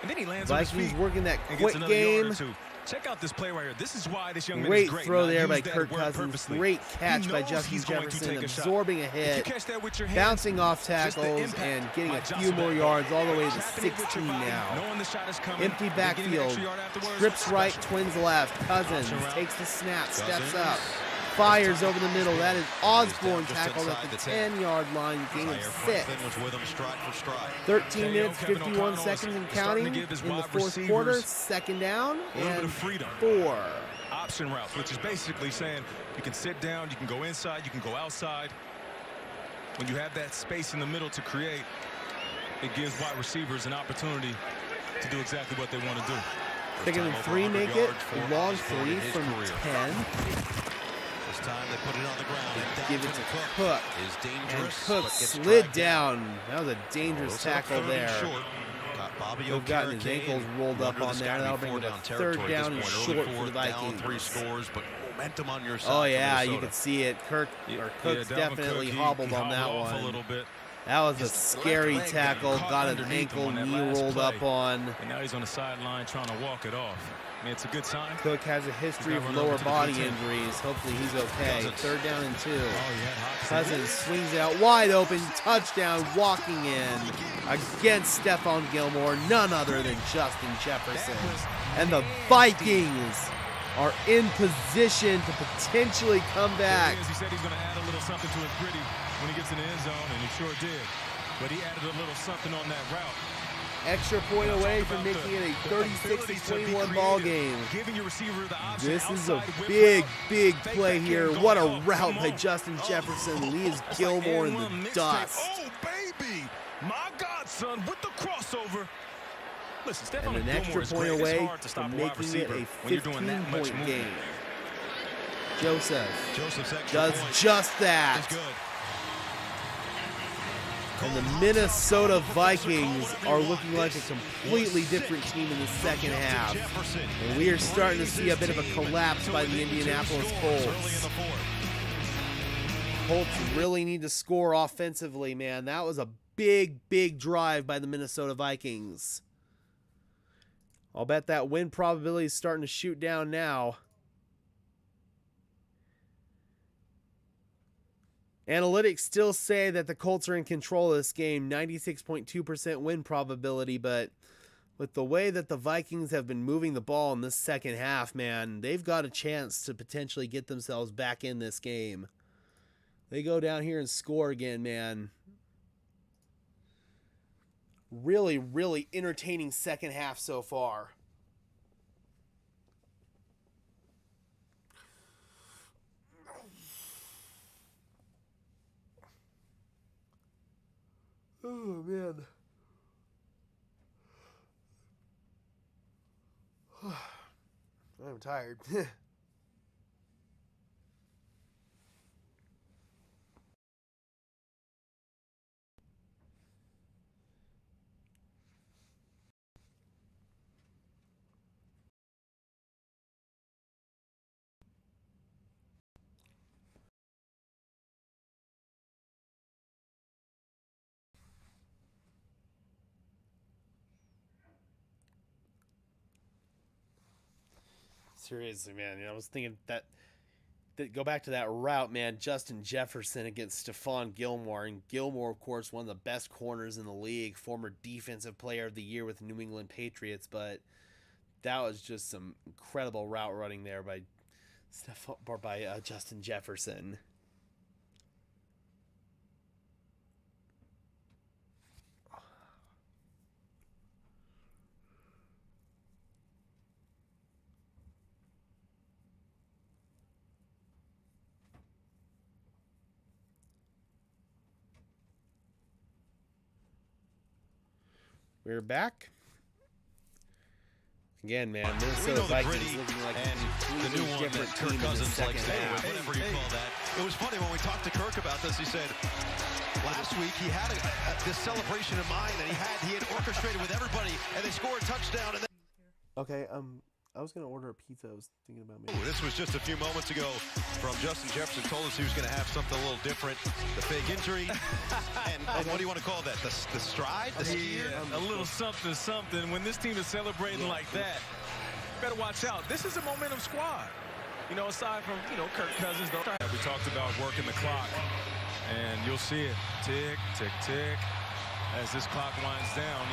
And then he lands on his Vikings feet working that and quick gets another yard or game. two. Check out this play right here. This is why this young man Great is great. throw Now, there use by that Kirk word Cousins. purposely. Great He catch by knows Justin he's going to Jefferson, take a shot. absorbing a If you hit, catch that with your hands, bouncing off just the tackles, impact and getting by a Johnson few more back yards all the way to trapping it with 16 your body, now. knowing the shot is coming, Empty and getting an backfield, extra yard afterwards. trips right, Special. twins left. Cousins Option route. takes the snap, steps Cousins. up, fires over the middle. That is Osborne just tackled at inside the the 10. 10-yard line, gain of Zaire 6. Franklin was with him stride for stride. 13 minutes, Kevin 51 O'Connell seconds and is starting counting to give his in the wide fourth receivers quarter. Second down a little bit and of freedom. 4. Option routes, which is basically saying you can sit down, you can go inside, you can go outside. When you have that space in the middle to create, it gives wide receivers an opportunity to do exactly what they want to do. Picking time in over 3 100 make it. yards for A long Osborne 3 in his from career. 10. This time they put it on the ground. And Give it Dalvin to Cook Cook. is And dangerous. Cook but gets slid dragged down. That was a dangerous Looks like tackle third and there. short. Got Bobby They've gotten his Okereke ankles rolled up under the on there. sky That'll bring before it down to third territory at down and this point. short Early for the fourth, down Vikings. 3 scores, but momentum on your side. Oh for yeah, you Minnesota. could see it. Cook's Dalvin definitely Cook, hobbled he on that hobbled off one. a little bit. That was a His scary left leg got tackle. caught Got an underneath him ankle, on that knee last rolled play. up on. And now he's on the sideline trying to walk it off. I mean, it's a good sign. Cook has a history He's of got run over lower to the body good team. injuries. Hopefully he's okay. Cousins. Third down and 2. Oh, he had hot Cousins swings it out wide open. Touchdown, walking in against Stephon Gilmore. None other than Justin Jefferson. And the Vikings are in position to potentially come back. He said he's going to add a little something to his gritty when he gets in the end zone, and he sure did. But he added a little something on that route. Extra point away from making it a 36-21 ball game. Giving your receiver the option. This is a outside whip big, route. big Fake play back here. in, What a go. route Come by on. Justin Jefferson. Leaves It's Gilmore like in N1 the mixtape. dust. Oh, baby. My godson with the crossover. Listen, And Stephon an extra Gilmore is point great. away It's hard to stop from a wide making it receiver a when you're doing that much 15-point movement. game. Joseph Joseph's extra does point just that. is good. And the Minnesota Vikings are looking like a completely different team in the second half. And we are starting to see a bit of a collapse by the Indianapolis Colts. Colts really need to score offensively, man. That was a big, big drive by the Minnesota Vikings. I'll bet that win probability is starting to shoot down now. Analytics still say that the Colts are in control of this game, 96.2% win probability, but with the way that the Vikings have been moving the ball in this second half, man, they've got a chance to potentially get themselves back in this game. They go down here and score again, man. Really, really entertaining second half so far. Oh, man. I'm tired. Seriously, man. I was thinking that go back to that route, man. Justin Jefferson against Stephon Gilmore. And Gilmore, of course, one of the best corners in the league, former defensive player of the year with the New England Patriots. But that was just some incredible route running there by Justin Jefferson. We're back. Again, man, Minnesota Vikings looking like the new one that Kirk Cousins likes to do, whatever you call that. It was funny when we talked to Kirk about this. He said last week he had this celebration in mind that he had orchestrated with everybody, and they scored a touchdown. And then okay, I was gonna order a pizza. I was thinking about making. This was just a few moments ago from Justin Jefferson. Told us he was going to have something a little different. The fake injury, and what do you want to call that? The stride, the skier, a little something. When this team is celebrating like that, you better watch out. This is a momentum squad. You know, aside from Kirk Cousins, we talked about working the clock, and you'll see it tick, tick, tick as this clock winds down.